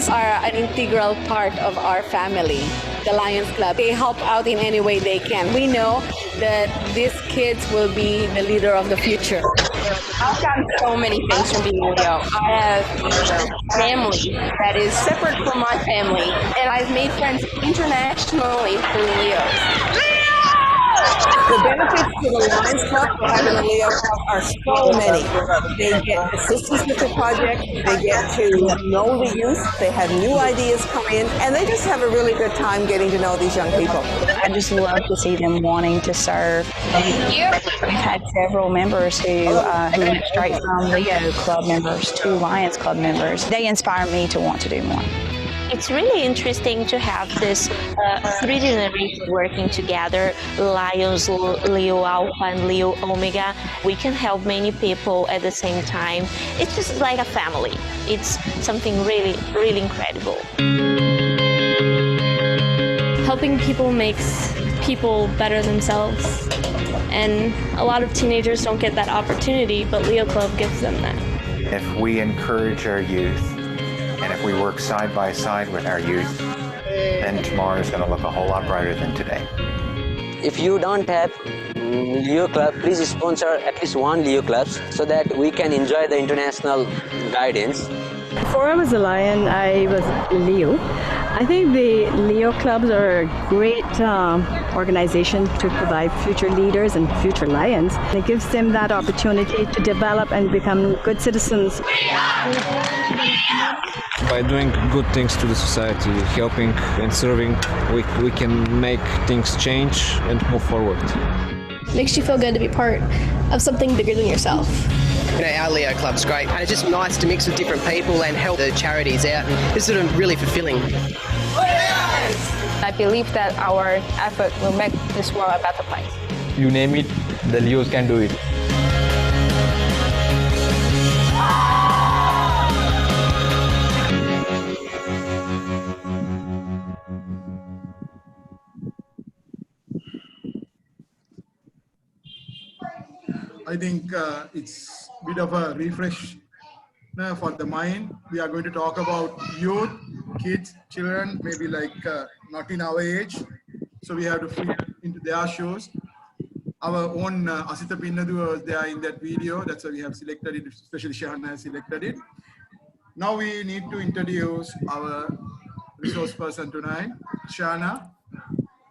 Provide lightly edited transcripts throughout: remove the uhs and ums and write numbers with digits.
Lions are an integral part of our family, the Lions Club. They help out in any way they can. We know that these kids will be the leader of the future. I've gotten so many things from being Leo. I have a family that is separate from my family, and I've made friends internationally through Leos. The benefits to the Lions Club for having a Leo Club are so many. They get assistance with the project, they get to know the youth, they have new ideas come in, and they just have a really good time getting to know these young people. I just love to see them wanting to serve. We've had several members who went straight from Leo Club members to Lions Club members. They inspire me to want to do more. It's really interesting to have this three generations working together, Lions, Leo Alpha and Leo Omega. We can help many people at the same time. It's just like a family. It's something really, really incredible. Helping people makes people better themselves. And a lot of teenagers don't get that opportunity, but Leo Club gives them that. If we encourage our youth, and if we work side by side with our youth, then tomorrow is going to look a whole lot brighter than today. If you don't have Leo Club, please sponsor at least one Leo Clubs so that we can enjoy the international guidance. Before I was a Lion, I was Leo. I think the Leo Clubs are a great organization to provide future leaders and future Lions. It gives them that opportunity to develop and become good citizens. By doing good things to the society, helping and serving, we can make things change and move forward. Makes you feel good to be part of something bigger than yourself. You know, our Leo Club's great, and it's just nice to mix with different people and help the charities out. And it's sort of really fulfilling. I believe that our effort will make this world a better place. You name it, the Leos can do it. I think it's a bit of a refresh for the mind. We are going to talk about youth, kids, children, maybe like not in our age. So we have to fit into their shoes. Our own Asita Pinnadu was there in that video. That's why we have selected it, especially Shahana has selected it. Now we need to introduce our resource person tonight, Shana.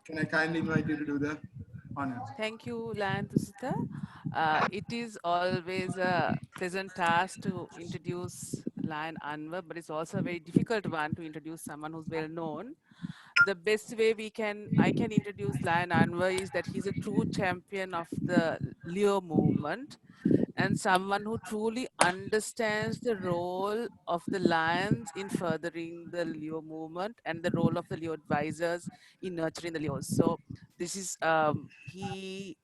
Can I kindly invite you to do the honors? Thank you, Lion Tusita. It is always a pleasant task to introduce Lion Anwar, but it's also a very difficult one to introduce someone who's well known. The best way I can introduce Lion Anwar is that he's a true champion of the Leo movement and someone who truly understands the role of the Lions in furthering the Leo movement and the role of the Leo advisors in nurturing the Leos. So this is, he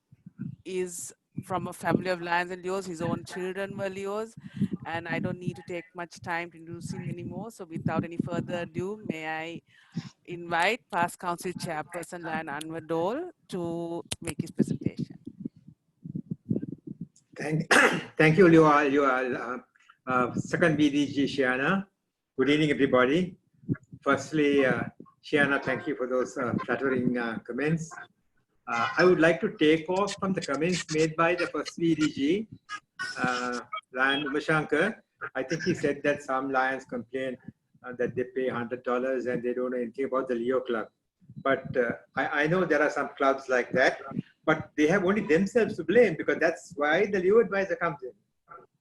is from a family of Lions and Leos. His own children were Leos, and I don't need to take much time to introduce him anymore. So without any further ado, may I invite past council chairperson Lion Anwar Dole to make his presentation. Thank you, Leo. Second BDG, Shiana. Good evening, everybody. Firstly, Shiana, thank you for those flattering comments. I would like to take off from the comments made by the first BDG, Lion Umashankar. I think he said that some Lions complain that they pay $100 and they don't know anything about the Leo Club. But I know there are some clubs like that, but they have only themselves to blame because that's why the Leo Advisor comes in.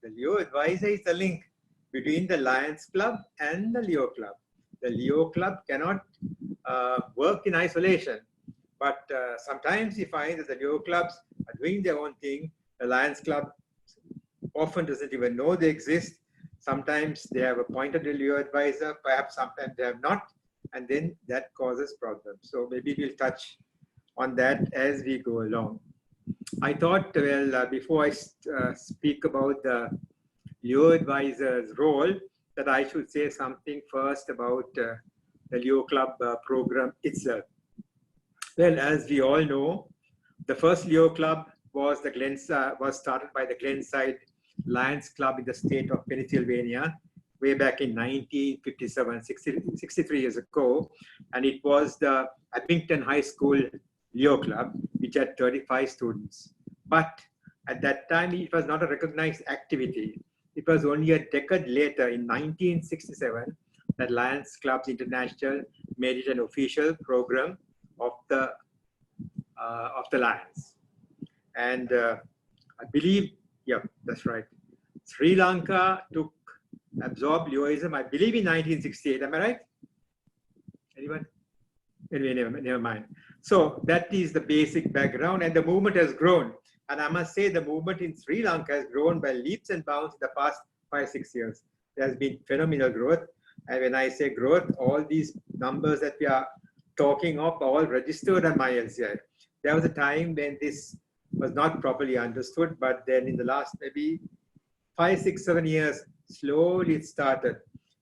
The Leo Advisor is the link between the Lions Club and the Leo Club. The Leo Club cannot work in isolation. But sometimes you find that the Leo clubs are doing their own thing. The Lions Club often doesn't even know they exist. Sometimes they have appointed a Leo advisor, perhaps sometimes they have not, and then that causes problems. So maybe we'll touch on that as we go along. I thought, well, before I speak about the Leo advisor's role, that I should say something first about the Leo Club program itself. Well, as we all know, the first Leo Club was started by the Glenside Lions Club in the state of Pennsylvania way back in 1957, 63 years ago. And it was the Abington High School Leo Club, which had 35 students. But at that time, it was not a recognized activity. It was only a decade later, in 1967, that Lions Clubs International made it an official program of the Lions. And I believe, yeah, that's right. Sri Lanka absorbed Leoism, I believe, in 1968. Am I right? Anyone? Anyway, never mind. So that is the basic background, and the movement has grown. And I must say the movement in Sri Lanka has grown by leaps and bounds in the past 5-6 years. There has been phenomenal growth. And when I say growth, all these numbers that we are talking of are all registered on my LCI. There was a time when this was not properly understood, but then in the last maybe 5, 6, 7 years, slowly it started.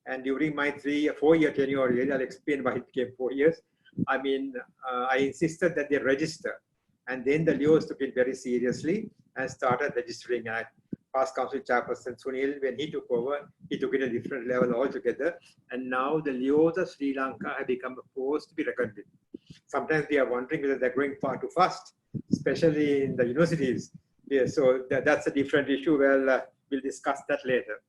And during my 3 or 4 year tenure, I'll explain why it became 4 years. I mean, I insisted that they register. And then the Leos took it very seriously and started registering. And past council chairperson Sunil, when he took over, he took it a different level altogether. And now the Leos of Sri Lanka have become a force to be reckoned with. Sometimes we are wondering whether they're going far too fast, especially in the universities. Yeah, so that's a different issue. Well, we'll discuss that later.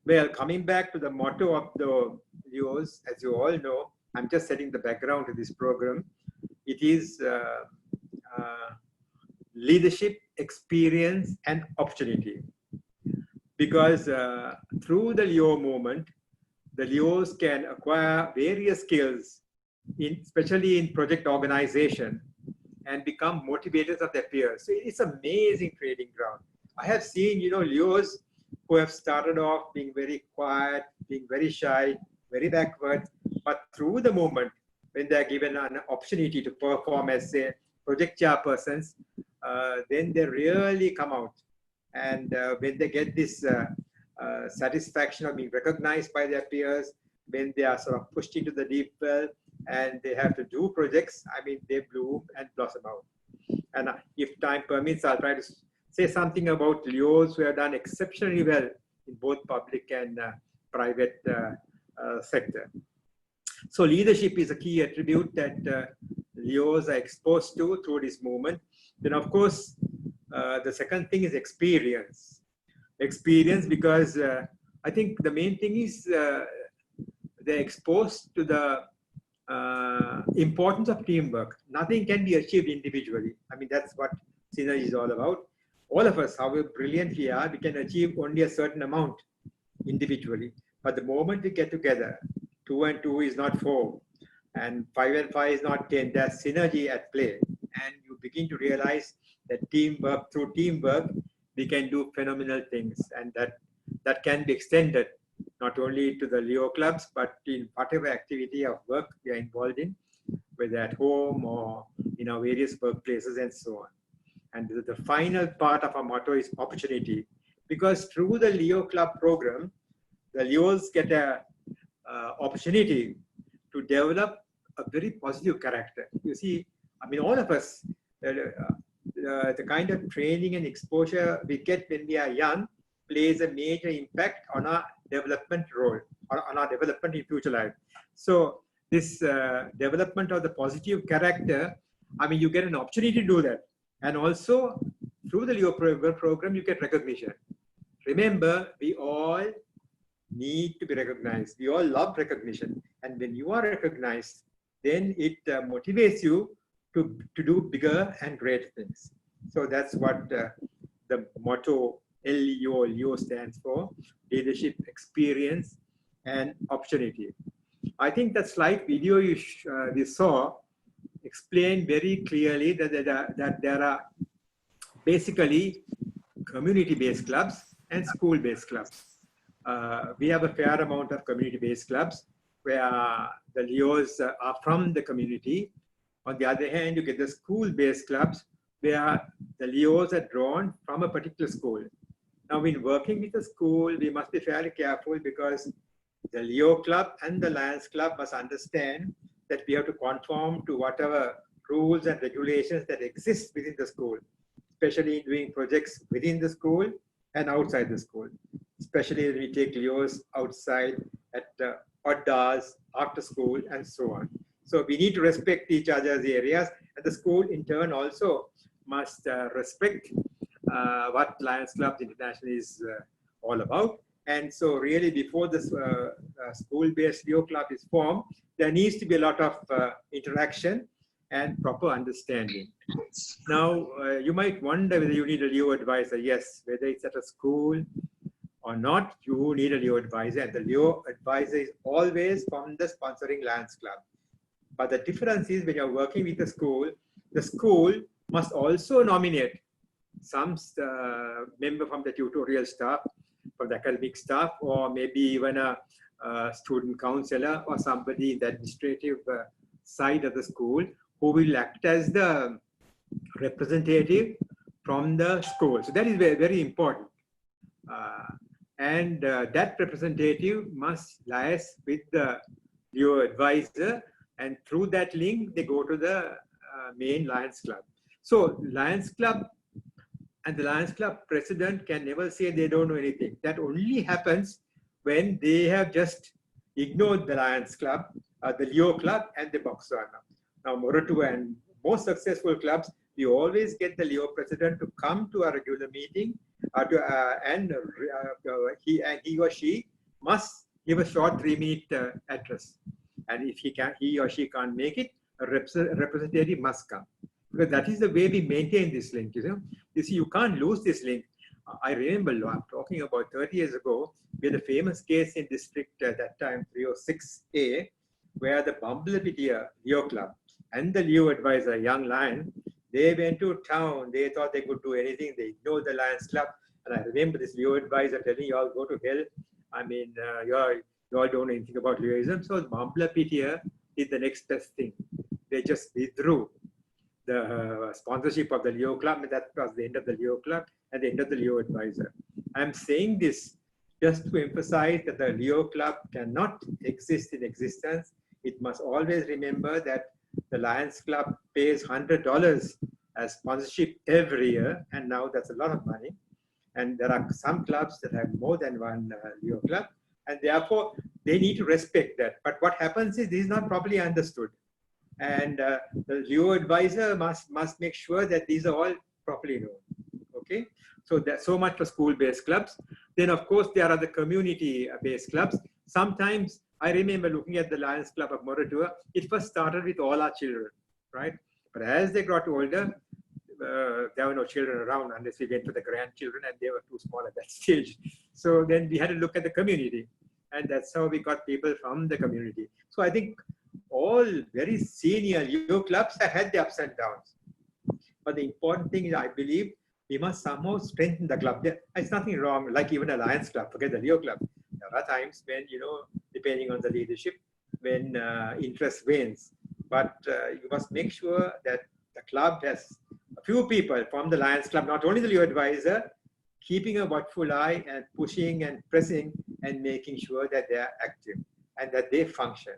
Well, coming back to the motto of the Leos, as you all know, I'm just setting the background to this program. It is leadership, experience, and opportunity. Because through the Leo movement, the Leos can acquire various skills, especially in project organization, and become motivators of their peers. So it's an amazing training ground. I have seen, Leos who have started off being very quiet, being very shy, very backward, but through the movement, when they're given an opportunity to perform as, say, project chairpersons, then they really come out. And when they get this satisfaction of being recognized by their peers, when they are sort of pushed into the deep well and they have to do projects, I mean, they bloom and blossom out. And if time permits, I'll try to say something about Leos who have done exceptionally well in both public and private sector. So leadership is a key attribute that Leos are exposed to through this movement. Then of course, the second thing is experience. Experience because I think the main thing is they're exposed to the importance of teamwork. Nothing can be achieved individually. I mean, that's what synergy is all about. All of us, however brilliant we are, we can achieve only a certain amount individually. But the moment we get together, 2 and 2 is not 4, and 5 and 5 is not 10. There's synergy at play. And you begin to realize that teamwork, through teamwork, we can do phenomenal things. And that can be extended not only to the Leo clubs, but in whatever activity of work we are involved in, whether at home or in our various workplaces and so on. And the final part of our motto is opportunity. Because through the Leo Club program, the Leos get an opportunity to develop a very positive character. You see, I mean, all of us, the kind of training and exposure we get when we are young plays a major impact on our development role, or on our development in future life. So this development of the positive character, I mean, you get an opportunity to do that. And also, through the Leo program, you get recognition. Remember, we all need to be recognized. We all love recognition. And when you are recognized, then it motivates you to do bigger and greater things. So that's what the motto Leo stands for: leadership, experience, and opportunity. I think that slide video we saw explained very clearly that there are basically community-based clubs and school-based clubs. We have a fair amount of community-based clubs where the Leos are from the community. On the other hand, you get the school-based clubs where the Leos are drawn from a particular school. Now, in working with the school, we must be fairly careful because the Leo Club and the Lions Club must understand that we have to conform to whatever rules and regulations that exist within the school, especially in doing projects within the school and outside the school. especially when we take Leos outside at odd hours, after school, and so on. So we need to respect each other's areas, and the school in turn also must respect what Lions Club International is all about. And so really before this school-based Leo Club is formed, there needs to be a lot of interaction and proper understanding. Now, you might wonder whether you need a Leo advisor. Yes, whether it's at a school or not, you need a Leo advisor. And the Leo advisor is always from the sponsoring Lions Club. But the difference is when you're working with the school must also nominate some member from the tutorial staff, from the academic staff, or maybe even a student counselor or somebody in the administrative side of the school who will act as the representative from the school. So that is very, very important. And that representative must liaise with the Leo advisor, and through that link, they go to the main Lions Club. So Lions Club and the Lions Club president can never say they don't know anything. That only happens when they have just ignored the Lions Club, the Leo Club, and the Botswana. Now, Moratu and most successful clubs, we always get the Leo president to come to a regular meeting, and he or she must give a short 3-minute address. And if he or she can't make it, a representative must come. Because that is the way we maintain this link. You see, you can't lose this link. I remember, I'm talking about 30 years ago, we had a famous case in district at that time, 306A, where the Bumblebee Leo Club and the Leo advisor, Young Lion, they went to town. They thought they could do anything. They ignored the Lions Club. And I remember this Leo advisor telling you all, go to hell. I mean, you all don't know anything about Leoism. So Bumblebee did the next best thing. They just withdrew the sponsorship of the Leo Club, and that was the end of the Leo Club and the end of the Leo advisor. I'm saying this just to emphasize that the Leo Club cannot exist in existence. It must always remember that the Lions Club pays $100 as sponsorship every year, and now that's a lot of money. And there are some clubs that have more than one Leo Club, and therefore they need to respect that. But what happens is this is not properly understood. And the Leo advisor must make sure that these are all properly known. Okay, so that's so much for school-based clubs. Then of course there are the community-based clubs. Sometimes I remember looking at the Lions Club of Moratua, it first started with all our children, right? But as they got older, there were no children around unless we went to the grandchildren, and they were too small at that stage. So then we had to look at the community, and that's how we got people from the community. So I think all very senior Leo clubs have had the ups and downs. But the important thing is, I believe, we must somehow strengthen the club. There's nothing wrong, like even a Lions Club, forget the Leo Club. There are times when, depending on the leadership, when interest wanes. But you must make sure that the club has a few people from the Lions Club, not only the Leo advisor, keeping a watchful eye and pushing and pressing and making sure that they are active and that they function.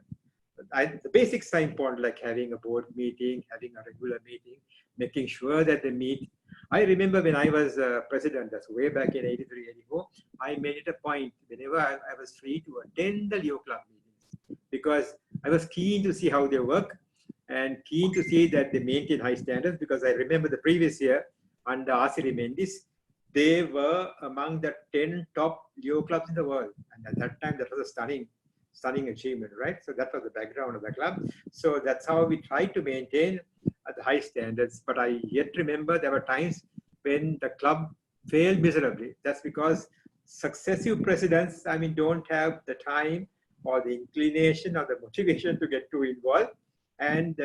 The basics are important, like having a board meeting, having a regular meeting, making sure that they meet. I remember when I was president, that's way back in 83, 84, I made it a point whenever I was free to attend the Leo Club meetings, because I was keen to see how they work and keen to see that they maintain high standards, because I remember the previous year under Asiri Mendis, they were among the 10 top Leo clubs in the world. And at that time, that was a stunning achievement, right? So that was the background of the club. So that's how we tried to maintain the high standards. But I yet remember there were times when the club failed miserably. That's because successive presidents, don't have the time or the inclination or the motivation to get too involved, and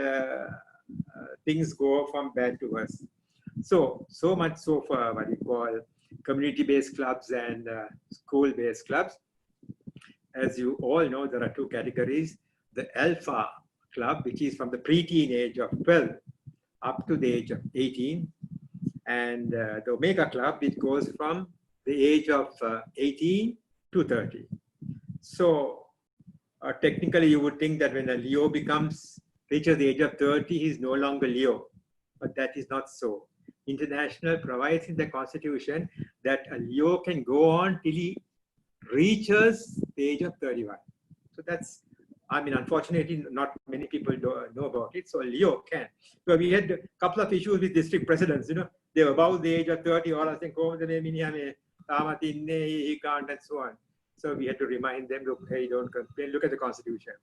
things go from bad to worse. So much so for what we call community-based clubs and school-based clubs. As you all know, there are two categories. The Alpha Club, which is from the preteen age of 12 up to the age of 18. And the Omega Club, which goes from the age of 18 to 30. So technically, you would think that when a Leo reaches the age of 30, he's no longer Leo. But that is not so. International provides in the Constitution that a Leo can go on till he reaches the age of 31. So that's, I mean, unfortunately, not many people know about it. So Leo can. So we had a couple of issues with district presidents. You know, they were above the age of 30. All I think, oh, he can't, and so on. So we had to remind them, look, hey, don't complain. Look at the Constitution.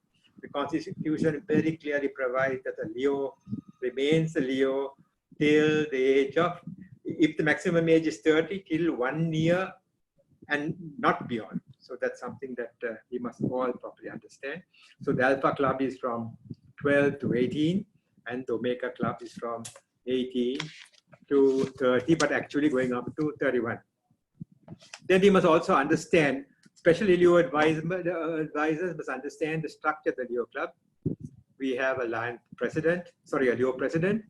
The Constitution very clearly provides that a Leo remains a Leo till the age of, if the maximum age is 30, till 1 year and not beyond. So that's something that we must all properly understand. So the Alpha Club is from 12 to 18, and the Omega Club is from 18 to 30, but actually going up to 31. Then we must also understand, especially Leo advisors must understand the structure of the Leo Club. We have a Leo president.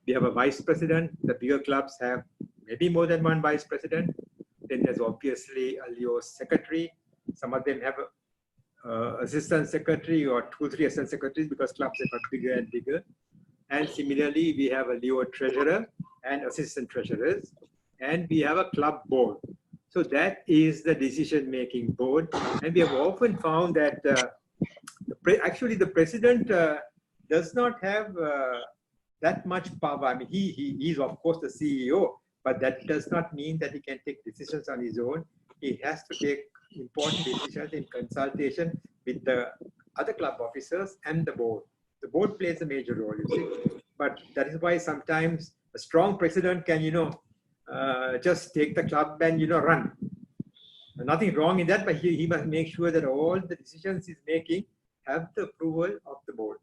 We have a vice president. The bigger clubs have maybe more than one vice president. Then there's obviously a Leo secretary. Some of them have assistant secretary or 2-3 assistant secretaries because clubs have got bigger and bigger. And similarly, we have a Leo treasurer and assistant treasurers. And we have a club board. So that is the decision-making board. And we have often found that actually the president does not have that much power. I mean, he is of course the CEO, but that does not mean that he can take decisions on his own. He has to take important decisions in consultation with the other club officers and the board. The board plays a major role, you see. But that is why sometimes a strong president can, just take the club and, run. Nothing wrong in that, but he must make sure that all the decisions he's making have the approval of the board,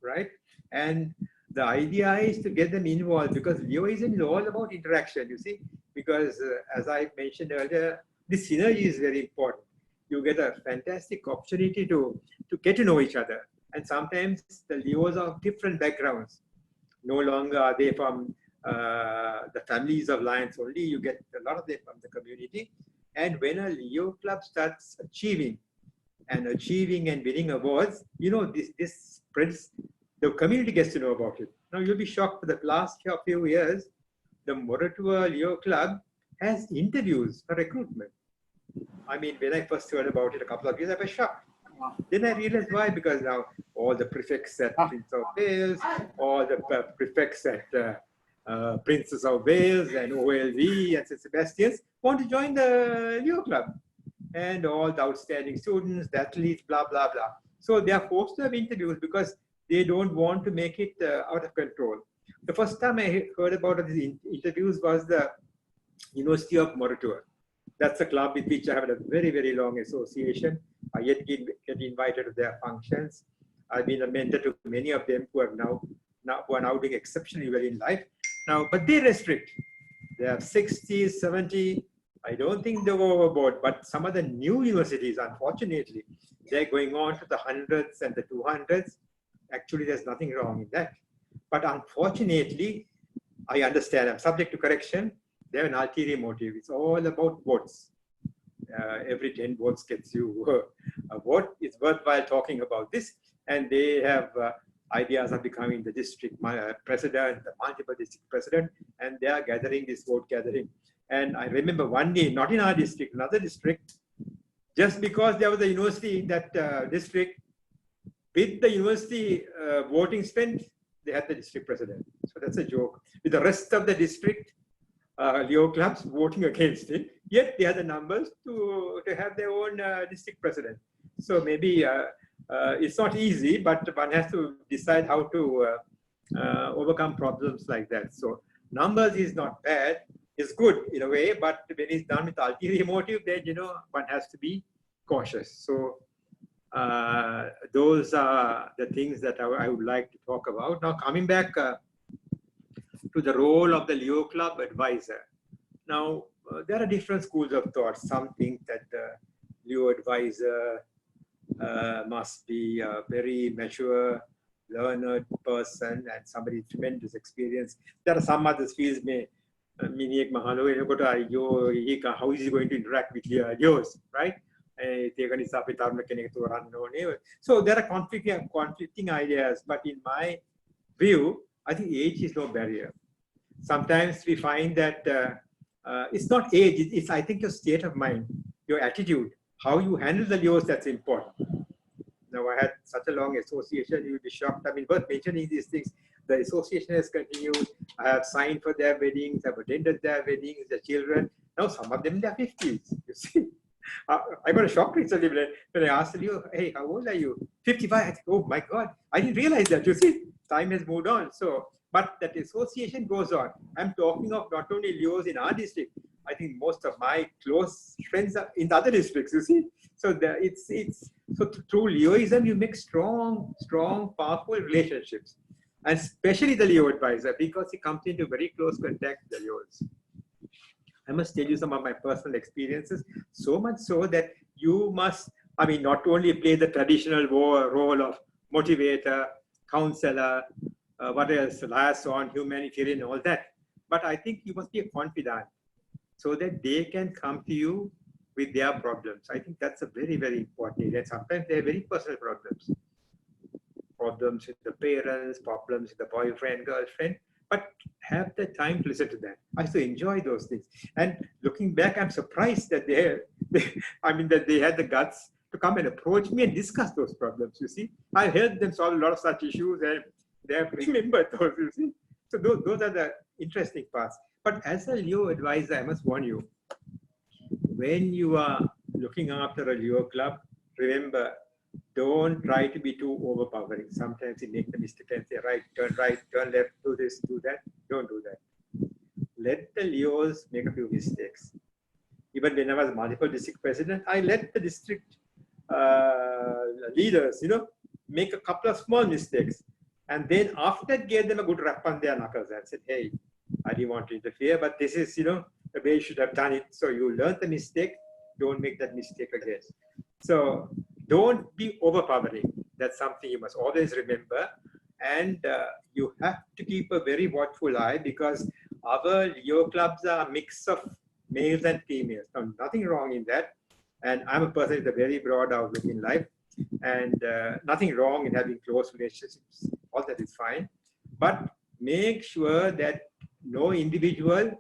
right? And the idea is to get them involved because Leoism is all about interaction, you see, because as I mentioned earlier, this synergy is very important. You get a fantastic opportunity to get to know each other. And sometimes the Leos are of different backgrounds. No longer are they from the families of lions only, you get a lot of them from the community. And when a Leo club starts achieving and winning awards, this spreads, the community gets to know about it. Now you'll be shocked, for the last few years, the Moratua Leo club has interviews for recruitment. I mean, when I first heard about it a couple of years, I was shocked. Then I realized why, because now all the prefects at Prince of Wales, all the prefects at Princess of Wales and OLV and St. Sebastian's want to join the Leo club. And all the outstanding students, the athletes, blah, blah, blah. So they are forced to have interviews because they don't want to make it out of control. The first time I heard about these interviews was the University of Moratua. That's a club with which I have a very, very long association. I yet get invited to their functions. I've been a mentor to many of them who are now doing exceptionally well in life. Now, but they restrict. They have 60, 70. I don't think they go overboard, but some of the new universities, unfortunately, they're going on to the hundreds and the 200s. Actually, there's nothing wrong in that. But unfortunately, I understand, I'm subject to correction. They have an ulterior motive. It's all about votes. Every 10 votes gets you a vote. It's worthwhile talking about this. And they have ideas of becoming the district president, the multiple district president, and they are gathering this vote gathering. And I remember one day, not in our district, another district, just because there was a university in that district, with the university voting spent, they had the district president. So that's a joke. With the rest of the district, Leo clubs voting against it, yet they had the numbers to have their own district president. So maybe it's not easy, but one has to decide how to overcome problems like that. So numbers is not bad, it's good in a way, but when it's done with ulterior motive, then one has to be cautious. So those are the things that I would like to talk about. Now coming back to the role of the Leo Club advisor. Now, there are different schools of thought. Some think that the Leo advisor must be a very mature, learned person and somebody with tremendous experience. There are some others feels how is he going to interact with Leos, right? So there are conflicting ideas, but in my view, I think age is no barrier. Sometimes we find that it's not age, it's I think your state of mind, your attitude. how you handle the Leos, that's important. Now, I had such a long association, you'll be shocked. I mean, worth mentioning these things. The association has continued. I have signed for their weddings. I've attended their weddings, their children. Now, some of them in their 50s, you see. I got a shock recently when I asked you, hey, how old are you? 55. I said, oh my God, I didn't realize that, you see. Time has moved on. So, but that association goes on. I'm talking of not only Leos in our district. I think most of my close friends are in the other districts, you see. So so through Leoism, you make strong, powerful relationships. And especially the Leo advisor, because he comes into very close contact with the Leos. I must tell you some of my personal experiences, so much so that you must, I mean, not only play the traditional role of motivator, counselor, what else, liaison, humanitarian, all that. But I think you must be a confidant so that they can come to you with their problems. I think that's a very, very important area. Sometimes they're very personal problems. Problems with the parents, problems with the boyfriend, girlfriend, but have the time to listen to them. I used to enjoy those things. And looking back, I'm surprised that that they had the guts to come and approach me and discuss those problems, you see. I helped them solve a lot of such issues and they have remembered those, you see. So those are the interesting parts. But as a Leo advisor, I must warn you, when you are looking after a Leo club, remember, don't try to be too overpowering. Sometimes you make the mistake and say, right, turn left, do this, do that. Don't do that. Let the Leos make a few mistakes. Even when I was multiple district president, I let the district leaders, make a couple of small mistakes. And then after that, gave them a good rap on their knuckles and said, hey, I didn't want to interfere, but this is, the way you should have done it. So you learned the mistake, don't make that mistake again. So don't be overpowering. That's something you must always remember. And you have to keep a very watchful eye because our Leo clubs are a mix of males and females. Now, nothing wrong in that. And I'm a person with a very broad outlook in life. And nothing wrong in having close relationships. All that is fine. But make sure that no individual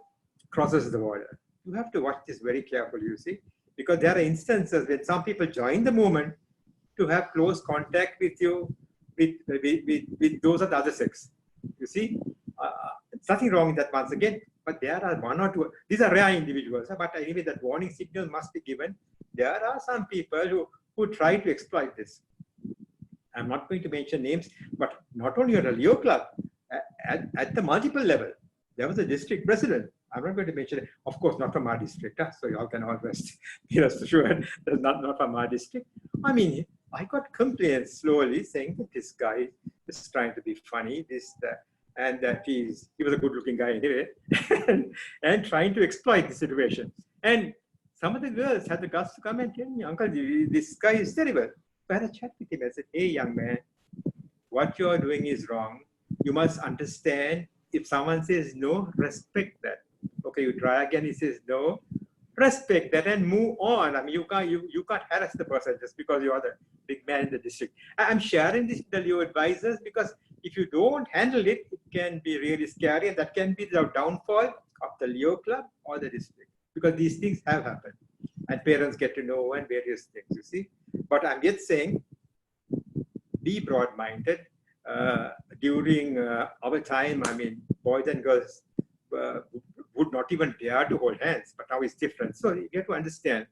crosses the border. You have to watch this very carefully, you see. Because there are instances when some people join the movement to have close contact with you, with those of the other sex. You see, it's nothing wrong in that once again, but there are one or two, these are rare individuals, but anyway, that warning signal must be given. There are some people who try to exploit this. I'm not going to mention names, but not only at a Leo club, at the multiple level, there was a district president. I'm not going to mention it. Of course, not from our district. So y'all can all rest assured that's not from our district. I mean, I got complaints slowly saying that this guy is trying to be funny, and that he was a good-looking guy anyway, and trying to exploit the situation. And some of the girls had the guts to come and tell me, Uncle, this guy is terrible. So I had a chat with him and said, hey, young man, what you're doing is wrong. You must understand, if someone says no, respect that. Okay, you try again, he says no, respect that and move on. I mean, you can't harass the person just because you are the big man in the district. I'm sharing this with the Leo advisors because if you don't handle it, it can be really scary, and that can be the downfall of the Leo club or the district, because these things have happened and parents get to know and various things, you see. But I'm yet saying, be broad-minded. During our time, I mean, boys and girls would not even dare to hold hands, but now it's different. So you have to understand,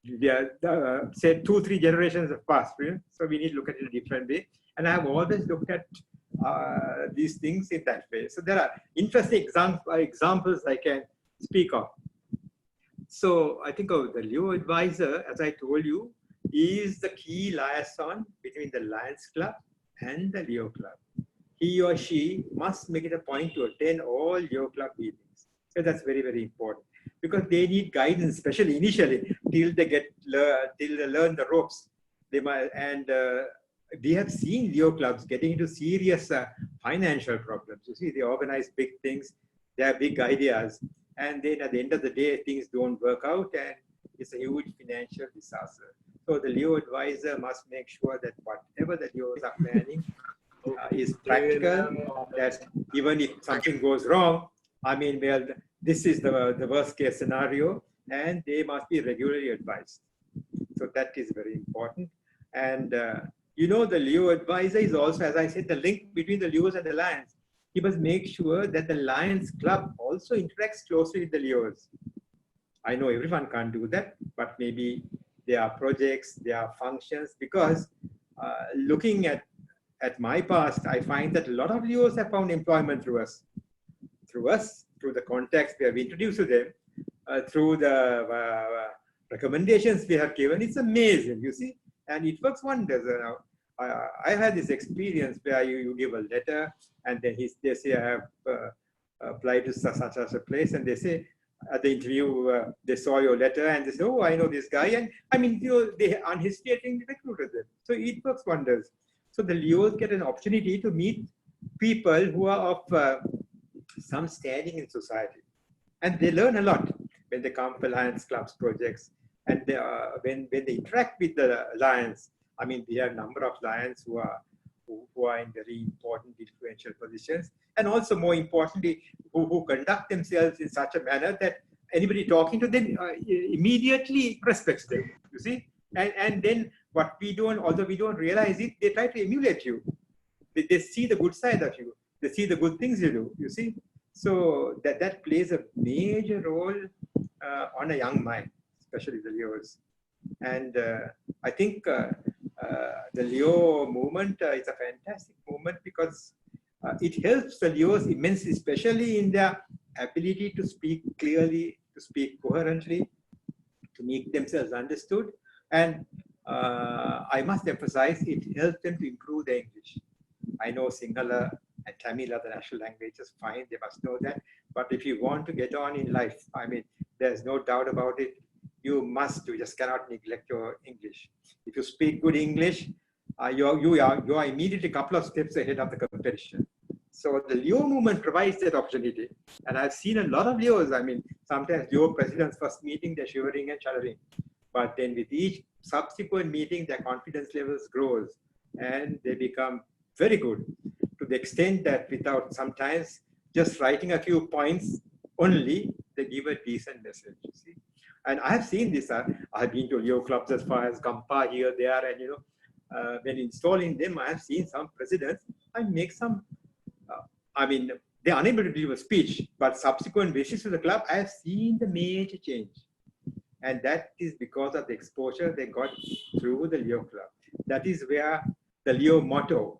say 2-3 generations have passed, so we need to look at it in a different way. And I have always looked at these things in that way. So there are interesting examples I can speak of. So I think the Leo advisor, as I told you, is the key liaison between the Lions Club and the Leo Club. He or she must make it a point to attend all Leo Club meetings. So that's very, very important because they need guidance, especially initially, till they learn the ropes. They might, and we have seen Leo clubs getting into serious financial problems. You see, they organize big things, they have big ideas, and then at the end of the day, things don't work out, and it's a huge financial disaster. So the Leo advisor must make sure that whatever the Leos are planning is practical, that even if something goes wrong, I mean, well, this is the worst case scenario, and they must be regularly advised. So that is very important. And you know, the Leo advisor is also, as I said, the link between the Leos and the Lions. He must make sure that the Lions Club also interacts closely with the Leos. I know everyone can't do that, but maybe there are projects, there are functions, because looking at my past, I find that a lot of Leos have found employment through us, through the contacts we have introduced to them, through the recommendations we have given. It's amazing, you see, and it works wonders. I had this experience where you give a letter, and then they say, I have applied to such as a place, and they say, at the interview, they saw your letter and they say, oh, I know this guy. And I mean, they unhesitatingly recruited them. So it works wonders. So the Leos get an opportunity to meet people who are of some standing in society. And they learn a lot when they come for Lions Clubs projects. And they, when they interact with the Lions, I mean, we have a number of Lions who are in very important influential positions, and also more importantly, who conduct themselves in such a manner that anybody talking to them immediately respects them, you see. And then what we don't, although we don't realize it, they try to emulate you. They see the good side of you. They see the good things you do, you see. So that plays a major role on a young mind, especially the Leos. And I think the Leo movement is a fantastic movement because it helps the Leos immensely, especially in their ability to speak clearly, to speak coherently, to make themselves understood. And I must emphasize, it helps them to improve their English. I know Sinhala and Tamil are the national languages, fine, they must know that. But if you want to get on in life, I mean, there's no doubt about it. You just cannot neglect your English. If you speak good English, you are immediately a couple of steps ahead of the competition. So the Leo movement provides that opportunity. And I've seen a lot of Leos. I mean, sometimes Leo presidents first meeting, they're shivering and shuddering. But then with each subsequent meeting, their confidence levels grows and they become very good, to the extent that without sometimes just writing a few points only, they give a decent message, you see. And I have seen this. I've been to Leo clubs as far as Gampa here, there, and you know, when installing them, I have seen some presidents. I make some. I mean, they're unable to give a speech, but subsequent visits to the club, I have seen the major change, and that is because of the exposure they got through the Leo club. That is where the Leo motto,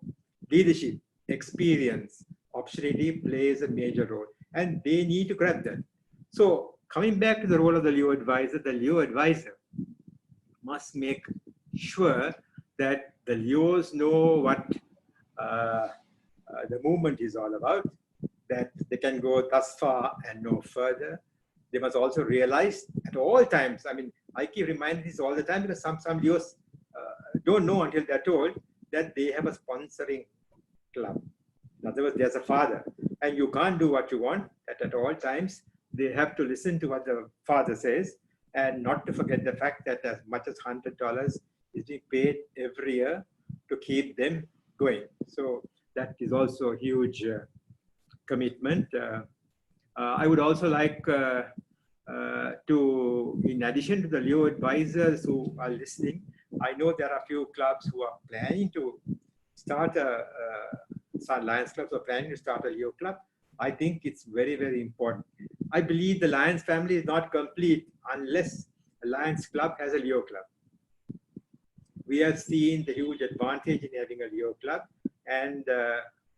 leadership, experience, opportunity plays a major role, and they need to grab that. So, coming back to the role of the Leo advisor must make sure that the Leos know what the movement is all about, that they can go thus far and no further. They must also realize at all times, I mean, I keep reminding this all the time because some Leos don't know until they're told that they have a sponsoring club. In other words, there's a father, and you can't do what you want at all times. They have to listen to what the father says and not to forget the fact that as much as $100 is being paid every year to keep them going. So that is also a huge commitment. I would also like to, in addition to the Leo advisors who are listening, I know there are a few clubs who are planning to start Lions clubs are planning to start a Leo club. I think it's very, very important. I believe the Lions family is not complete unless a Lions club has a Leo club. We have seen the huge advantage in having a Leo club, and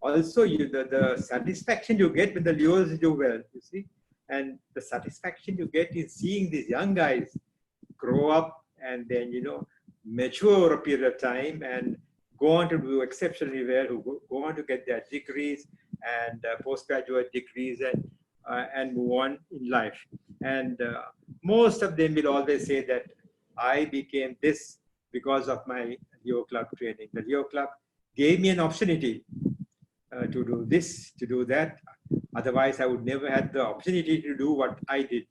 also the satisfaction you get when the Leos do well, you see, and the satisfaction you get in seeing these young guys grow up and then, you know, mature over a period of time and go on to do exceptionally well, who go on to get their degrees and postgraduate degrees and move on in life. And most of them will always say that I became this because of my Leo club training. The Leo club gave me an opportunity to do this, to do that. Otherwise, I would never have the opportunity to do what I did.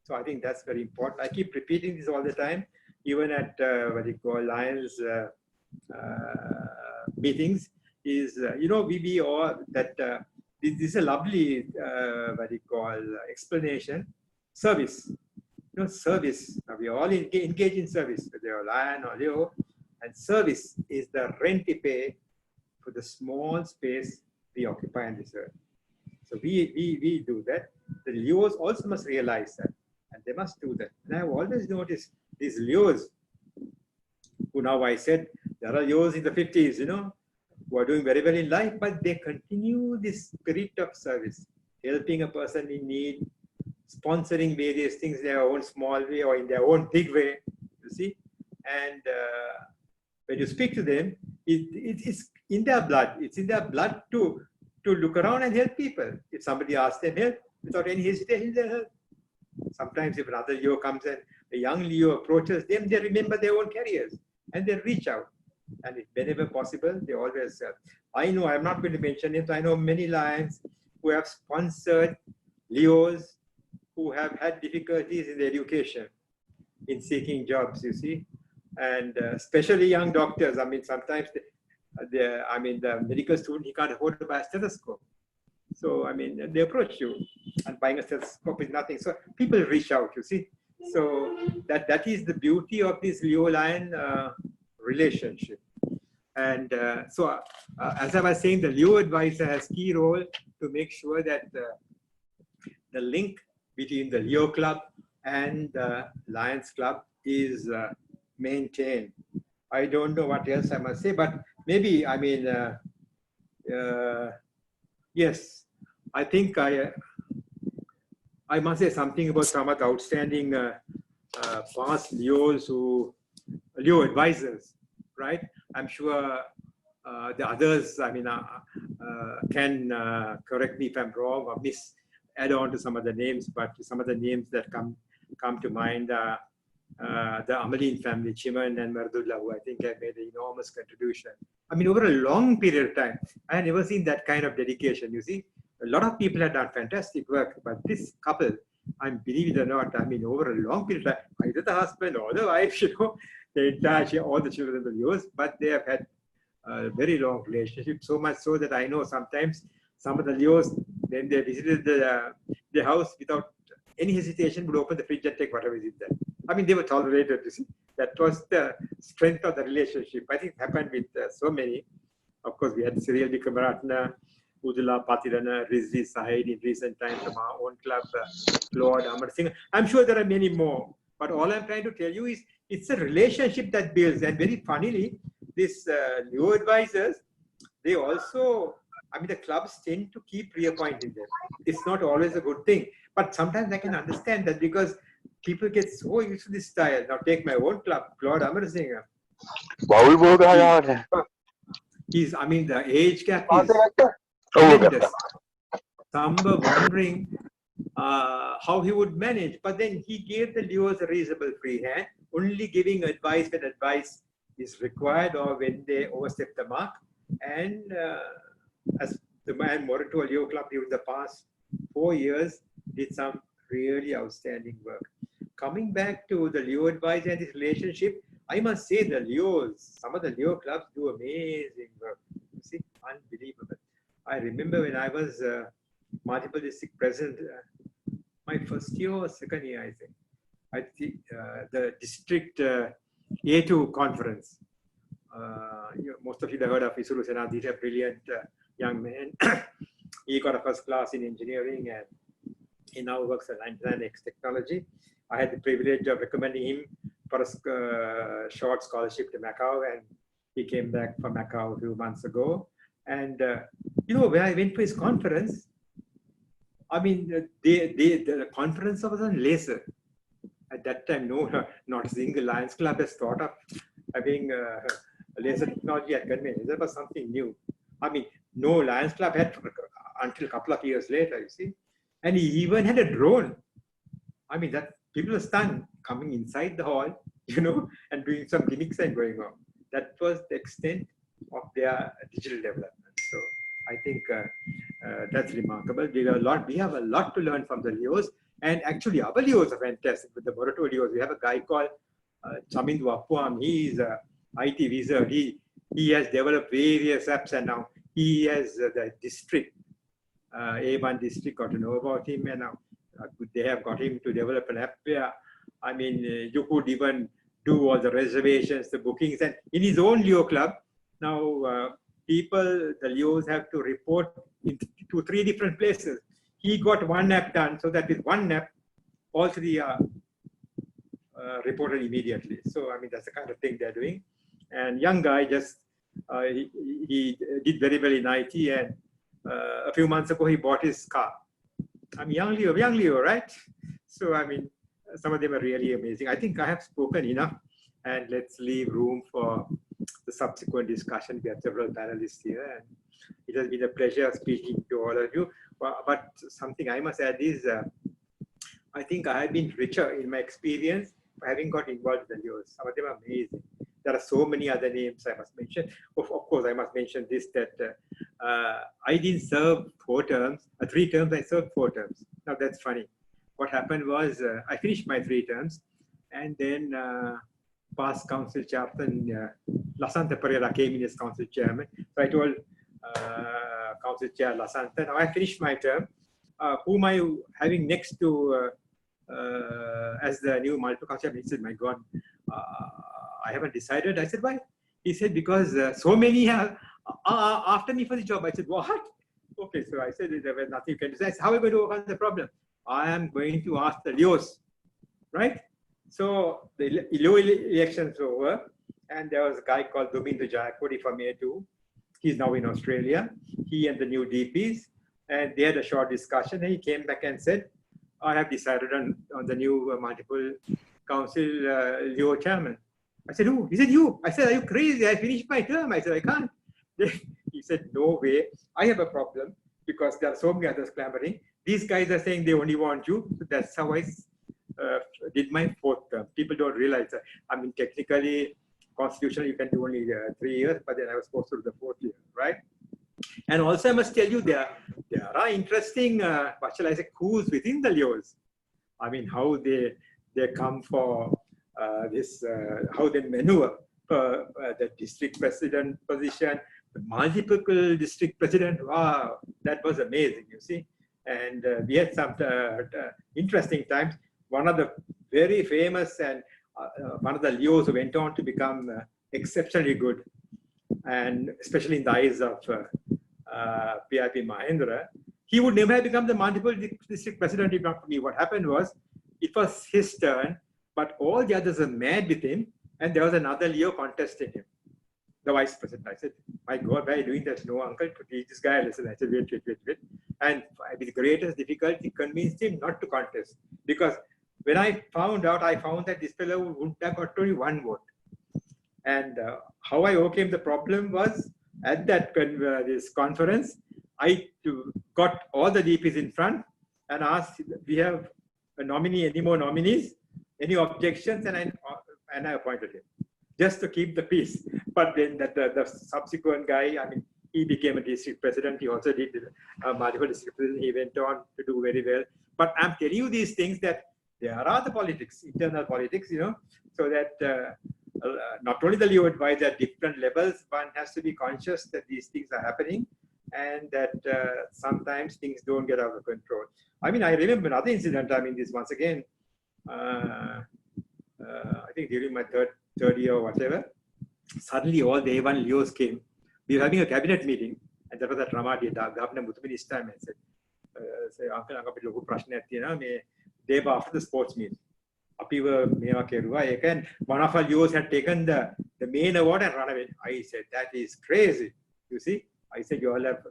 So I think that's very important. I keep repeating this all the time, even at what you call Lions meetings. Is you know, we all that this is a lovely what you call explanation. Service. service. Now we all engage in service, whether you're Lion or Leo, and service is the rent we pay for the small space we occupy on this earth. So we do that. The Leos also must realize that, and they must do that. And I've always noticed these Leos, who now I said there are Leos in the 50s, who are doing very well in life, but they continue this spirit of service, helping a person in need, sponsoring various things in their own small way or in their own big way, you see. And when you speak to them, it's in their blood. It's in their blood to look around and help people. If somebody asks them help, without any hesitation, they help. Sometimes if another Leo comes and a young Leo approaches them, they remember their own careers and they reach out. And if whenever possible, they always help. I know, I'm not going to mention it, I know many Lions who have sponsored Leos who have had difficulties in their education, in seeking jobs, you see. And especially young doctors, I mean, sometimes the medical student, he can't afford to buy a stethoscope. So, I mean, they approach you, and buying a stethoscope is nothing. So people reach out, you see. So that is the beauty of this Leo-Lion relationship. And as I was saying, the Leo advisor has key role to make sure that the link between the Leo Club and the Lions Club is maintained. I don't know what else I must say, but maybe, I mean, yes, I think I must say something about some of the outstanding past Leos Leo advisors, right? I'm sure the others, I mean, can correct me if I'm wrong or add on to some of the names, but some of the names that come to mind, the Amalin family, Chiman and Mardullah, who I think have made an enormous contribution. I mean, over a long period of time, I have never seen that kind of dedication, you see. A lot of people have done fantastic work, but this couple, I believe it or not, I mean, over a long period of time, either the husband or the wife, the entire, all the children of the Leos, but they have had a very long relationship, so much so that I know sometimes some of the Leos, when they visited the house, without any hesitation, would open the fridge and take whatever is in there. I mean, they were tolerated, you see. That was the strength of the relationship. I think it happened with so many. Of course, we had Cyril Dikamaratna, Udula Patirana, Rizvi Sahid in recent times from our own club, Claude Amar Singh. I'm sure there are many more. But all I'm trying to tell you is it's a relationship that builds. And very funnily, these Leo advisors, they also, I mean, the clubs tend to keep reappointing them. It's not always a good thing. But sometimes I can understand that because people get so used to this style. Now take my own club, Claude Amar Singh. He's, I mean, the age gap is tremendous. Some were wondering how he would manage, but then he gave the Leos a reasonable free hand, only giving advice when advice is required or when they overstep the mark. And as the man Morato Leo Club in the past 4 years did some really outstanding work. Coming back to the Leo advisor and this relationship, I must say the Leos, some of the Leo clubs do amazing work. You see, unbelievable. I remember when I was multiple district president, my first year or second year, I think. The district A2 conference. Most of you have heard of Isuru Senadhi, a brilliant young man. He got a first class in engineering and he now works at 99X Technology. I had the privilege of recommending him for a short scholarship to Macau, and he came back from Macau a few months ago. And when I went to his conference, I mean, the conference was on laser. At that time, not a single Lions Club has thought of having laser technology at convention. That was something new. I mean, no Lions Club had until a couple of years later, you see. And he even had a drone. I mean, that people were stunned coming inside the hall, and doing some gimmicks and going on. That was the extent of their digital development. So I think that's remarkable. We have a lot to learn from the Leos. And actually, our Leos are fantastic. With the Morato Leos, we have a guy called Chamindu Appuam. He is an IT wizard. He has developed various apps, and now he has the district, A1 district got to know about him, and now they have got him to develop an app where I mean, you could even do all the reservations, the bookings, and in his own Leo club, now people, the Leos have to report to 3 different places. He got one app done, so that with one app, all 3 are reported immediately. So, I mean, that's the kind of thing they're doing. And young guy just, he did very well in IT, and a few months ago, he bought his car. I mean, young Leo, right? So, I mean, some of them are really amazing. I think I have spoken enough, and let's leave room for the subsequent discussion. We have several panelists here, and it has been a pleasure speaking to all of you. But something I must add is, I think I have been richer in my experience having got involved in the Leos. Some of them are amazing. There are so many other names I must mention. Of course, I must mention this, that I didn't serve 4 terms, 3 terms, I served 4 terms. Now that's funny. What happened was I finished my 3 terms, and then past council chairman, Lasanta Pereira came in as council chairman. So I told council chair Lasanta, now I finished my term. Who am I having next to as the new multiple council? He said, my God, I haven't decided. I said, why? He said, because so many are after me for the job. I said, what? Okay, so I said, there was nothing you can do. I said, how are we going to overcome the problem? I am going to ask the Leos, right? So the Leo elections were over, and there was a guy called Domingo Jayakodi from A2. He's now in Australia. He and the new DPs, and they had a short discussion, and he came back and said, I have decided on the new multiple council Leo chairman. I said, who? He said, you. I said, are you crazy? I finished my term. I said, I can't. He said, no way. I have a problem because there are so many others clamoring. These guys are saying they only want you. So that's how I did my 4th term. People don't realize that. I mean, technically, constitutionally, you can do only 3 years, but then I was supposed to do the 4th year, right? And also, I must tell you, there are interesting, what shall I say, coups within the Leos. I mean, how they come for this, how they maneuver the district president position, the multiple district president. Wow, that was amazing, you see. And we had some interesting times. One of the very famous and one of the Leos who went on to become exceptionally good, and especially in the eyes of PIP Mahendra, he would never have become the multiple district president if not for me. What happened was, it was his turn, but all the others were mad with him, and there was another Leo contesting him, the vice president. I said, my God, why are you doing that? No, uncle, to teach this guy a lesson. I said, wait. And with the greatest difficulty, convinced him not to contest. Because when I found that this fellow wouldn't have got only 1 vote. And how I overcame the problem was, at that this conference, I got all the DPs in front and asked, we have a nominee, any more nominees, any objections, and I appointed him, just to keep the peace. But then the subsequent guy, I mean, he became a district president. He also did multiple district president. He went on to do very well. But I'm telling you these things that there are the politics, internal politics, you know, so that not only the Leo advisor at different levels, one has to be conscious that these things are happening, and that sometimes things don't get out of control. I mean, I remember another incident. I mean, this once again, I think during my third year or whatever, suddenly all the A1 Leos came. We were having a cabinet meeting, and that was at Ramadi, Governor Muthumini's time, and said, Uncle, day after the sports meet. And one of our Leos had taken the main award and run away. I said, that is crazy. You see, I said, you all have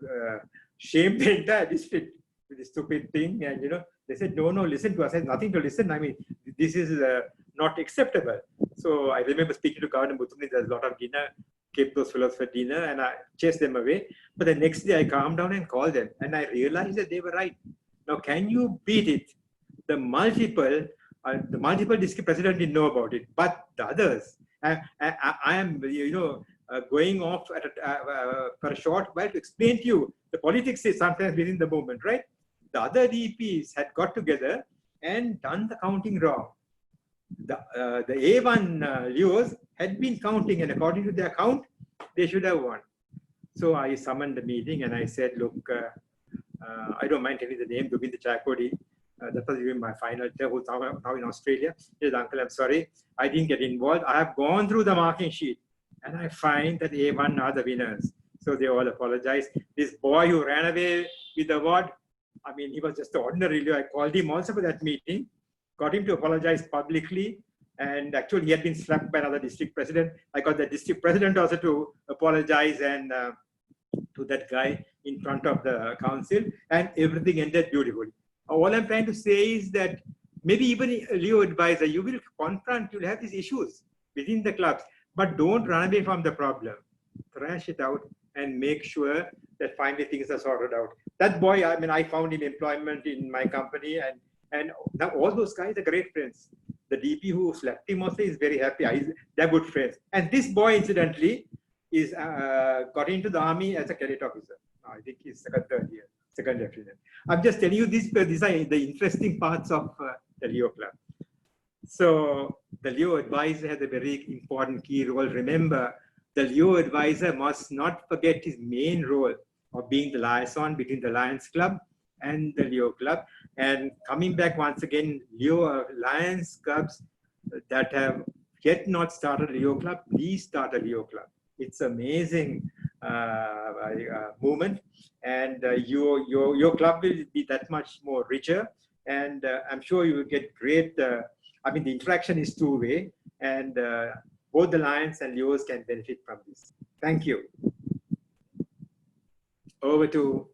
shamed the entire district with this stupid thing. And, you know, they said, no, listen to us. I said, nothing to listen. I mean, this is not acceptable. So I remember speaking to Governor Muthumini, there's a lot of dinner, kept those fellows for dinner, and I chased them away. But the next day I calmed down and called them, and I realized that they were right. Now, can you beat it? The multiple district president didn't know about it, but the others, I am, you know, going off for a short while to explain to you, the politics is sometimes within the movement, right? The other DPs had got together and done the counting wrong. The A1 Leos had been counting, and according to their count, they should have won. So I summoned the meeting and I said, look, I don't mind telling the name, Domingo Jayakodi. That was even my final term, who's now in Australia. He said, "Uncle, I'm sorry, I didn't get involved. I have gone through the marking sheet and I find that A1 are the winners." So they all apologized. This boy who ran away with the award, I mean, he was just an ordinary Leo. I called him also for that meeting, got him to apologize publicly. And actually, he had been slapped by another district president. I got the district president also to apologize and to that guy in front of the council, and everything ended beautifully. All I'm trying to say is that maybe even a Leo advisor, you will confront, you'll have these issues within the clubs, but don't run away from the problem. Thrash it out and make sure that finally things are sorted out. That boy, I mean, I found him employment in my company, and now all those guys are great friends. The DP who slapped him also is very happy. They're good friends. And this boy, incidentally, is got into the army as a cadet officer. I think he's third year, second lieutenant. I'm just telling you these are the interesting parts of the Leo Club. So the Leo advisor has a very important key role. Remember, the Leo advisor must not forget his main role of being the liaison between the Lions Club and the Leo Club. And coming back once again, Leo Lions clubs that have yet not started a Leo Club, please start a Leo Club. It's amazing movement, and your club will be that much more richer. And I'm sure you will get great. I mean, the interaction is two-way, and both the Lions and Leos can benefit from this. Thank you. Over to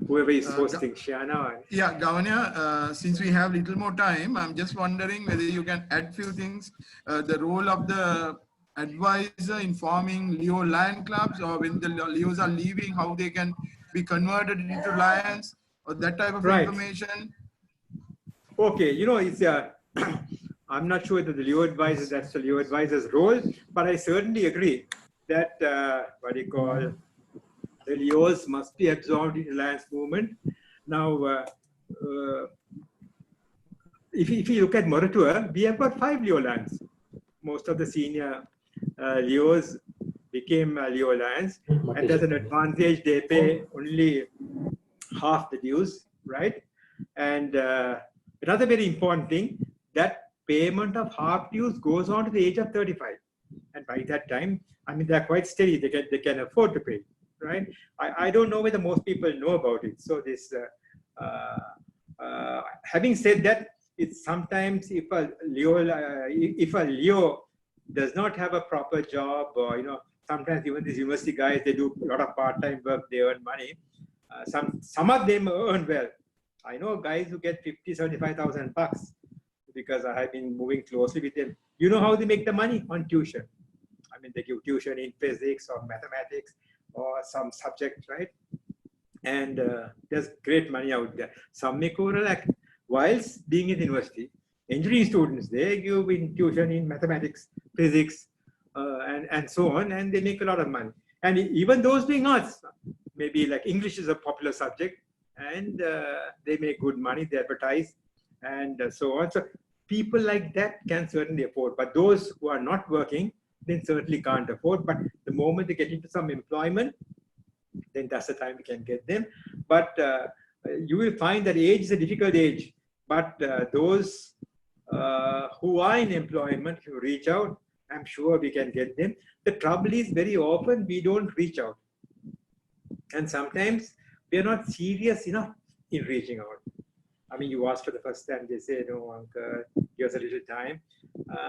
whoever is hosting, Shiana. Yeah, Governor, since we have little more time, I'm just wondering whether you can add few things. The role of the advisor in forming Leo Lion clubs, or when the Leos are leaving, how they can be converted into Lions, or that type of information. Okay, you know, it's I'm not sure that the Leo advisor, that's the Leo advisor's role, but I certainly agree that what do you call, the Leos must be absorbed in the Lions movement. Now, if you look at Moratua, we have got 5 Leo Lions. Most of the senior Leos became Leo Lions, and there's an advantage. They pay only half the dues, right? And another very important thing, that payment of half dues goes on to the age of 35. And by that time, I mean, they're quite steady. They can afford to pay, right? I don't know whether most people know about it. So this, having said that, it's sometimes if a Leo does not have a proper job, or, you know, sometimes even these university guys, they do a lot of part-time work, they earn money. Some of them earn well. I know guys who get 50, 75,000 bucks because I have been moving closely with them. You know how they make the money? On tuition. I mean, they give tuition in physics or mathematics or some subject, right? And there's great money out there. Some make overall whilst being in university. Engineering students, they give in tuition in mathematics, physics, and so on, and they make a lot of money. And even those doing arts, maybe like English is a popular subject, and they make good money, they advertise, and so on. So people like that can certainly afford, but those who are not working, then certainly can't afford. But the moment they get into some employment, then that's the time we can get them. But you will find that age is a difficult age, but those who are in employment, who reach out, I'm sure we can get them. The trouble is very often we don't reach out. And sometimes we are not serious enough in reaching out. I mean, you ask for the first time, they say, no, uncle, give us a little time.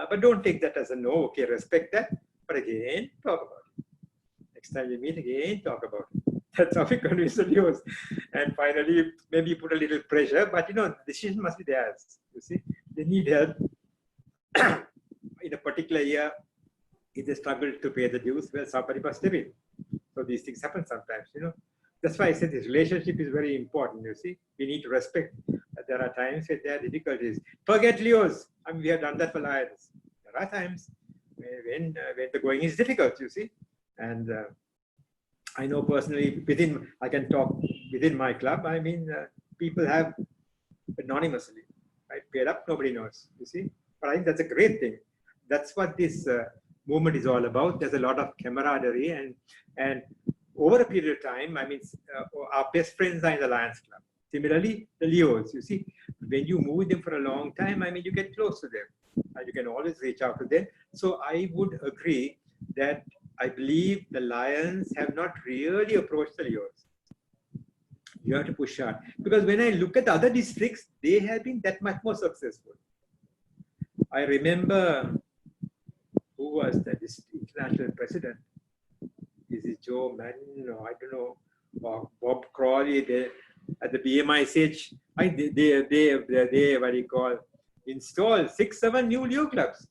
But don't take that as a no. Okay, respect that. But again, talk about it. Next time you meet again, talk about it. That's how we convince the Leos. And finally, maybe put a little pressure, but you know, the decision must be theirs. You see, they need help. In a particular year, if they struggle to pay the dues, well, somebody must step in. So these things happen sometimes, you know. That's why I said this relationship is very important, you see. We need to respect that there are times when there are difficulties. Forget Leos. I mean, we have done that for Lions. There are times when the going is difficult, you see. And I know personally, I can talk within my club, I mean, people have anonymously, right? Paid up, nobody knows, you see. But I think that's a great thing. That's what this movement is all about. There's a lot of camaraderie, and over a period of time, I mean, our best friends are in the Lions Club. Similarly, the Leos, you see, when you move with them for a long time, I mean, you get close to them and you can always reach out to them. So I would agree that I believe the Lions have not really approached the Leos. You have to push hard. Because when I look at the other districts, they have been that much more successful. I remember who was the international president? Is it Joe Madden? No, I don't know. Or Bob Crawley. At the BMISH, they what do you call, installed 6-7 new Leo clubs,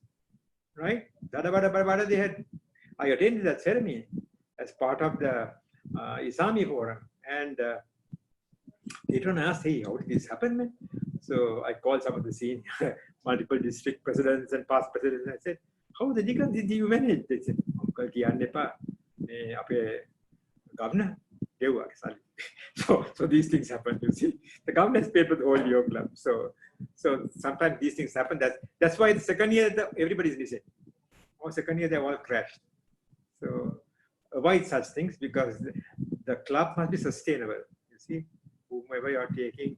right? They had. I attended that ceremony as part of the Isami Forum, and later on I asked, hey, how did this happen, man? So I called some of the senior, multiple district presidents and past presidents, and I said, how the dickens did you manage? They said, Uncle Kianepa, governor, so these things happen, you see. The government has paid for the whole Leo club. So sometimes these things happen. That's why the second year everybody's missing. Or second year they all crashed. So avoid such things because the club must be sustainable. You see, whomever you're taking,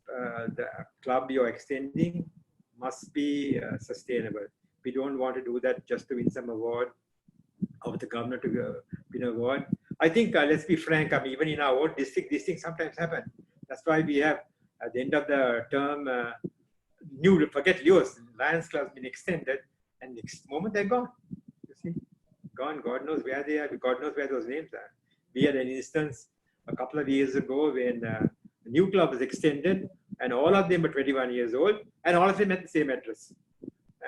the club you're extending must be sustainable. We don't want to do that just to win some award of the governor to win an award. I think, let's be frank, I mean, even in our own district, these things sometimes happen. That's why we have, at the end of the term, forget Leos, Lions Club has been extended, and next moment they're gone. You see, gone. God knows where they are. God knows where those names are. We had an instance a couple of years ago when a new club was extended, and all of them were 21 years old, and all of them had the same address.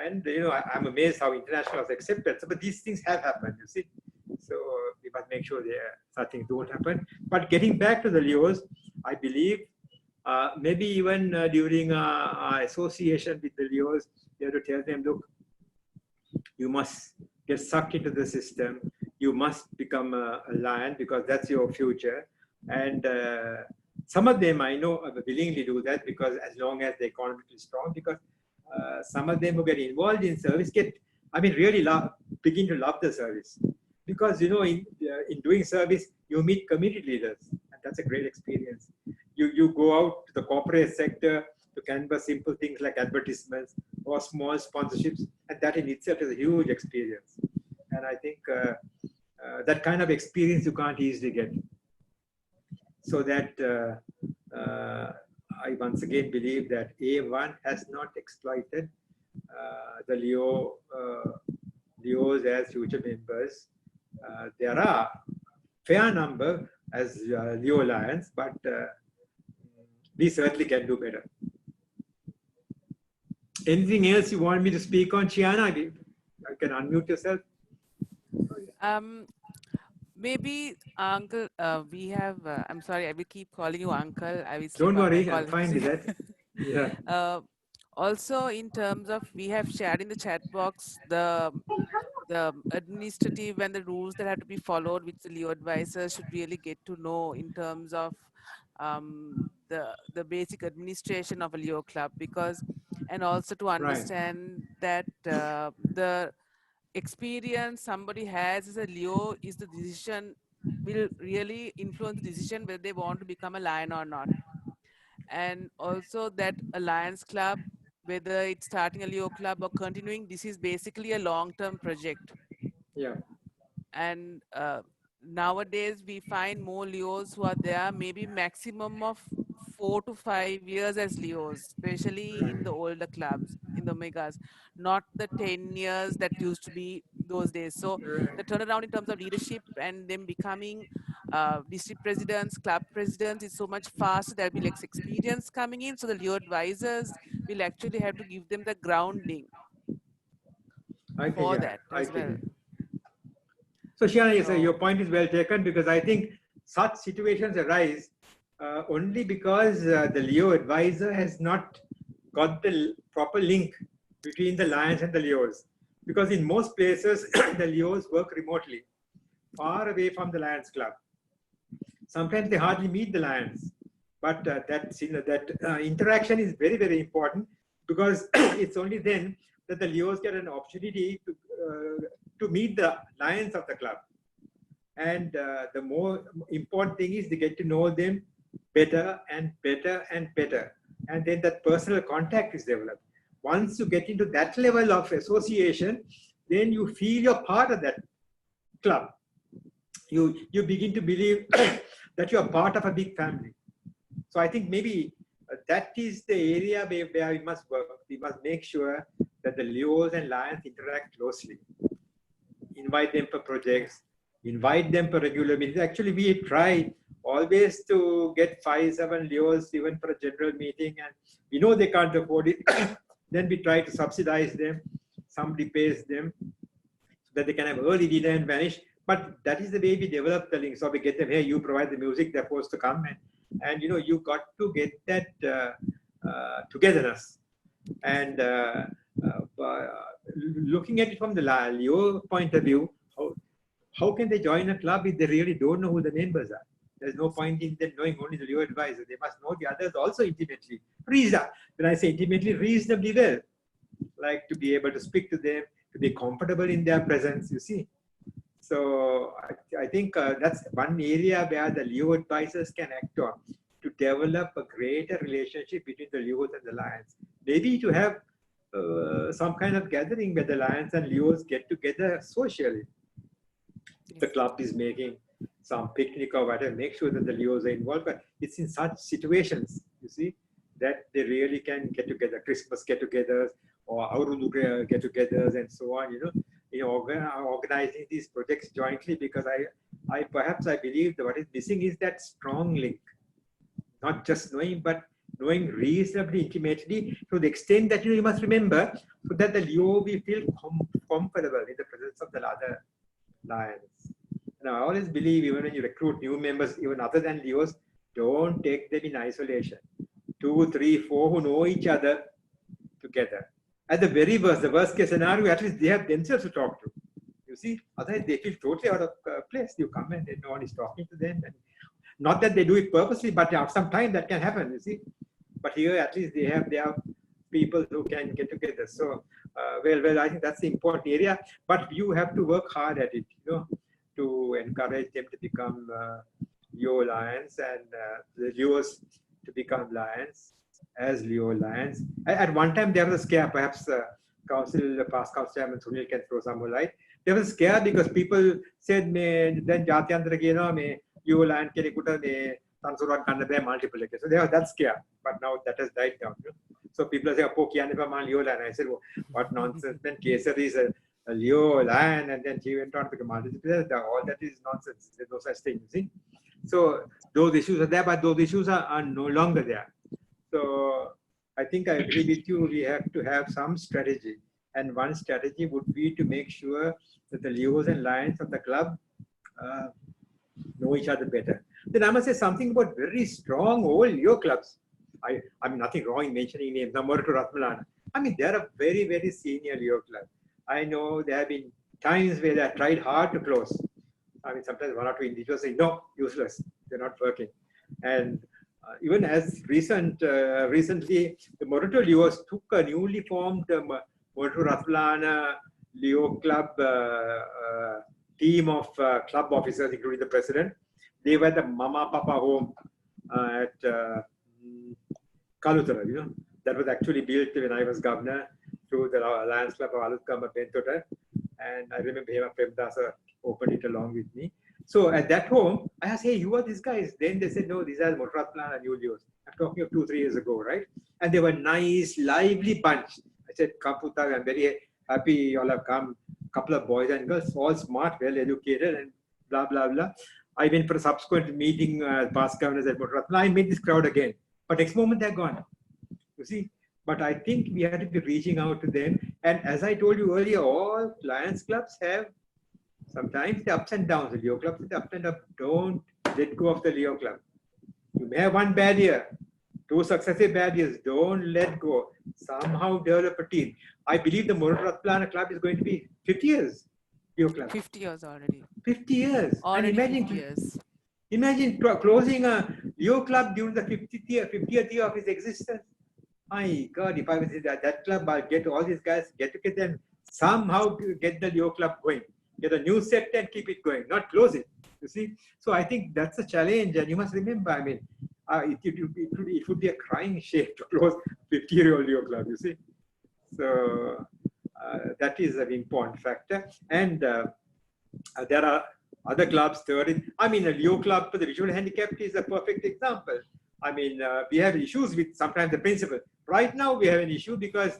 And you know, I'm amazed how international was accepted. So, but these things have happened, you see. So we must make sure such things don't happen. But getting back to the Leos, I believe maybe even during our association with the Leos, you have to tell them, look, you must get sucked into the system. You must become a lion because that's your future. And some of them I know willingly do that because as long as the economy is strong, because some of them who get involved in service really begin to love the service. Because, you know, in doing service, you meet community leaders, and that's a great experience. You go out to the corporate sector to canvas simple things like advertisements or small sponsorships, and that in itself is a huge experience. And I think that kind of experience you can't easily get. So that I once again believe that A1 has not exploited the Leos as future members. There are fair number as Leo Lions, but we certainly can do better. Anything else you want me to speak on, Chiana? You can unmute yourself. Maybe Uncle, we have, I'm sorry, I will keep calling you Uncle. I will Don't worry, I'm fine with that. Yeah. Also, in terms of, we have shared in the chat box the administrative and the rules that have to be followed, which the Leo advisors should really get to know in terms of the basic administration of a Leo club, because, and also to understand that the experience somebody has as a Leo is the decision, will really influence the decision whether they want to become a lion or not. And also that a Lions club, whether it's starting a Leo club or continuing, this is basically a long-term project. Yeah. And nowadays we find more Leos who are there, maybe maximum of 4 to 5 years as Leos, especially in the older clubs, in the Omegas, not the 10 years that used to be those days. So the turnaround in terms of leadership and them becoming district presidents, club presidents is so much faster. There'll be like experience coming in. So the Leo advisors will actually have to give them the grounding for that as well. So Shiana, yes, your point is well taken, because I think such situations arise only because the Leo advisor has not got the proper link between the Lions and the Leos. Because in most places, the Leos work remotely, far away from the Lions club. Sometimes they hardly meet the Lions. But that interaction is very, very important, because it's only then that the Leos get an opportunity to meet the Lions of the club. And the more important thing is to get to know them better and better and better. and then that personal contact is developed. Once you get into that level of association, then you feel you're part of that club. You begin to believe that you are part of a big family. So I think maybe that is the area where we must work. We must make sure that the Leos and Lions interact closely. Invite them for projects, invite them for regular meetings. Actually, we try always to get 5-7 Leos even for a general meeting, and we know they can't afford it. Then we try to subsidize them. Somebody pays them so that they can have early dinner and vanish. But that is the way we develop the link. So we get them here, you provide the music, they're forced to come. And you know, you got to get that togetherness. And looking at it from the Leo point of view, how can they join a club if they really don't know who the members are? There's no point in them knowing only the Leo advisor. They must know the others also intimately. When I say intimately, reasonably well. Like to be able to speak to them, to be comfortable in their presence, you see. So I think that's one area where the Leo advisors can act on, to develop a greater relationship between the Leos and the Lions. Maybe to have some kind of gathering where the Lions and Leos get together socially. If the club is making some picnic or whatever, make sure that the Leos are involved. But it's in such situations, you see, that they really can get together, Christmas get-togethers or Aurudu get-togethers and so on, organizing these projects jointly, because I believe that what is missing is that strong link. Not just knowing, but knowing reasonably intimately, to the extent that you must remember, so that the Leo will feel comfortable in the presence of the other Lions. Now, I always believe, even when you recruit new members, even other than Leos, don't take them in isolation. 2, 3, 4 who know each other together. At the very worst, the worst case scenario, at least they have themselves to talk to. You see, otherwise they feel totally out of place. You come and no one is talking to them. And not that they do it purposely, but after some time that can happen, you see. But here, at least they have people who can get together. So, well, I think that's the important area. But you have to work hard at it, to encourage them to become Leo Lions and the Leos to become Lions as Leo Lions. At one time, there was a scare. Perhaps the past council chairman Sunil can throw some more light. There was a scare because people said, then Jatyantra me Leo Lion kelekuta me tansurat ganna be multiple. So there was that scare, but now that has died down. So people say, "Oh, kiyanne Leo Lion." I said, well, "What nonsense!" Then Kesari is a Leo Lion, and then she went on to become multiple. All that is nonsense. There's no such thing. You see. So those issues are there, but those issues are no longer there. So I think I agree with you. We have to have some strategy. And one strategy would be to make sure that the Leos and Lions of the club know each other better. Then I must say something about very strong old Leo clubs. I mean, nothing wrong in mentioning names. Namoratu Ratmalana. I mean, they're a very, very senior Leo club. I know there have been times where they have tried hard to close. I mean, sometimes 1 or 2 individuals say, no, useless. They're not working. And even as recently, the Moratu Leos took a newly formed Moratu Ratmalana Leo club team of club officers, including the president. They were at the Mama Papa home at Kalutara, That was actually built when I was governor through the Lions Club of Alutkama Bentota. And I remember Hema Premdasa opened it along with me. So at that home, I asked, hey, who are these guys? Then they said, no, these are Moratlan and New Leos. I'm talking of 2-3 years ago, right? And they were nice, lively bunch. I said, Kaputa, I'm very happy you all have come. Couple of boys and girls, all smart, well educated, and blah, blah, blah. I went for a subsequent meeting, past governors at Moratlan. I met this crowd again. But next moment, they're gone. You see? But I think we have to be reaching out to them. And as I told you earlier, all Lions clubs have sometimes the ups and downs. The Leo clubs have the ups and downs. Don't let go of the Leo club. You may have one bad year, 2 successive bad years. Don't let go. Somehow develop a team. I believe the Moratlan club is going to be 50 years. Leo club. 50 years already. 50 years. Already and imagine 50 years. Imagine closing a Leo club during the 50th year of its existence. My God, if I was in that club, I'll get all these guys, get together and somehow get the Leo club going. Get a new set and keep it going, not close it. You see? So I think that's a challenge. And you must remember, I mean, it would be a crying shame to close 50-year-old Leo club, you see. So that is an important factor. And there are other clubs, I mean, a Leo club for the visually handicapped is a perfect example. I mean, we have issues with sometimes the principal. Right now, we have an issue because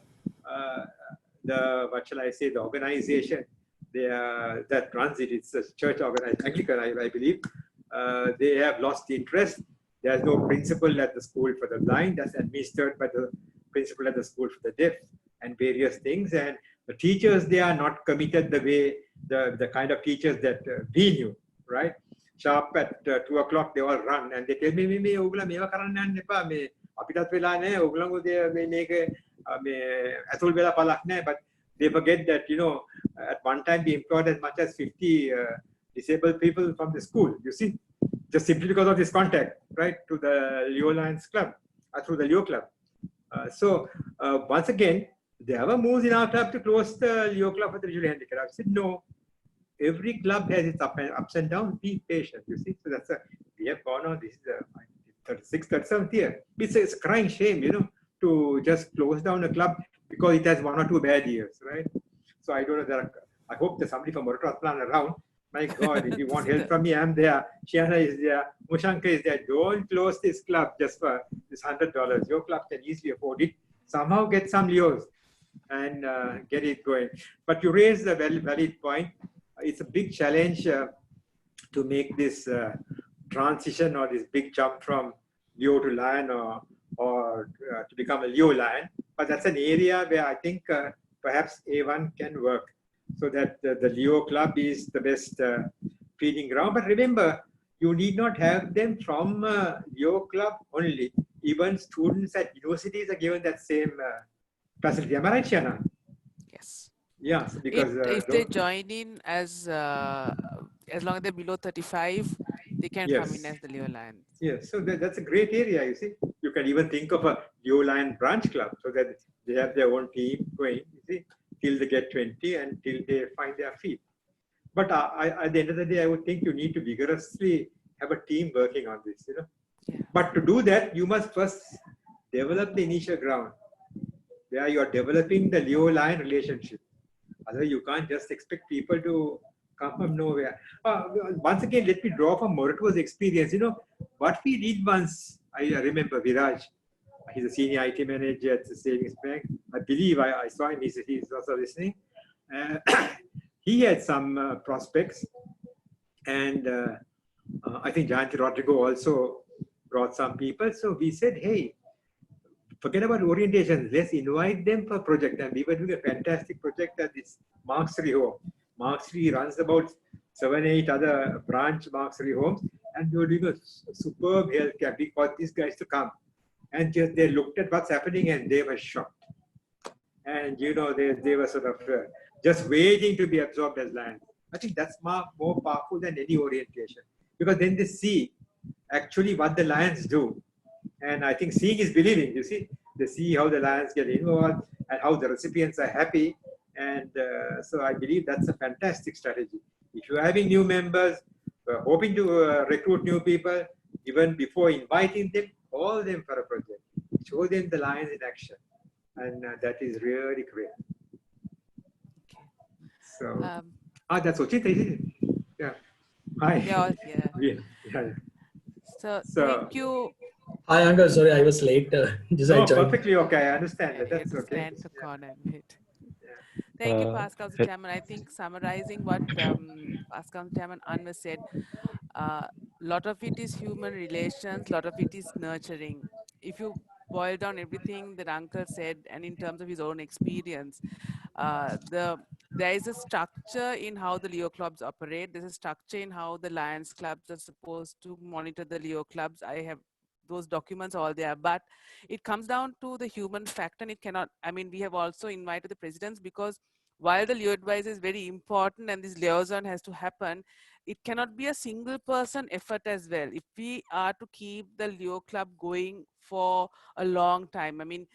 what shall I say, the organization that runs it, it's a church organization, Anglican, I believe, they have lost interest. There's no principal at the school for the blind. That's administered by the principal at the school for the deaf and various things. And the teachers, they are not committed the way, the kind of teachers that we knew, right? Sharp at 2 o'clock, they all run and they tell me, ඔයගොල්ලෝ මේවා කරන්න යන්න එපා. මේ අපිටත් වෙලා නැහැ. ඔයගොල්ලෝ මේක මේ ඇතුල් වෙලා පළක් නැහැ. But they forget that, you know, at one time we employed as much as 50 disabled people from the school, you see, just simply because of this contact, right, to the Leo Lions Club, through the Leo Club. So once again, there were moves in our club to close the Leo Club for the visually handicapped. I said, no, every club has its ups and downs. Be patient, you see. So that's we have gone on, this is the 36th, 37th year. It's a crying shame, you know, to just close down a club because it has 1 or 2 bad years, right? So I don't know, I hope there's somebody from Morotas plan around. My God, if you want help from me, I'm there. Shiana is there. Mushanka is there. Don't close this club just for this $100. Your club can easily afford it. Somehow get some Leos and get it going. But you raised a very valid point. It's a big challenge to make this transition or this big jump from Leo to Lion or to become a Leo Lion. But that's an area where I think perhaps A1 can work, so that the Leo club is the best feeding ground. But remember, you need not have them from Leo club only. Even students at universities are given that same facility. Am I right, Shiana? Yes. Yeah, so because if they join in as long as they're below 35, they can come in as the Leo Lions. Yes, so that's a great area, you see. You can even think of a Leo Lion branch club so that they have their own team going, you see, till they get 20 and till they find their feet. But at the end of the day, I would think you need to vigorously have a team working on this, you know. Yeah. But to do that, you must first develop the initial ground where you are developing the Leo Lion relationship. Otherwise, you can't just expect people to come from nowhere. Once again, let me draw from Morato's experience. You know, what we did once, I remember Viraj, he's a senior IT manager at the savings bank. I believe I saw him, he's also listening. He had some prospects, and I think Jayanti Rodrigo also brought some people. So we said, hey, forget about orientation, let's invite them for a project. And we were doing a fantastic project at this Marks 3 home. Marks 3 runs about 7, 8 other branch Marks 3 homes, and we were doing a superb healthcare. We got these guys to come, and just they looked at what's happening and they were shocked. And you know, they were sort of just waiting to be absorbed as lions. I think that's more powerful than any orientation, because then they see actually what the lions do. And I think seeing is believing, you see. They see how the lions get involved and how the recipients are happy. And so I believe that's a fantastic strategy. If you're having new members, hoping to recruit new people, even before inviting them, call them for a project. Show them the lions in action. And that is really great. So, that's Ochita, isn't it? Yeah. Hi. Yeah, yeah. Yeah. So thank you. Hi, Anka. Sorry, I was late. Just I joined. Perfectly okay. I understand that. That's okay. Stand for corner a bit. Thank you, Pascal Chairman. I think summarizing what Pascal Chairman Anwar said, a lot of it is human relations, a lot of it is nurturing. If you boil down everything that Uncle said, and in terms of his own experience, there is a structure in how the Leo clubs operate. There's a structure in how the Lions clubs are supposed to monitor the Leo clubs. I have those documents all there, but it comes down to the human factor, and it cannot, I mean, we have also invited the presidents, because while the Leo advisor is very important and this liaison has to happen, it cannot be a single person effort as well. If we are to keep the Leo club going for a long time, I mean,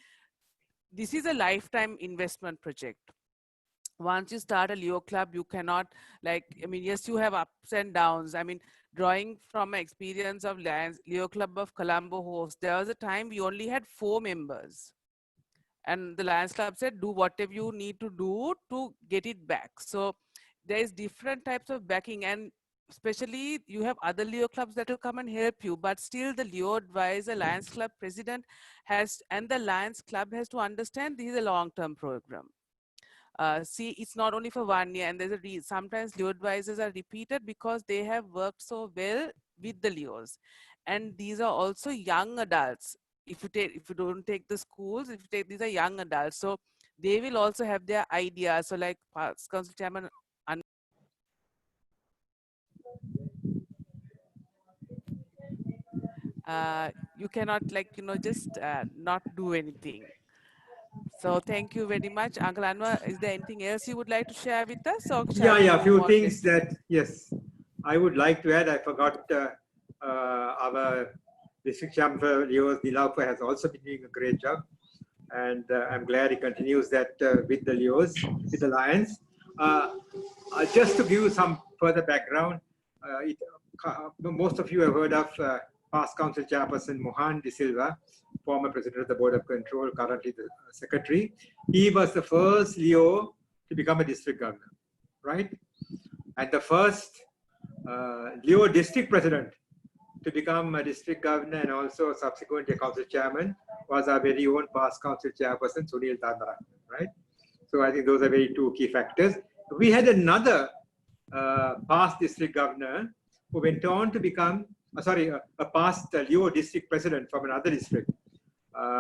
this is a lifetime investment project. once you start a Leo club, you cannot, like, I mean, yes, you have ups and downs. I mean, drawing from my experience of Leo Club of Colombo host, there was a time we only had 4 members. And the Lions Club said, do whatever you need to do to get it back. So there is different types of backing, and especially you have other Leo clubs that will come and help you, but still the Leo advisor, Lions Club president has, and the Lions Club has to understand this is a long-term program. See, it's not only for 1 year, and there's a sometimes Leo advisors are repeated because they have worked so well with the Leos. And these are also young adults. If you don't take the schools, if you take, these are young adults. So they will also have their ideas. So like Past Council Chairman, you cannot, like, just not do anything. So thank you very much. Uncle Anwar, is there anything else you would like to share with us, or shall we Yeah, a move few on? things that, yes, I would like to add. I forgot our district chairman for Leos Dilaupa has also been doing a great job. And I'm glad he continues that with the Leos, with the Lions. Just to give you some further background, most of you have heard of past council chairperson Mohan De Silva, former president of the Board of Control, currently the secretary. He was the first Leo to become a district governor, right? And the first Leo district president to become a district governor and also subsequently a council chairman was our very own past council chairperson, Sunil Tandara, right? So I think those are very two key factors. We had another past district governor who went on to become, a past Leo district president from another district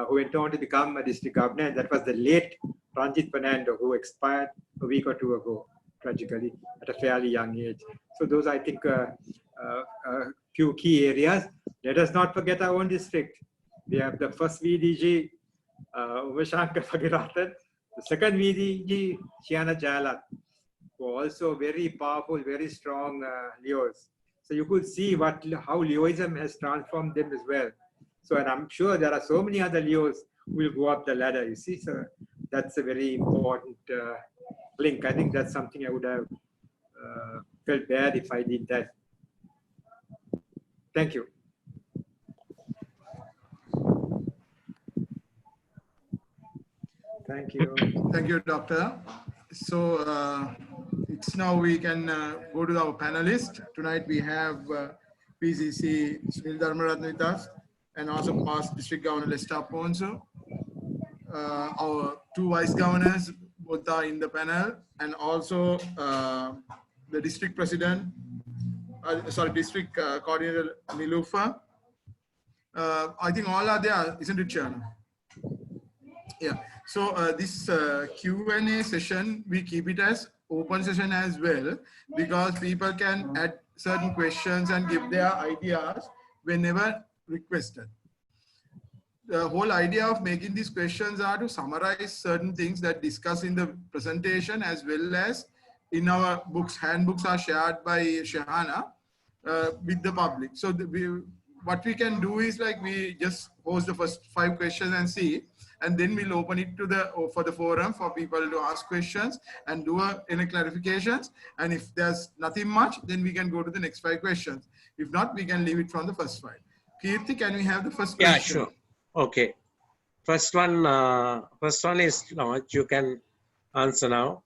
who went on to become a district governor, and that was the late Ranjit Fernando, who expired a week or two ago, tragically, at a fairly young age. So those, I think, few key areas. Let us not forget our own district. We have the first VDG, Umashankar Bhagirathan, the second VDG, Shiana Jayalat, who are also very powerful, very strong Leos. So you could see how Leoism has transformed them as well. So, and I'm sure there are so many other Leos who will go up the ladder, you see. So that's a very important link. I think that's something I would have felt bad if I did that. Thank you. Thank you. Thank you, Doctor. So it's now we can go to our panelists. Tonight we have PCC Sunil Dharmaratne with us, and also past District Governor Lester Ponzo. Our two vice governors, both are in the panel, and also the district president, district coordinator Nilufa. I think all are there, isn't it, Chairman? Yeah. So this Q&A session, we keep it as open session as well, because people can add certain questions and give their ideas whenever requested. The whole idea of making these questions are to summarize certain things that discuss in the presentation, as well as in our books. Handbooks are shared by Shahana with the public. So what we can do is, like, we just pose the first 5 questions and see, and then we'll open it to for the forum for people to ask questions and do any clarifications. And if there's nothing much, then we can go to the next 5 questions. If not, we can leave it from the first 5. Kirti, can we have the first question? Yeah, sure. Okay. First one is launched. You can answer now.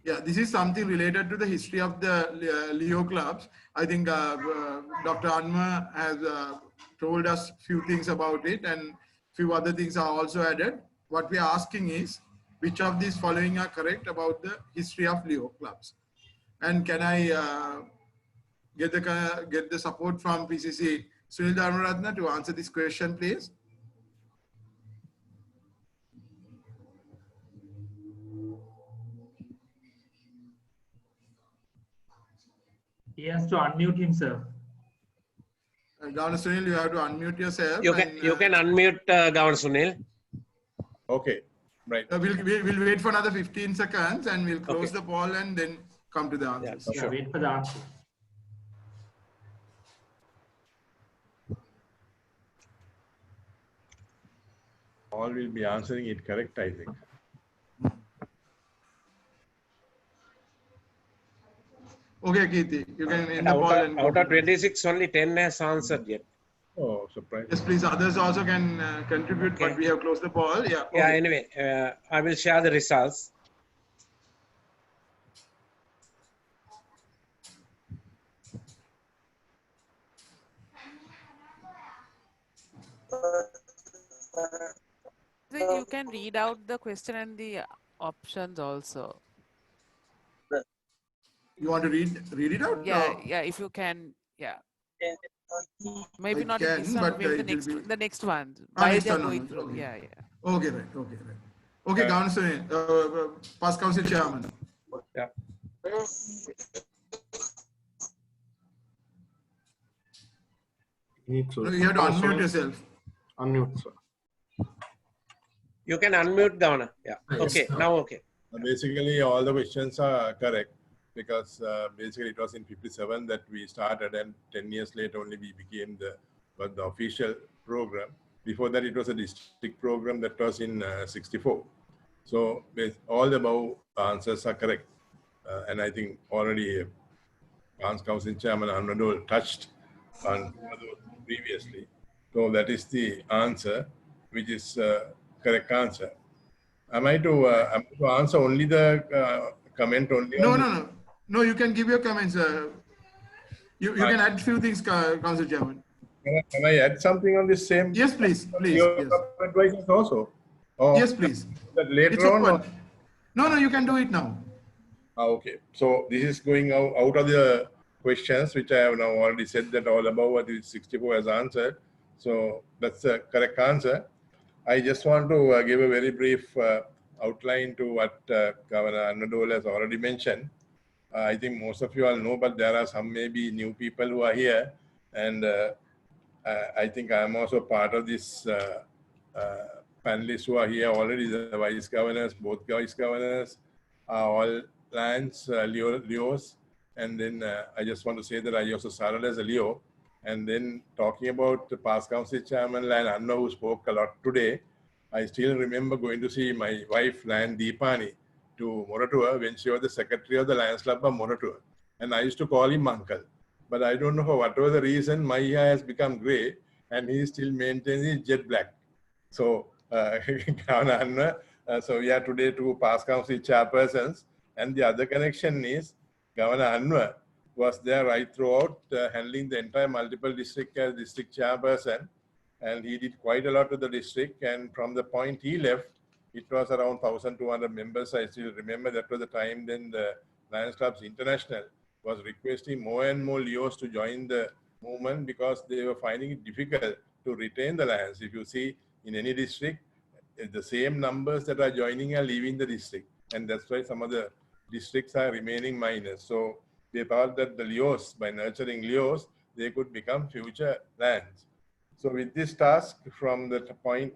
Yeah, this is something related to the history of the Leo clubs. I think Dr. Anma has told us few things about it, and few other things are also added. What we are asking is, which of these following are correct about the history of Leo clubs? And can I get the support from PCC Sunil Dharmaratne to answer this question, please? He has to unmute himself. Governor Sunil, you have to unmute yourself. You can unmute Governor Sunil. Okay, right. We'll wait for another 15 seconds and we'll close the poll and then come to the answers. Yeah, sure. Wait for the answer. All will be answering it correct, I think. Okay, Kirti, you can end And the poll and go. out of 26, only 10 has answered yet. Oh, surprise. Yes, please. Others also can contribute, Okay. but we have closed the poll. Yeah. Yeah, Okay. anyway, I will share the results. You can read out the question and the options also. You want to read it out? Yeah, yeah. If you can, yeah. Maybe I not in this can, one, but maybe it will be the next one. next They're one going onwards. through. Okay. Yeah, yeah. Okay, right. Okay, right. Okay, Council, past Council Chairman. Yeah. You You have to unmute yourself. Unmute, sir. You can unmute, Governor. Yeah. Okay. Now, okay. Basically, all the questions are correct because basically it was in 57 that we started, and 10 years later only we became the official program. Before that, it was a district program that was in 64. So all the above answers are correct. And I think already Council Chairman Arnodol touched on previously. So that is the answer, which is correct answer. Am I to answer only the comment only? No. You can give your comments. You can add few things, Council Chairman. Can I add something on this same? Yes, please. Please. Yes. Advisors also. Or yes, please. That later it's on. Open. No, you can do it now. Okay. So this is going out of the questions which I have now already said that all above what is 64 has answered. So that's the correct answer. I just want to give a very brief outline to what Governor Arnodol has already mentioned. I think most of you all know, but there are some maybe new people who are here. And I think I'm also part of this panelists who are here already, the vice governors, both vice governors, all lands, Leos. And then I just want to say that I also started as a Leo. And then talking about the past council chairman, Lan Anna, who spoke a lot today, I still remember going to see my wife, Lan Deepani, to Moratua when she was the secretary of the Lions Club of Moratua. And I used to call him uncle. But I don't know for whatever the reason, my hair has become gray and he still maintains his jet black. So, so we are today two past council chairpersons. And the other connection is Governor Anwar was there right throughout, handling the entire multiple district as district chairperson. And he did quite a lot to the district. And from the point he left, it was around 1,200 members. I still remember that was the time then the Lions Clubs International was requesting more and more Leos to join the movement because they were finding it difficult to retain the Lions. If you see in any district, the same numbers that are joining are leaving the district. And that's why some of the districts are remaining minors. So they thought that the Leos, by nurturing Leos, they could become future Lions. So with this task from the point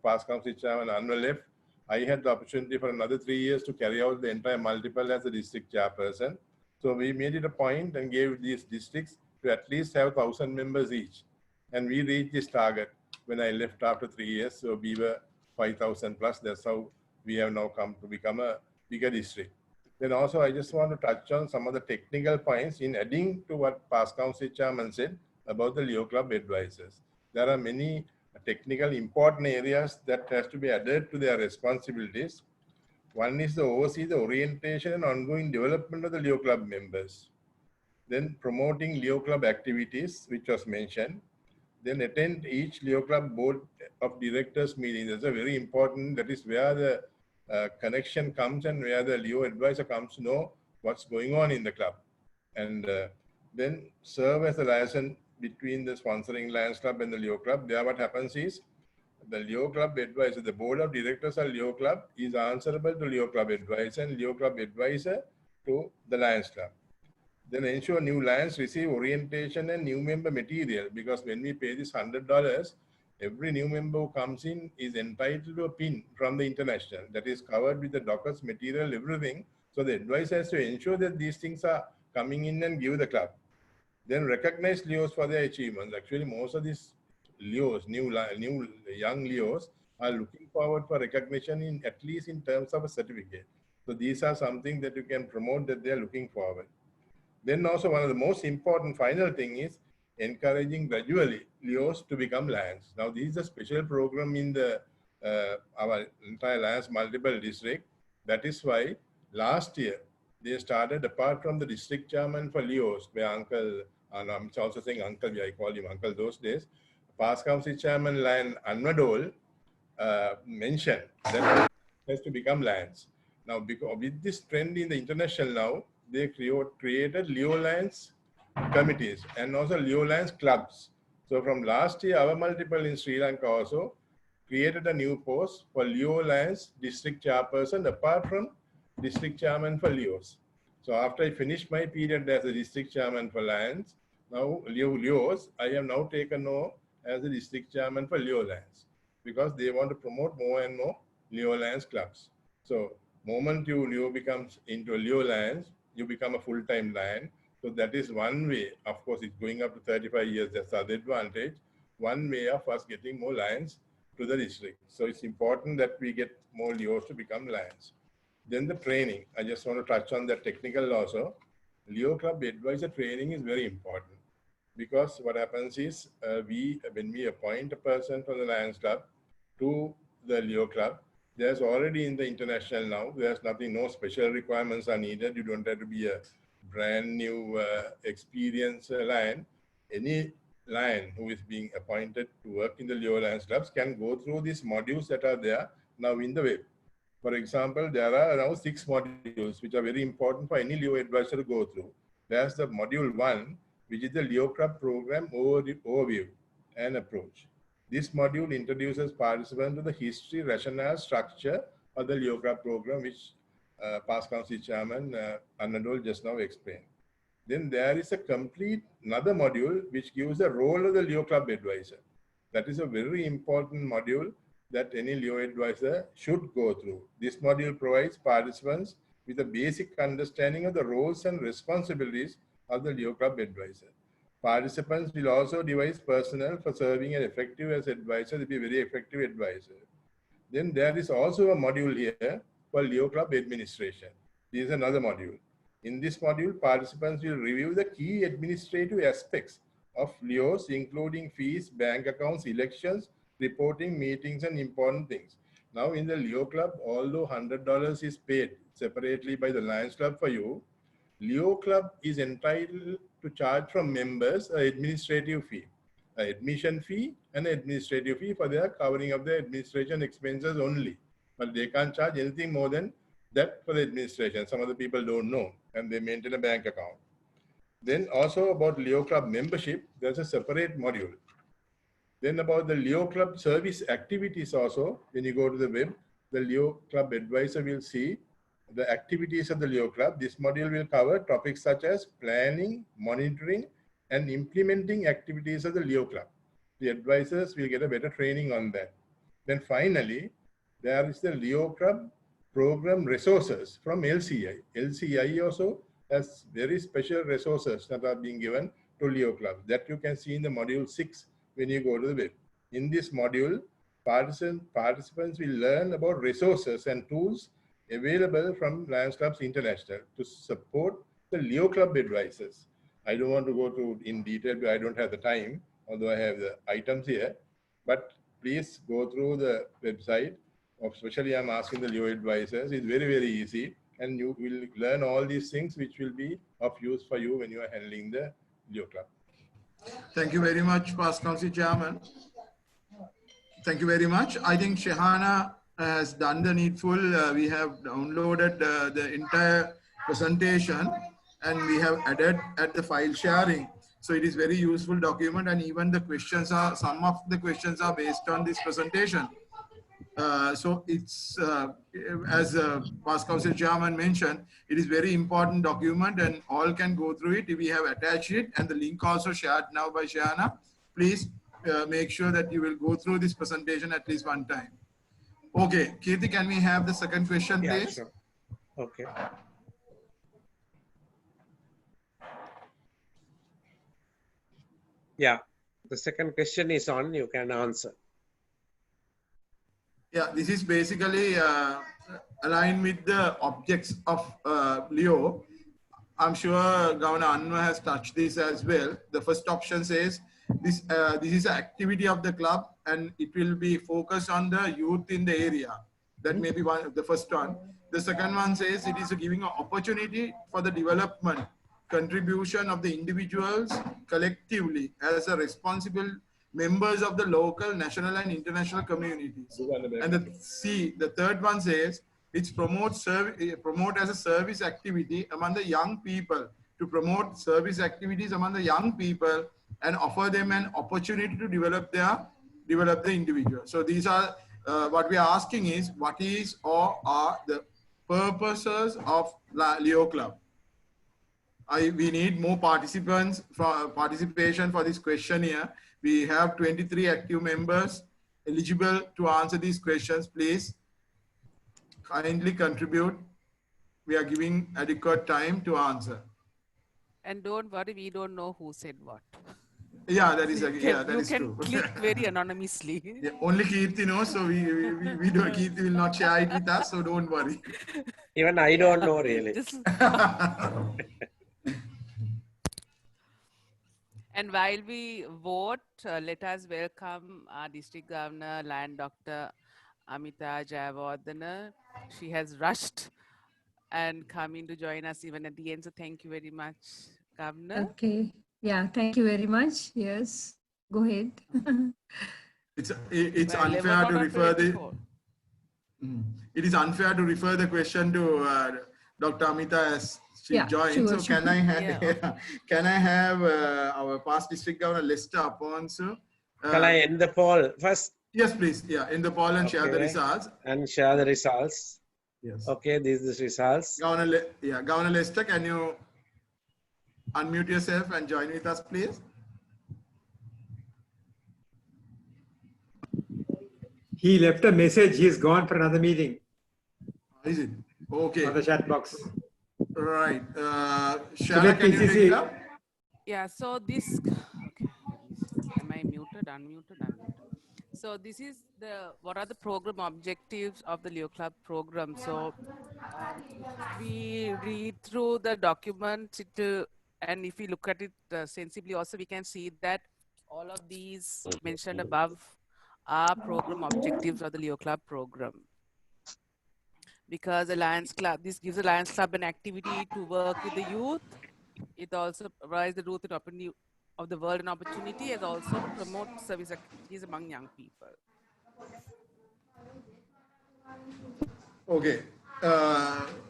past council chairman Anwar left, I had the opportunity for another 3 years to carry out the entire multiple as a district chairperson. So we made it a point and gave these districts to at least have 1,000 members each. And we reached this target when I left after 3 years. So we were 5,000 plus. That's how we have now come to become a bigger district. Then also, I just want to touch on some of the technical points in adding to what past council chairman said about the Leo Club advisors. There are many technical important areas that has to be added to their responsibilities. One is to oversee the orientation and ongoing development of the Leo Club members. Then promoting Leo Club activities, which was mentioned. Then attend each Leo Club board of directors meeting. That's a very important, that is where the connection comes and where the Leo advisor comes to know what's going on in the club. And then serve as a liaison between the sponsoring Lions Club and the Leo Club. There what happens is the Leo Club advisor, the board of directors of Leo Club is answerable to Leo Club advisor and Leo Club advisor to the Lions Club. Then ensure new Lions receive orientation and new member material, because when we pay this $100, every new member who comes in is entitled to a pin from the international that is covered with the dockers, material, everything. So the advisor has to ensure that these things are coming in and give the club. Then recognize Leos for their achievements. Actually, most of these Leos, new young Leos, are looking forward for recognition in at least in terms of a certificate. So these are something that you can promote that they are looking forward. Then also one of the most important final thing is encouraging gradually Leos to become lions. Now this is a special program in the our entire Lions multiple district. That is why last year they started, apart from the district chairman for Leos, where Uncle, and I'm also saying Uncle, I call him Uncle those days, past council chairman Lion Anwadol mentioned that has to become lions. Now, because with this trend in the international now, they created Leo Lions committees and also Leo Lions clubs. So from last year, our multiple in Sri Lanka also created a new post for Leo Lions district chairperson apart from district chairman for Leos. So after I finished my period as a district chairman for Lions, now Leos, I have now taken over as the district chairman for Leo Lions because they want to promote more and more Leo Lions clubs. So moment Leo becomes into a Leo Lions, you become a full-time lion. So that is one way. Of course, it's going up to 35 years. That's the other advantage. One way of us getting more lions to the district. So it's important that we get more Leos to become lions. Then the training. I just want to touch on the technical also. Leo Club advisor training is very important because what happens is when we appoint a person from the Lions Club to the Leo Club, there's already in the international now, there's nothing, no special requirements are needed. You don't have to be a brand new experienced lion. Any lion who is being appointed to work in the Leo Lions Clubs can go through these modules that are there now in the web. For example, there are around 6 modules which are very important for any Leo advisor to go through. There's the module 1, which is the Leo Club program overview and approach. This module introduces participants to the history, rationale, structure of the Leo Club program, which past council chairman Anadol just now explained. Then there is a complete another module which gives the role of the Leo Club advisor. That is a very important module that any Leo advisor should go through. This module provides participants with a basic understanding of the roles and responsibilities of the Leo Club advisor. Participants will also devise personnel for serving as effective as advisor to be very effective advisor. Then there is also a module here for Leo Club administration. This is another module. In this module, participants will review the key administrative aspects of Leos, including fees, bank accounts, elections, reporting, meetings, and important things. Now in the Leo Club, although $100 is paid separately by the Lions Club for you, Leo Club is entitled to charge from members an administrative fee, an admission fee and an administrative fee for their covering of their administration expenses only. But they can't charge anything more than that for the administration. Some of the people don't know and they maintain a bank account. Then also about Leo Club membership, there's a separate module. Then about the Leo Club service activities also, when you go to the web, the Leo Club advisor will see the activities of the Leo Club. This module will cover topics such as planning, monitoring, and implementing activities of the Leo Club. The advisors will get a better training on that. Then finally, there is the Leo Club program resources from LCI. LCI also has very special resources that are being given to Leo Club that you can see in the module 6 when you go to the web. In this module, participants will learn about resources and tools available from Lions Clubs International to support the Leo Club advisors. I don't want to go through in detail because I don't have the time, although I have the items here. But please go through the website. Especially I'm asking the Leo advisors. It's very, very easy. And you will learn all these things which will be of use for you when you are handling the Leo Club. Thank you very much, past council chairman. Thank you very much. I think Shehana has done the needful. We have downloaded the entire presentation and we have added at the file sharing. So it is very useful document, and even the questions are, some of the questions are based on this presentation. So it's, as past council chairman mentioned, it is very important document and all can go through it. We have attached it and the link also shared now by Shana. Please make sure that you will go through this presentation at least one time. Okay, Kirti, can we have the second question, please? Sure. Okay. Yeah, the second question is on, you can answer. Yeah, this is basically aligned with the objects of Leo. I'm sure Governor Anwar has touched this as well. The first option says this is an activity of the club and it will be focused on the youth in the area. That may be the first one. The second one says it is giving an opportunity for the development, contribution of the individuals collectively as a responsible members of the local, national and international communities. And the third one says it's promote as a service activity among the young people, to promote service activities among the young people and offer them an opportunity to develop the individual. So these are what we are asking is what is or are the purposes of Leo Club. We need more participants for participation for this question here. We have 23 active members eligible to answer these questions. Please kindly contribute. We are giving adequate time to answer. And don't worry, we don't know who said what. Yeah, that is you true. can click very anonymously. Yeah, only Kirti knows, so we don't. Kirti will not share it with us, so don't worry. Even I don't know really. And while we vote, let us welcome our District Governor, Land Dr. Amita Jayawardena. She has rushed and come in to join us even at the end. So thank you very much, Governor. Okay. Yeah, thank you very much. Yes, go ahead. It's unfair to refer the. It is unfair to refer the question to Dr. Amita as she joined. Sure, so can I have can I have our past district governor Lester Aponso? Can I end the poll first? Yes, please. Yeah, end the poll and share the results. And share the results. Yes. Okay, these are the results. Governor Lester, can you unmute yourself and join with us, please? He left a message. He's gone for another meeting. Is it? Okay. On the chat box. Right. Shana, can you take it up? Yeah, so this, okay. Am I muted, unmuted? So this is what are the program objectives of the Leo Club program. So if we read through the document, and if we look at it sensibly also, we can see that all of these mentioned above are program objectives of the Leo Club program. Because the Lions Club, this gives the Lions Club an activity to work with the youth. It also provides the youth and opportunity of the world and opportunity, as also to promote service activities among young people. Okay.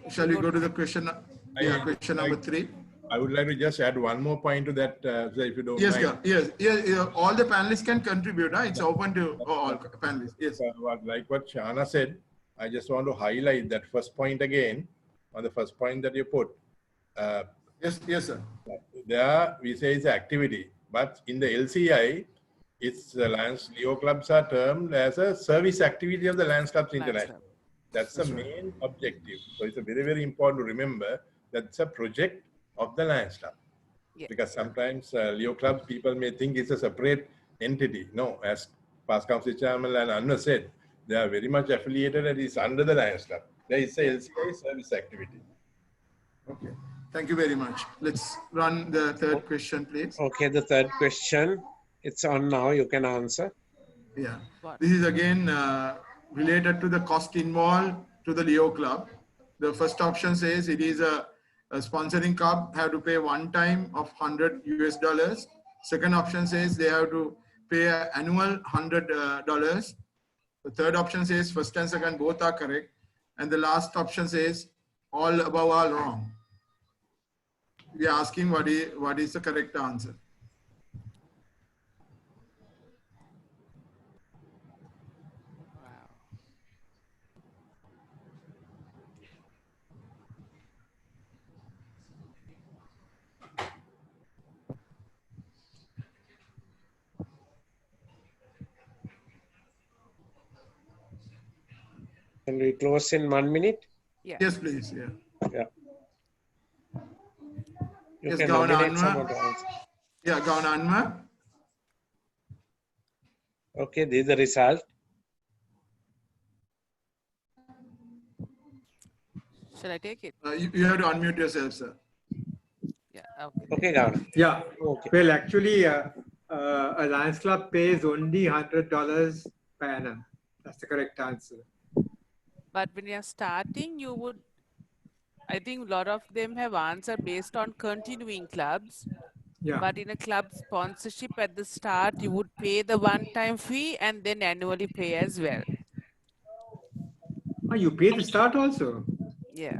Shall we go to the question? Question number 3. I would like to just add one more point to that, if you don't mind. Yes. All the panelists can contribute. It's open to all panelists. Yes. Like what Shana said, I just want to highlight that first point again, on the first point that you put. Yes, sir. There we say it's activity, but in the LCI, it's the Lions Leo Clubs are termed as a service activity of the Lions Clubs International. That's the main objective. So it's a very, very important to remember that it's a project of the Lions Club. Yeah. Because sometimes Leo Clubs, people may think it's a separate entity. No, as past council chairman and Anna said, they are very much affiliated and it's under the Lions Club. There is a LCI service activity. Okay. Thank you very much. Let's run the third question, please. Okay, the third question. It's on now. You can answer. Yeah. This is again related to the cost involved to the Leo Club. The first option says it is a sponsoring club have to pay one time of $100 US. Second option says they have to pay an annual $100. The third option says first and second both are correct. And the last option says all above all wrong. We are asking what is the correct answer. Can we close in 1 minute? Yeah. Yes, please. Yeah. You yes, can Governor nominate someone Anwar. to answer. Yeah, Governor Anwar. Okay, this is the result. Shall I take it? You have to unmute yourself, sir. Okay, Governor. Yeah. Okay. Well, actually, a Lions Club pays only $100 per annum. That's the correct answer. But when you're starting, you would, I think a lot of them have answered based on continuing clubs. Yeah. But in a club sponsorship at the start, you would pay the one-time fee and then annually pay as well. Oh, you pay the start also? Yeah.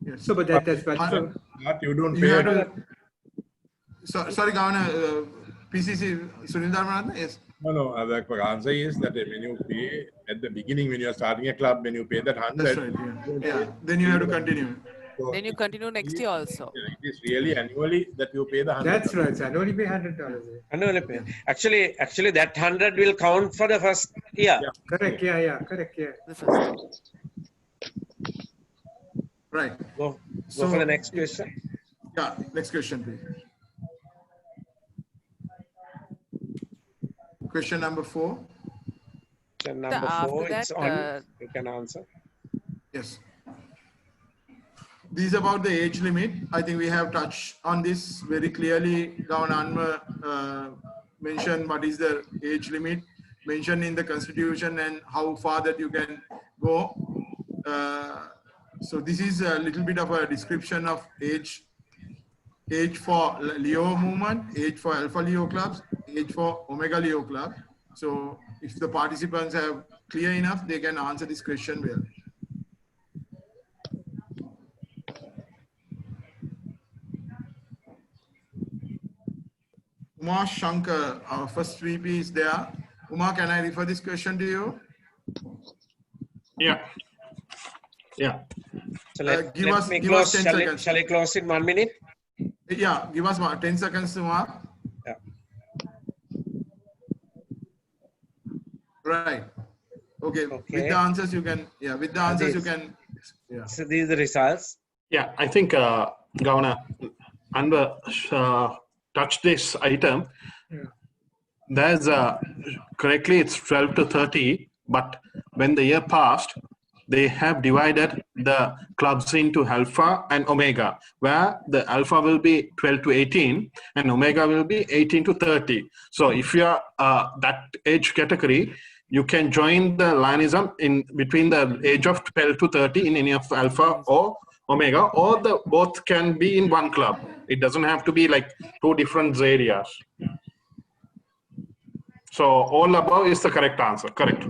Yes. So, but that's but so. But you don't You pay. have to. Sorry, Governor. PCC Sunil Dharmanathan. Yes. No. The answer is that when you pay at the beginning, when you are starting a club, when you pay that 100, That's right. Yeah. Then you have to continue. So Then you continue next year also. it is really annually that you pay the 100. That's right. It's annually pay $100. Annually pay. Actually, that 100 will count for the first year. Yeah. Correct. Yeah. Correct. Yeah. The first year. Right. Go for the next question. Yeah. Next question, please. Question number 4. Question number 4. It's on. You can answer. Yes. This is about the age limit. I think we have touched on this very clearly. Governor Anwar mentioned what is the age limit mentioned in the constitution and how far that you can go. So this is a little bit of a description of age for Leo movement, age for Alpha Leo clubs, age for Omega Leo club. So if the participants have clear enough, they can answer this question well. Uma Shankar, our first VP is there. Uma, can I refer this question to you? Yeah. So give us 10 seconds. Shall I close in 1 minute? Yeah, give us 10 seconds, Uma. Yeah. Right. Okay. With the answers you can. Yeah. With the answers you can. Yeah. So these are the results. Yeah, I think Governor Anwar touched this item. There's correctly it's 12 to 30, but when the year passed, they have divided the clubs into Alpha and Omega, where the Alpha will be 12 to 18 and Omega will be 18 to 30. So if you are that age category, you can join the Lionism in between the age of 12 to 30 in any of Alpha or Omega, or the both can be in one club. It doesn't have to be like two different areas. So all above is the correct answer. Correct.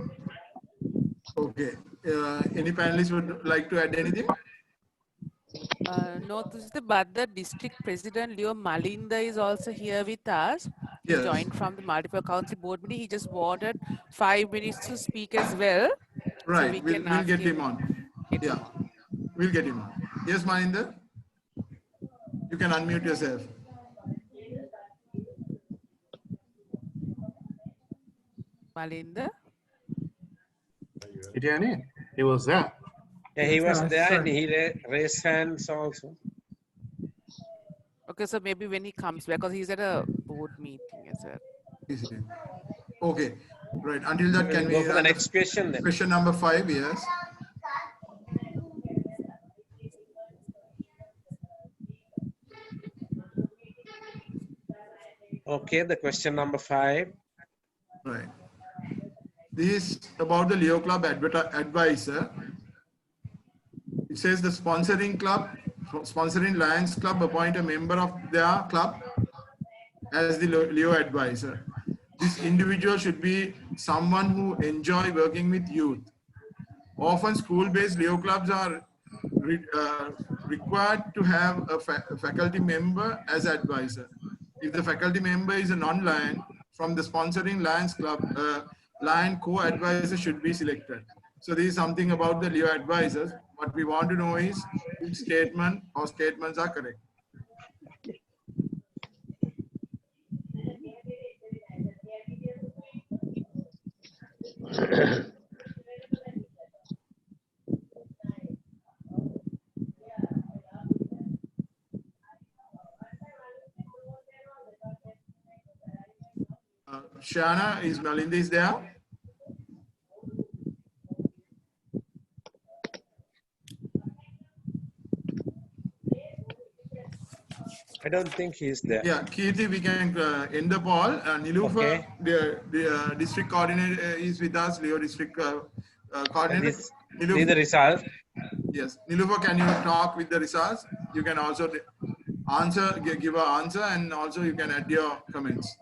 Okay. Any panelists would like to add anything? No, but the district president Leo Malinda is also here with us. He Yes. joined from the multiple council board meeting. He just wanted 5 minutes to speak as well. Right. So we'll get him on. Yeah. We'll get him on. Yes, Malinda? You can unmute yourself. Malinda? He was there. Yeah, he was there and he raised hands also. Okay, so maybe when he comes back, because he's at a board meeting as well. Okay, right. Until that, can we go for the next question then? Question number 5, yes. Okay, the question number 5. Right. This is about the Leo Club advisor. It says the sponsoring Lions Club appoint a member of their club as the Leo advisor. This individual should be someone who enjoy working with youth. Often school-based Leo clubs are required to have a faculty member as advisor. If the faculty member is a non-Lion from the sponsoring Lions Club, Lion co-advisor should be selected. So this is something about the Leo advisors. What we want to know is which statement or statements are correct. Shana, is Malinda is there? I don't think he's there. Yeah, Kirti, we can end the poll. Nilufa, Okay. the district coordinator is with us, Leo district coordinator. See the result. Yes, Nilufa, can you talk with the results? You can also answer, give an answer, and also you can add your comments.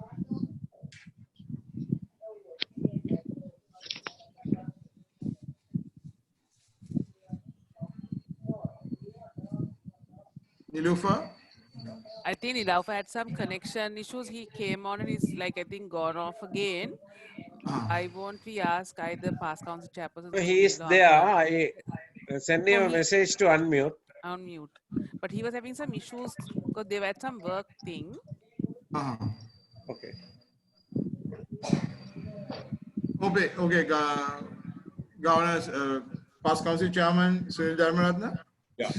Nilufa? I think Nilufa had some connection issues. He came on and he's like, I think, gone off again. I won't be asked either past council chairperson. He is there. I send him a message to unmute. Unmute. But he was having some issues because they had some work thing. Okay. Okay, Governor, past council chairman, Sunil Dharmaratna. Yeah.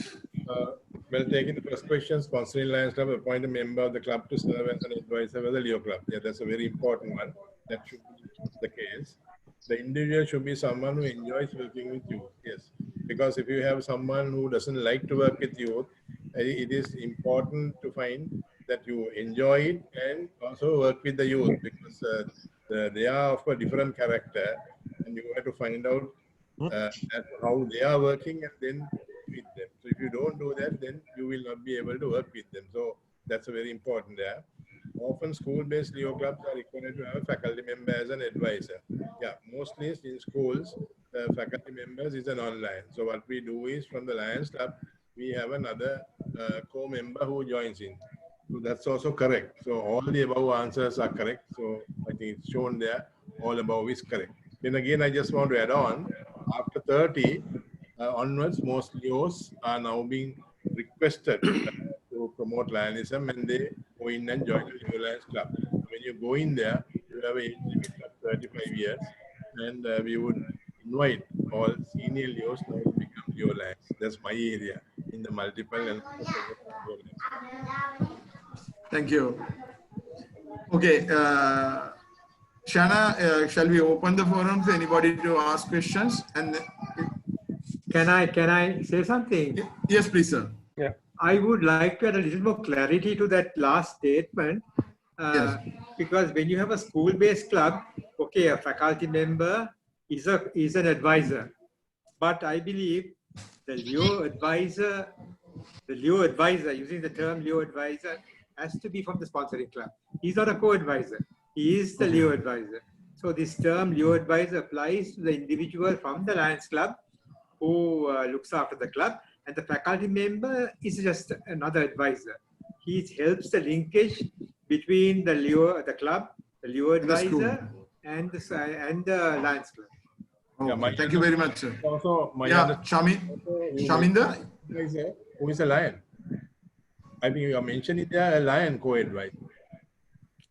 Well, taking the first question, sponsoring Lions Club, appoint a member of the club to serve as an advisor for the Leo Club. Yeah, that's a very important one. That should be the case. The individual should be someone who enjoys working with youth. Yes, because if you have someone who doesn't like to work with youth, it is important to find that you enjoy it and also work with the youth, because they are of a different character, and you have to find out how they are working and then with them. So if you don't do that, then you will not be able to work with them. So that's a very important there. Often school-based Leo clubs are required to have a faculty member as an advisor. Yeah, mostly in schools, the faculty members is an online. So what we do is, from the Lions Club, we have another co-member who joins in. So that's also correct. So all the above answers are correct. So I think it's shown there, all above is correct. Then again, I just want to add on, after 30 onwards, most Leos are now being requested to promote Lionism, and they go in and join the Leo Lions Club. When you go in there, you have an age limit of 35 years, and we would invite all senior Leos now to become Leo Lions. That's my area in the multiple and Thank you. Okay, Shana, shall we open the forum for anybody to ask questions? And can I say something? Yes, please, sir. Yeah. I would like to add a little more clarity to that last statement. Because when you have a school-based club, okay, a faculty member is an advisor. But I believe the Leo advisor, using the term Leo advisor, has to be from the sponsoring club. He's not a co-advisor. He is the Leo advisor. So this term Leo advisor applies to the individual from the Lions Club who looks after the club, and the faculty member is just another advisor. He helps the linkage between the club, the Leo advisor, and the Lions Club. Okay, thank you very much, sir. Also, Shaminder? Who is a lion? I think you are mentioning there a lion co-advisor.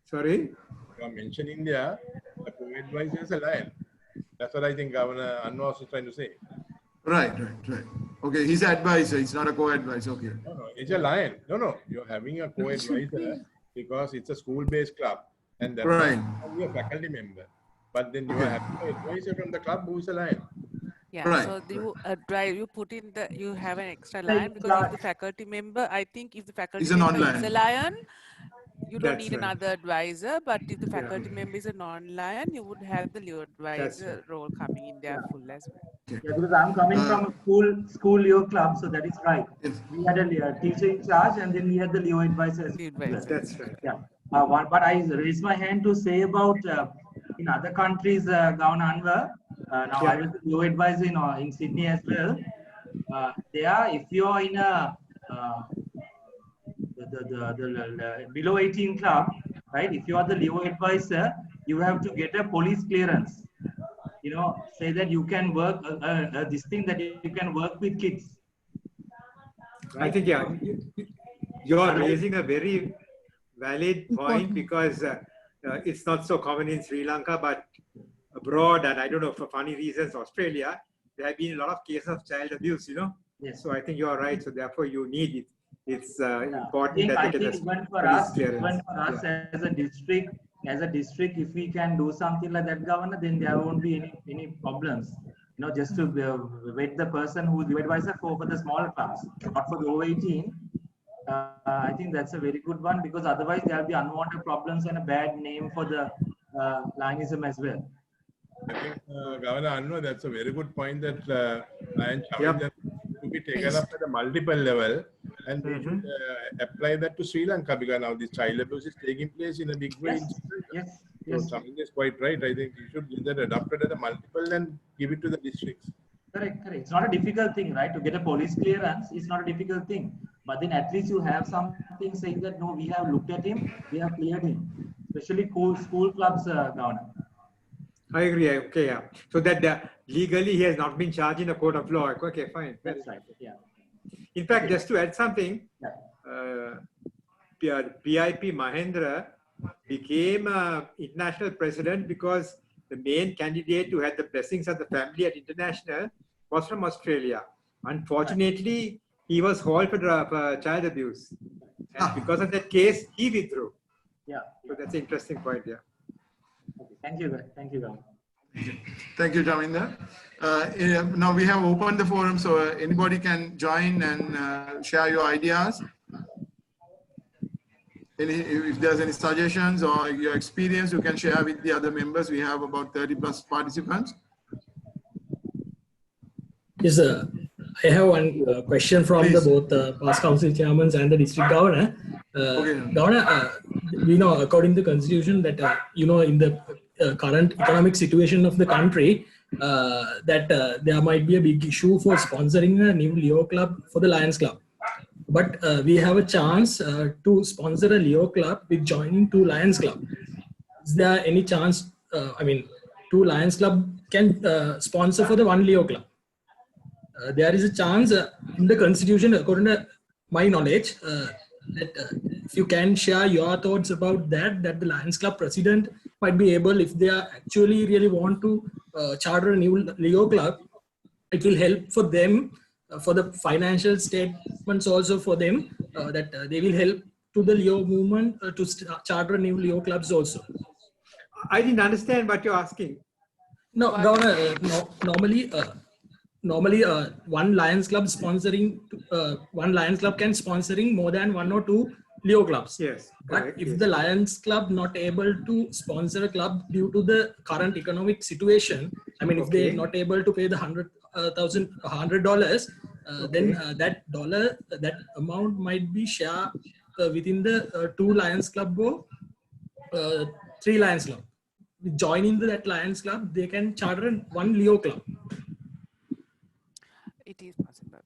Sorry? You are mentioning there a co-advisor is a lion. That's what I think Governor Anwar was trying to say. Right. Okay, he's an advisor. He's not a co-advisor. Okay. No, it's a lion. No, you're having a co-advisor because it's a school-based club, and that's only a faculty member. But then you have an advisor from the club who is a lion. Yeah. So you put in you have an extra lion because if the faculty member, I think if the faculty member is a lion, you don't need another advisor. But if the faculty member is a non-lion, you would have the Leo advisor role coming in there full as well. Yeah, because I'm coming from a school Leo club, so that is right. We had a teacher in charge, and then we had the Leo advisor. That's right. Yeah. But I raised my hand to say about in other countries, Governor Anwar. Now I was a Leo advisor in Sydney as well. There, if you're in a the below 18 club, right? If you are the Leo advisor, you have to get a police clearance. Say that you can work this thing that you can work with kids. Right? I think you are raising a very valid point, because it's not so common in Sri Lanka, but abroad, and I don't know, for funny reasons, Australia, there have been a lot of cases of child abuse. Yes. So I think you are right. So therefore, you need it. It's important that I think even for us as a district, if we can do something like that, Governor, then there won't be any problems. Just to vet the person who is the advisor for the small clubs, not for the over 18. I think that's a very good one, because otherwise there will be unwanted problems and a bad name for the Lionism as well. I think, Governor Anwar, that's a very good point that Lion Yep. Challenge to be taken up at a multiple level, and we should apply that to Sri Lanka, because now this child abuse is taking place in a big way in Sri Lanka. Yes. So Chamin is quite right. I think you should get that adopted at a multiple and give it to the districts. Correct. It's not a difficult thing, right? To get a police clearance is not a difficult thing. But then at least you have something saying that, no, we have looked at him, we have cleared him. Especially school clubs, Governor. I agree. Okay, yeah. So that legally he has not been charged in a court of law. Okay, fine. That's right. Yeah. In fact, just to add something, PIP Mahendra became international president because the main candidate who had the blessings of the family at international was from Australia. Unfortunately, he was hauled for child abuse. And because of that case, he withdrew. Yeah. So that's an interesting point, yeah. Okay. Thank you. Thank you, Governor. Thank you, Jaminda. Now we have opened the forum, so anybody can join and share your ideas. If there's any suggestions or your experience, you can share with the other members. We have about 30 plus participants. Yes, I have one question from both past council chairmen and the district governor. Governor, we know according to the constitution that in the current economic situation of the country, that there might be a big issue for sponsoring a new Leo club for the Lions Club. But we have a chance to sponsor a Leo club with joining 2 Lions Club. Is there any chance, 2 Lions Club can sponsor for the 1 Leo club? There is a chance in the constitution, according to my knowledge, that if you can share your thoughts about that the Lions Club president might be able, if they are actually really want to charter a new Leo club, it will help for them, for the financial statements also for them, that they will help to the Leo movement to charter new Leo clubs also. I didn't understand what you're asking. No, Governor, normally one Lions Club sponsoring, one Lions Club can sponsoring more than 1 or 2 Leo clubs. Yes. But Correct, if yes. the Lions Club not able to sponsor a club due to the current economic situation, if they're not able to pay the $100, then that amount might be shared within the 2 Lions Club or 3 Lions Club. Joining that Lions Club, they can charter 1 Leo club. It is possible.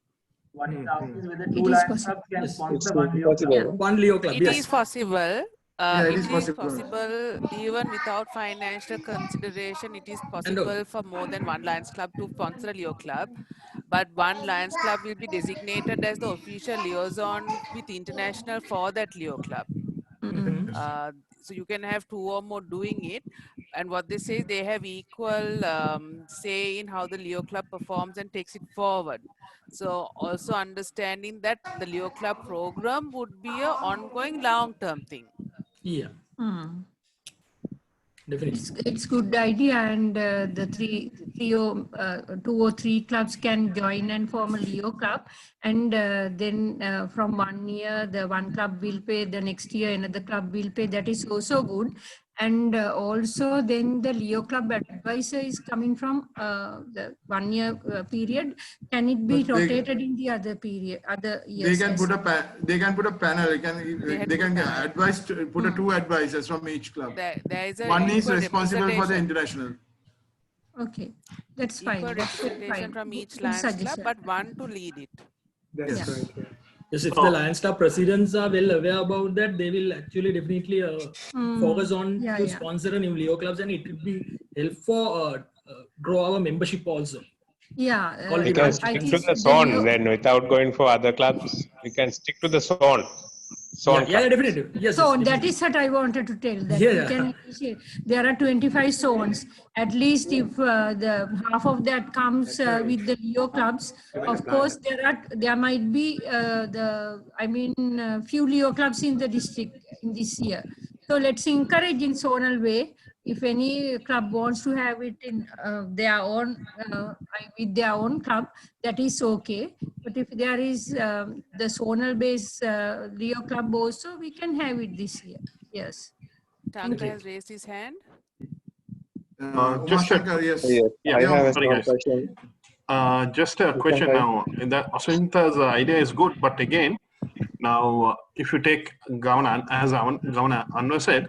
What is asking is whether 2 Lions Clubs can sponsor 1 Leo club. Yeah, 1 Leo club. It is possible. it is is possible even without financial consideration. It is possible for more than 1 Lions Club to sponsor a Leo club, but 1 Lions Club will be designated as the official liaison with international for that Leo club. So you can have 2 or more doing it, and what they say, they have equal say in how the Leo club performs and takes it forward. So also understanding that the Leo club program would be an ongoing long-term thing. Yeah. Definitely. It's good idea, and the 2 or 3 clubs can join and form a Leo club, and then from 1 year the 1 club will pay, the next year another club will pay. That is also good. And also then the Leo club advisor is coming from the 1 year period. Can it be rotated in the other period, other years? They can put a panel. They can advise to put 2 advisors from each club. There is one is responsible for the international. Okay, that's fine. Equal That's representation fine. from each Good Lions Club, suggestion. but 1 to lead it. That's right. Yeah. Yes, if the Lions Club presidents are well aware about that, they will actually definitely focus on to sponsor a new Leo clubs, and it will be helpful grow our membership also. Yeah, we can stick to the zone then without going for other clubs. We can stick to the zone. Yeah, definitely. Yes. So yes, that is what I wanted to tell. That we can initiate. There are 25 zones. At least if the half of that comes with the Leo clubs, of course there might be few Leo clubs in the district in this year. So let's encourage in zonal way. If any club wants to have it in their own, with their own club, that is okay. But if there is the zonal based Leo club also, we can have it this year. Yes. Tanka has raised his hand. Just a, yes. I have a sorry small guys. question. Just a question now. The Aswinta's idea is good, but again, now if you take Governor, as Governor Anwar said,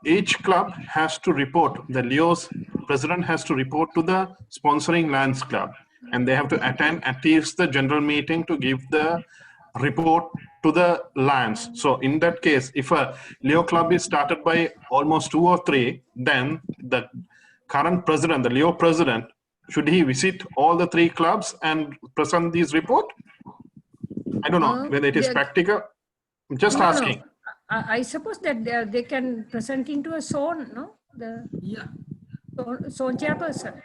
each club has to report, the Leo's president has to report to the sponsoring Lions Club, and they have to attend at least the general meeting to give the report to the Lions. So in that case, if a Leo club is started by almost 2 or 3, then the current president, the Leo president, should he visit all the 3 clubs and present these report? I don't know whether it is practical. I'm just asking. No. I suppose that they can present into a zone, no? Zone chairperson.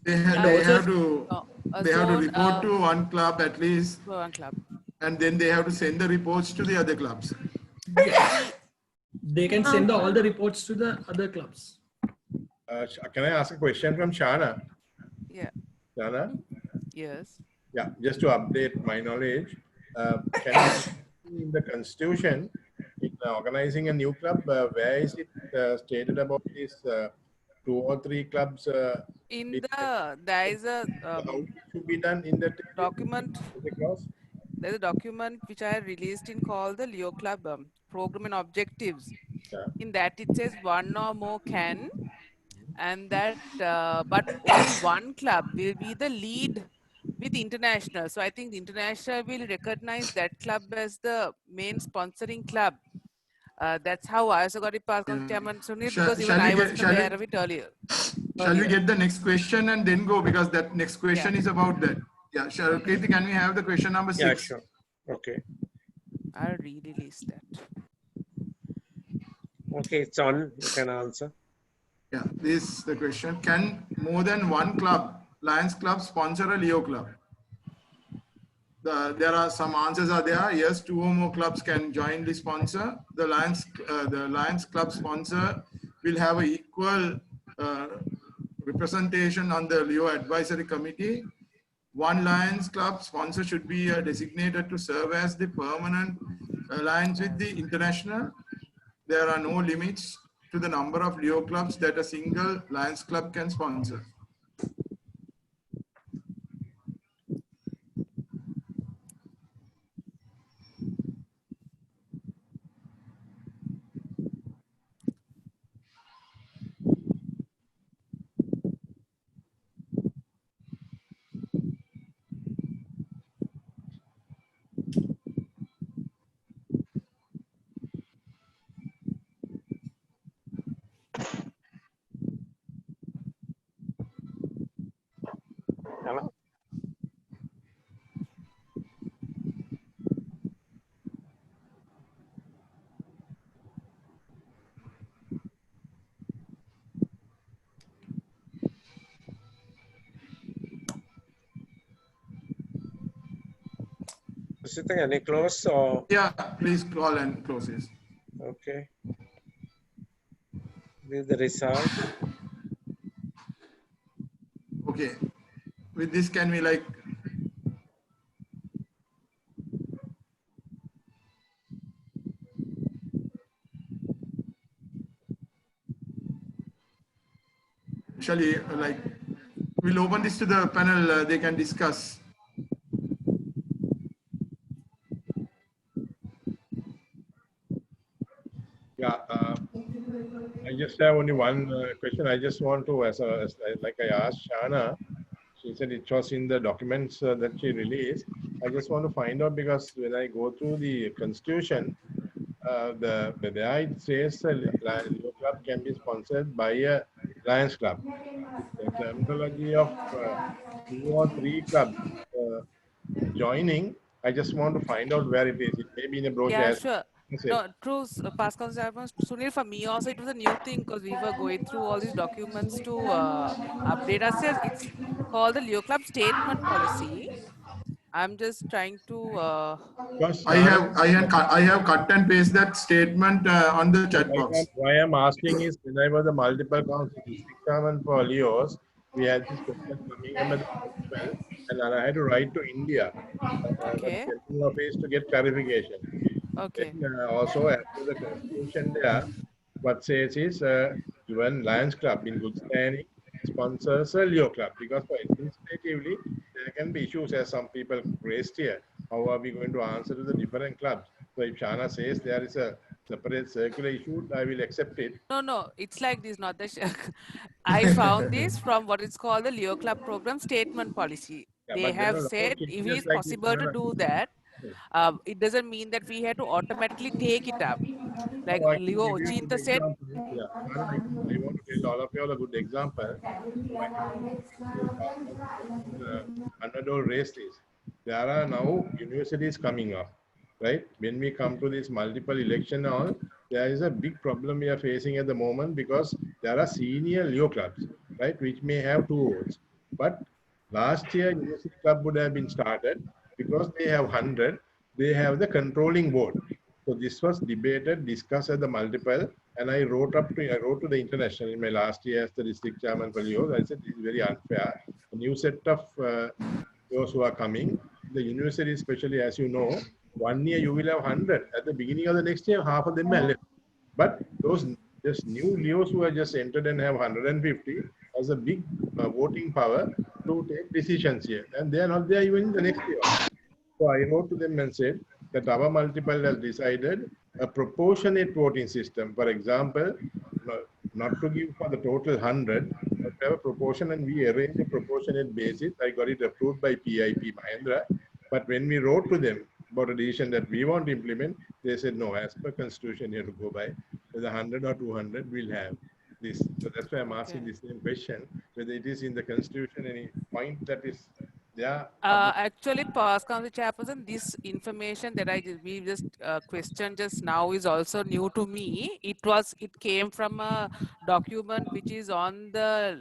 They have to report to one club at least. One club. And then they have to send the reports to the other clubs. They can send all the reports to the other clubs. Can I ask a question from Shana? Yeah. Shana? Yes. Yeah, just to update my knowledge, can you, in the constitution, in organizing a new club, where is it stated about these 2 or 3 clubs? There is a how it should be done in the document. There's a document which I released in called the Leo Club Program and Objectives. Yeah. In that it says 1 or more can, and that but only one club will be the lead with international. So I think the international will recognize that club as the main sponsoring club. That's how I also got it passed on Chairman Sunil, because even I wasn't aware of it earlier. Shall we get the next question and then go, because that next question is about that. Yeah, Kirti, can we have the question number 6? Yeah, sure. Okay. I'll re-release that. Okay, it's on. You can answer. Yeah, this is the question. Can more than one club, Lions Club, sponsor a Leo club? There are some answers are there. Yes, 2 or more clubs can jointly sponsor. The Lions Club sponsor will have an equal representation on the Leo Advisory Committee. One Lions Club sponsor should be designated to serve as the permanent alliance with the international. There are no limits to the number of Leo clubs that a single Lions Club can sponsor. Hello? Sitting any close or? Yeah, please call and close this. Okay. This is the result. Okay. With this, can we like actually like we'll open this to the panel, they can discuss. Yeah, I just have only one question. I just want to, like I asked Shana, she said it was in the documents that she released. I just want to find out, because when I go through the constitution, there it says a Leo club can be sponsored by a Lions club. The terminology of 2 or 3 clubs joining, I just want to find out where it is. It may be in a brochure. Yeah, sure. No, true, Pascal, Sunil, for me also it was a new thing, because we were going through all these documents to update ourselves. It's called the Leo Club Statement Policy. I'm just trying to. I have cut and paste that statement on the chat box. Why I'm asking is when I was the multiple council district chairman for Leos, we had this question coming under the multiple, and I had to write to India, the Okay. central office to get clarification. Okay. Then, also after the constitution there, what says is even Lions Club in good standing sponsors a Leo Club because for administratively there can be issues as some people raised here. How are we going to answer to the different clubs? So if Shana says there is a separate circular issue, I will accept it. No, it's like this, not the. I found this from what is called the Leo Club program statement policy. Yeah, They but there have are a lot of said if changes it's like this, possible to Shana. do that, it doesn't mean that we have to automatically take it up. Like No, I can Leo give you a good Ochinta said. example. Yeah, Shana, I want to tell all of you all a good example. Underdog race is. There are now universities coming up, right? When we come to this multiple election all, there is a big problem we are facing at the moment because there are senior Leo clubs, right, which may have 2 votes. But last year, university club would have been started because they have 100, they have the controlling board. So this was debated, discussed at the multiple, and I wrote to the international in my last year as the district chairman for Leo. I said this is very unfair. A new set of those who are coming, the university, especially as you know, 1 year you will have 100. At the beginning of the next year, half of them are left. But those just new Leos who are just entered and have 150 has a big voting power to take decisions here, and they are not there even in the next year. So I wrote to them and said that our multiple has decided a proportionate voting system. For example, not to give for the total 100, but have a proportion, and we arranged a proportionate basis. I got it approved by PIP Mahendra. But when we wrote to them about a decision that we want to implement, they said, no, as per constitution, you have to go by. Whether 100 or 200, we'll have this. So that's why I'm asking the same question, whether it is in the constitution, any point that is there. Actually, past council chairperson, this information that we just questioned just now is also new to me. It came from a document which is on the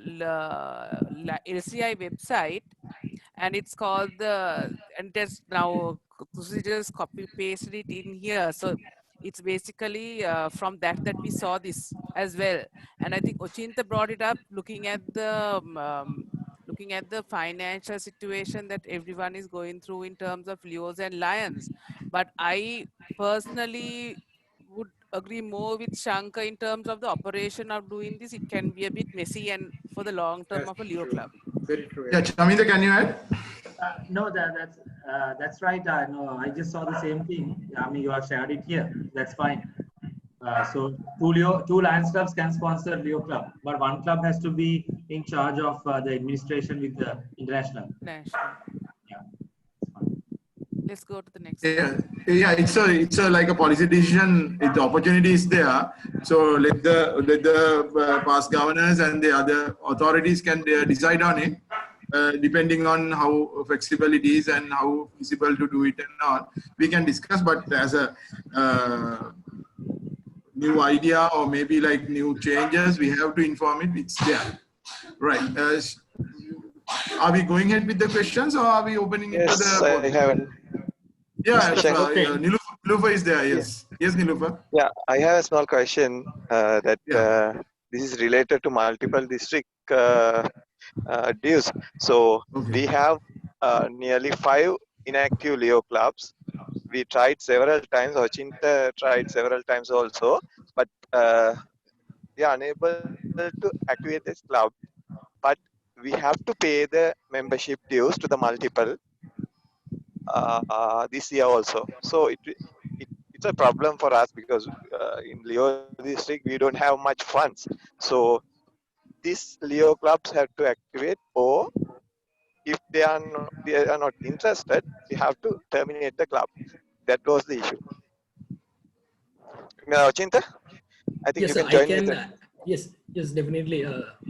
LCI website, and it's called and there's now just copy pasted it in here. So it's basically from that we saw this as well. And I think Ochinta brought it up looking at the financial situation that everyone is going through in terms of Leos and Lions. But I personally would agree more with Shankar in terms of the operation of doing this. It can be a bit messy and for the long term of a Leo club. Very true. Yeah, Chaminda, can you add? No, that's right. No, I just saw the same thing. I mean, you have shared it here. That's fine. So two Lions clubs can sponsor Leo club, but one club has to be in charge of the administration with the international. Yeah. Let's go to the next. Yeah, it's a like a policy decision. If the opportunity is there, so let the past governors and the other authorities can decide on it. Depending on how flexible it is and how feasible to do it and all, we can discuss. But as a new idea or maybe like new changes, we have to inform it. It's there, right? Are we going ahead with the questions or are we opening it to the? I haven't. Yeah, Nilufa is there. Yes, yes, Nilufa. Yeah, I have a small question that this is related to multiple district dues. So we have nearly 5 inactive Leo clubs. We tried several times. Ochinta tried several times also, but we are unable to activate this club. But we have to pay the membership dues to the multiple this year also. So it's a problem for us because in Leo district we don't have much funds. So these Leo clubs have to activate, or if they are not interested, we have to terminate the club. That was the issue. Ochinta, I think yes, you can join I can, with yes, definitely.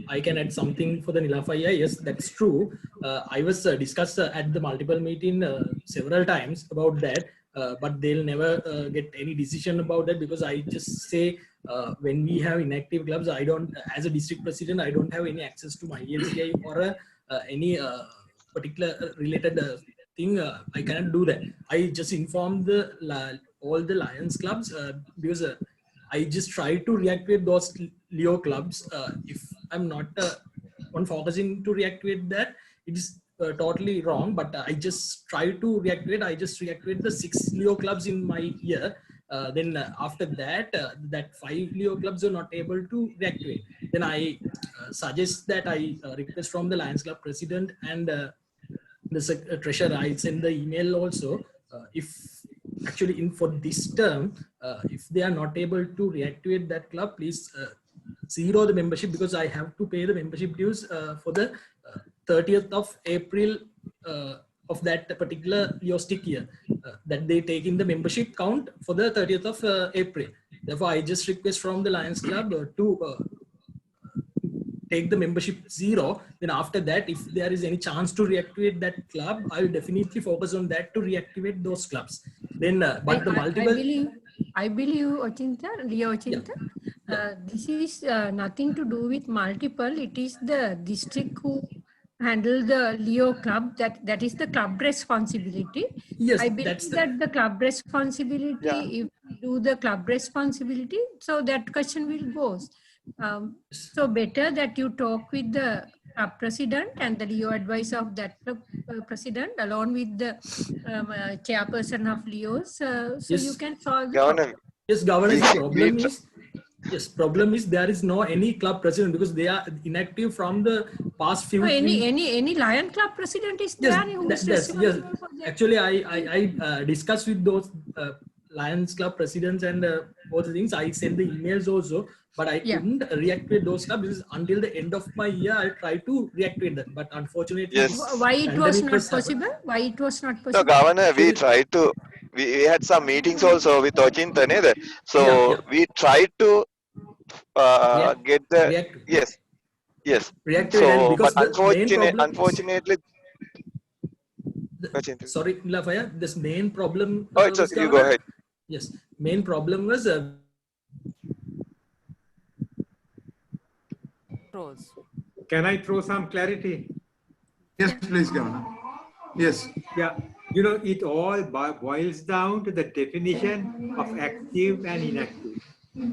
I can add something for the Nilafaya. Yes, that's true. I was discussed at the multiple meeting several times about that, but they'll never get any decision about that because I just say when we have inactive clubs, I don't, as a district president, I don't have any access to my LCI or any particular related thing. I cannot do that. I just informed all the Lions clubs because I just try to reactivate those Leo clubs. If I'm not on focusing to reactivate that, it is totally wrong. But I just try to reactivate. I just reactivate the 6 Leo clubs in my year. Then after that, that 5 Leo clubs are not able to reactivate. Then I suggest that I request from the Lions Club president and the treasurer. I send the email also. If actually for this term, if they are not able to reactivate that club, please zero the membership, because I have to pay the membership dues for the 30th of April of that particular Leo stick year. That they take in the membership count for the 30th of April. Therefore, I just request from the Lions Club to take the membership zero. Then after that, if there is any chance to reactivate that club, I will definitely focus on that to reactivate those clubs. Then, but the multiple. I believe, Ochinta, Leo Ochinta, this is nothing to do with multiple. It is the district who handle the Leo club. That is the club responsibility. Yes, I believe that the club responsibility, if we do the club responsibility, so that question will go. So better that you talk with the club president and the Leo advisor of that club president, along with the chairperson of Leos, so Yes. you can solve the problem. Yes, Governor, the problem is there is no any club president because they are inactive from the past few. So any Lion Club president is there who is responsible for that? Actually, I discussed with those Lions Club presidents and both the things. I sent the emails also, but I couldn't reactivate those clubs because until the end of my year, I tried to reactivate them. But unfortunately, Why it was not possible? Why it was not possible? So, Governor, we tried to. We had some meetings also with Ochinta, so we tried to get the yes. So, but unfortunately, sorry, Lafaya, this main problem. Oh, it's okay. You go ahead. Yes, main problem was. Can I throw some clarity? Yes, please, Governor. Yes. Yeah. You know, it all boils down to the definition of active and inactive.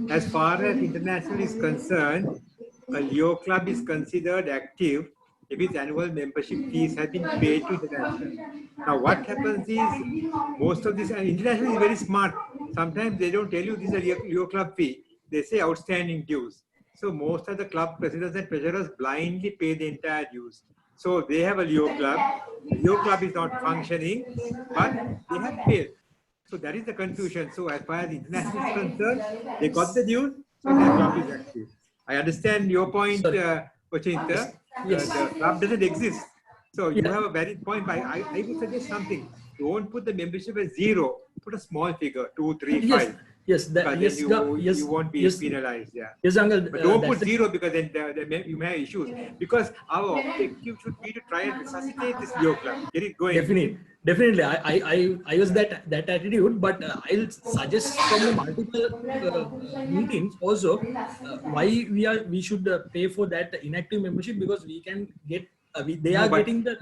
As far as international is concerned, a Leo club is considered active if its annual membership fees have been paid to international. Now, what happens is most of this, and international is very smart. Sometimes they don't tell you this is a Leo club fee. They say outstanding dues. So most of the club presidents and treasurers blindly pay the entire dues. So they have a Leo club. The Leo club is not functioning, but they have paid. So that is the confusion. So as far as international is concerned, they got the dues, so their club is active. I understand your point, Ochinta. Yes. The club doesn't exist. So you have a valid point, but I would suggest something. Don't put the membership as zero. Put a small figure, 2, 3, 5. Yes, that, yes, you won't be penalized. Yeah. Yes, Uncle. But don't put zero because then you may have issues. Because our objective should be to try and resuscitate this Leo club. Get it going. Definitely. I was that attitude, but I'll suggest from the multiple meetings also why we should pay for that inactive membership, because we can get getting the.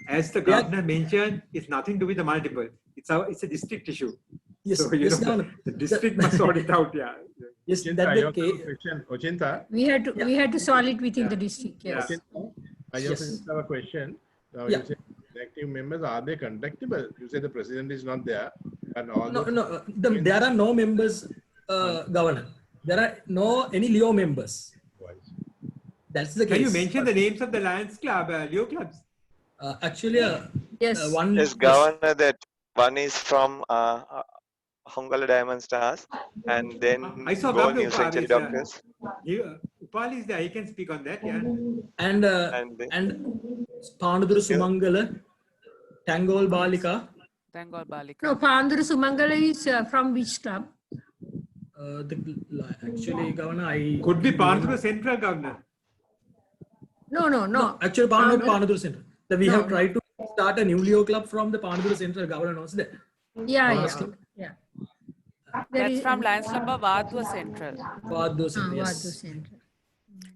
As the governor mentioned, it's nothing to do with the multiple. It's a district issue. Yes, so, the district must sort it out. Yeah. Yes, Ochinta, question. Ochinta. We had to solve it within the district. Yes. Ochinta, I just have a question. You say active members, are they contactable? You say the president is not there, and all. There are no members, Governor. There are no any Leo members. That's the case. Can you mention the names of the Lions Club, Leo clubs? Actually, yes. One. Yes, Governor. That one is from Hongala Diamond Stars, and then I saw Gold New Century Doctors. Upal is there. He can speak on that. Yeah. And Pandura Sumangala, Tangol Balika. No, Pandura Sumangala is from which club? Actually, Governor, I could be Pandura Central, Governor. No. Actually, Pandura Central. We have tried to start a new Leo club from the Pandura Central. Governor knows that. Yeah. That's from Lions Club of Vadua Central. Vadua Central. Vadua Central.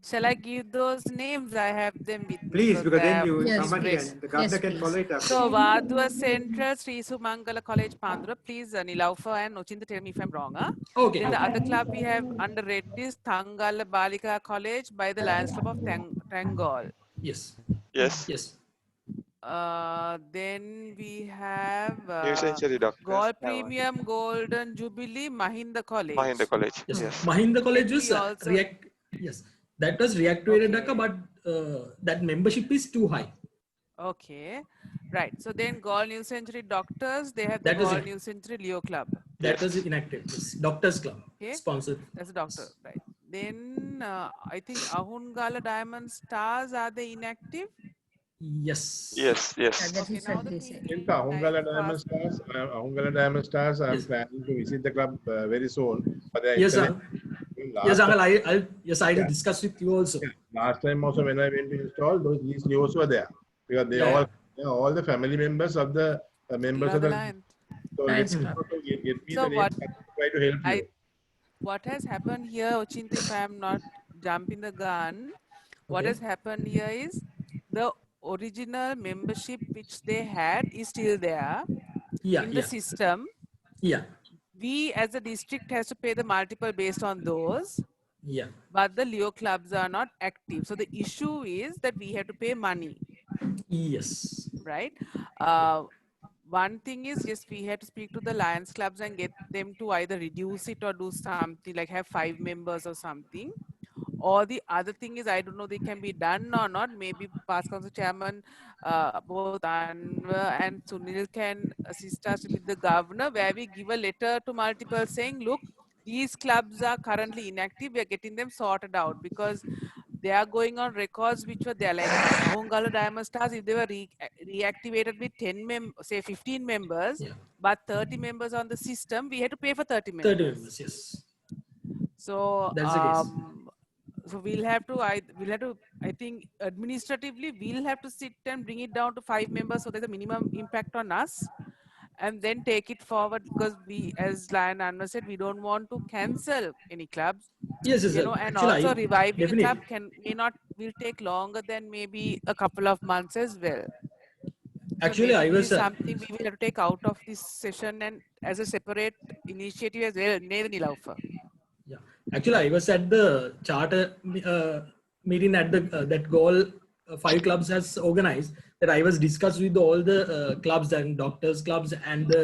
Shall I give those names? I have them with me Please, because because they then are you Yes, someone different. please. can the governor Yes, can follow please. it up. So Vadua Central, Sri Sumangala College, Pandura. Please, Nilaufa and Ochinta, tell me if I'm wrong. Huh? Okay. Then the Okay. other club we have under red is Thangala Balika College by the Lions Club of Tangol. Yes. Yes. Yes. Then we have New Century Doctors. Gold Premium Golden Jubilee Mahinda College. Mahinda College. Yes. Yes. Mahinda College Then was we also react. Yes, that was reactivated, Dhaka, but that membership is too high. okay, right. So then Gold New Century Doctors, they have the That was Gold New Century Leo Club. that was inactive. Yes. Doctors Club Okay, sponsored. that's a doctor, right? Then I think Ahungala Diamond Stars, are they inactive? Yes. Yes. Yeah, Yes. that Okay, is now what the they thing said. In is, Ahungala like Diamond fast. Stars, I'm Yes. planning to visit the club very soon. But the Yes, installation yes, last time, uncle. I yeah, discussed with you also. yeah, last time also when I went to install, these Leos were there because Yeah. they are all the family members of the members of the. Lion. So Lions let me Club. get me So the name. I try to help you. what has happened here, Ochinta, if I am not jumping the gun, what Okay. has happened here is the original membership which they had is still there Yeah. in the Yeah. system. Yeah. We as a district has to pay the multiple based on those, Yeah. but the Leo clubs are not active. So the issue is that we have to pay money, Yes. right? One thing is, yes, we had to speak to the Lions clubs and get them to either reduce it or do something like have 5 members or something. Or the other thing is, I don't know, they can be done or not. Maybe past council chairman, both Anwar and Sunil can assist us with the governor, where we give a letter to multiple saying, look, these clubs are currently inactive. We are getting them sorted out because they are going on records which were there, like Ahungala Diamond Stars. If they were reactivated with 15 members, but 30 members on the system, we had to pay for 30 members. 30 members. Yes. So That's the case. so we'll have to I think administratively we'll have to sit and bring it down to 5 members so there's a minimum impact on us, and then take it forward, because we, as Lion Anwar said, we don't want to cancel any clubs. Yes, yes, You know, and actually, also reviving a club definitely. will take longer than maybe a couple of months as well. So Actually, maybe I this was is something we will have to take out of this session and as a separate initiative as well. Nilaufa. Yeah, actually, I was at the charter meeting at the that goal 5 clubs has organized. That I was discussed with all the clubs and doctors clubs and the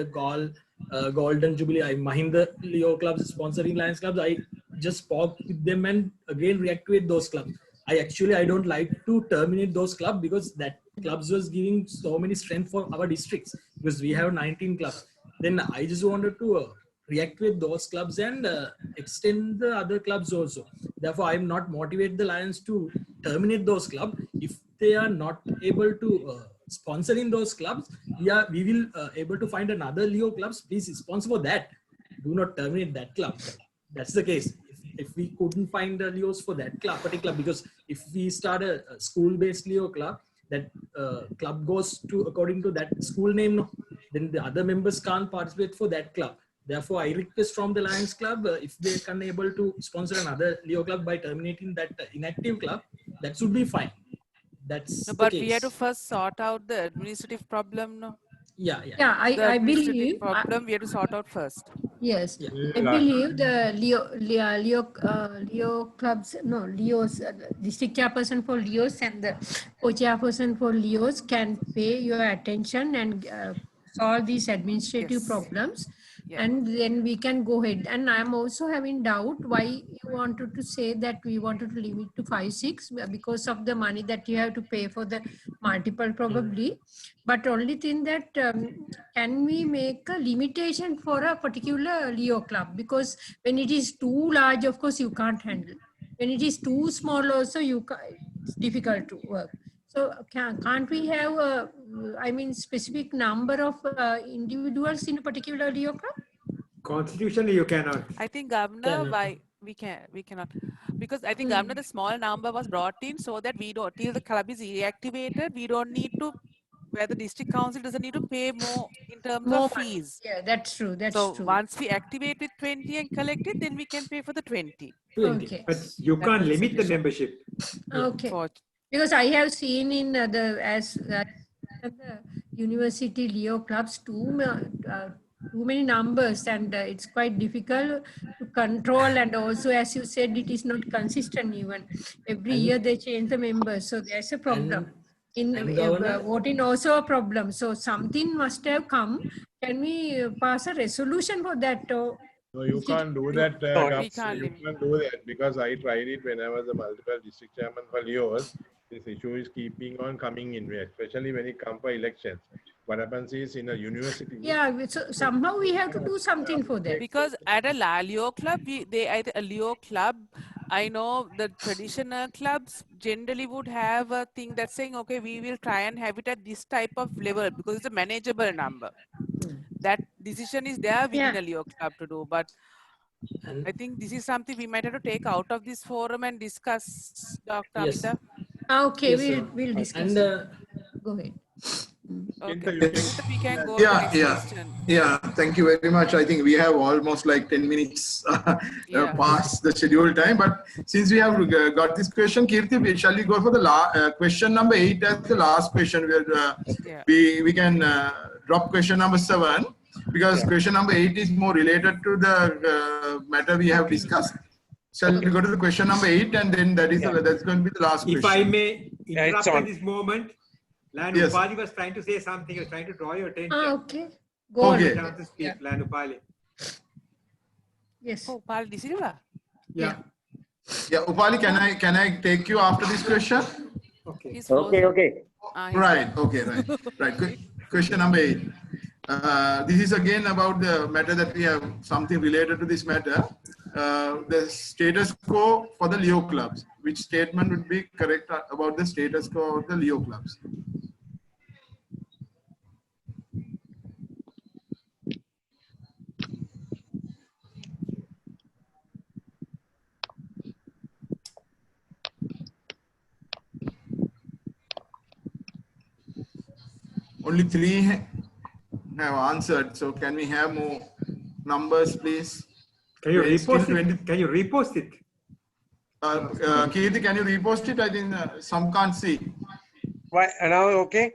Golden Jubilee, Mahinda Leo clubs sponsoring Lions clubs. I just spoke with them and again reactivate those clubs. I don't like to terminate those clubs because that clubs was giving so many strength for our districts, because we have 19 clubs. Then I just wanted to reactivate those clubs and extend the other clubs also. Therefore, I am not motivate the Lions to terminate those clubs. If they are not able to sponsor in those clubs, we will able to find another Leo clubs. Please sponsor for that. Do not terminate that club. That's the case. If we couldn't find the Leos for that club, particular, because if we start a school-based Leo club, that club goes to according to that school name, no? Then the other members can't participate for that club. Therefore, I request from the Lions Club, if they can able to sponsor another Leo club by terminating that inactive club, that should be fine. That's No, the but case. we had to first sort out the administrative problem, no? Yeah. Yeah, The I administrative believe. problem we had to sort out first. Yes, Yeah. I believe the Leo clubs, no, Leos, district chairperson for Leos and the co-chairperson for Leos can pay your attention and solve these administrative problems. Yeah. And then we can go ahead. And I'm also having doubt why you wanted to say that we wanted to limit to 5, 6 because of the money that you have to pay for the multiple probably. But only thing that can we make a limitation for a particular Leo club? Because when it is too large, of course, you can't handle. When it is too small, also it's difficult to work. So can't we have specific number of individuals in a particular Leo club? Constitutionally, you cannot. I think Governor, why we cannot, because I think Governor, the small number was brought in so that we don't, till the club is reactivated, we don't need to where the district council doesn't need to pay more in terms More of money. fees. Yeah, that's true. That's So true. once we activate with 20 and collect it, then we can pay for the 20. Okay. But you That can't was the limit the suggestion. membership. Okay. For Because I have seen in the university Leo clubs too many numbers, and it's quite difficult to control. And also, as you said, it is not consistent even. Every And- year they change the members, so there's a problem. and Governor- Voting also a problem. So something must have come. Can we pass a resolution for that? Or No, you can't do that. we can't You can't do that because I tried it when I was a multiple district chairman for years. This issue is keeping on coming in, especially when it comes for elections. What happens is in a university. yeah, so somehow we have to do something for that. Because at a Leo club, a Leo club, I know the traditional clubs generally would have a thing that's saying, okay, we will try and have it at this type of level because it's a manageable number. That decision is there within a Leo club to do, but I think this is something we might have to take out of this forum and discuss, Dr. Yes. Amita. Okay, Yes, we'll discuss. And Go ahead. Okay. We can go Yeah, to the next yeah. question. Yeah, thank you very much. I think we have almost like 10 minutes past the scheduled time. But since we have got this question, Kirti, shall we go for the question number 8 as the last question? Where we can drop question number 7 because question number 8 is more related to the matter we have discussed. Shall we go to the question number 8 and then that's going to be the last If question. I may interrupt at this moment, Lan Yes. Upali was trying to say something. He was trying to draw your attention. Okay. Go Okay. Chance to speak, Lan Upali. Yes. Oh, Pal Di Silva. Yeah. Yeah, Upali, can I take you after this question? Okay. Okay. Right. Okay. Right. Question number 8. This is again about the matter that we have something related to this matter. The status quo for the Leo clubs. Which statement would be correct about the status quo of the Leo clubs? Only 3 have answered. So can we have more numbers, please? Can you It's still repost it? Can you repost it? Kirti, can you repost it? I think some can't see. Why now? Okay.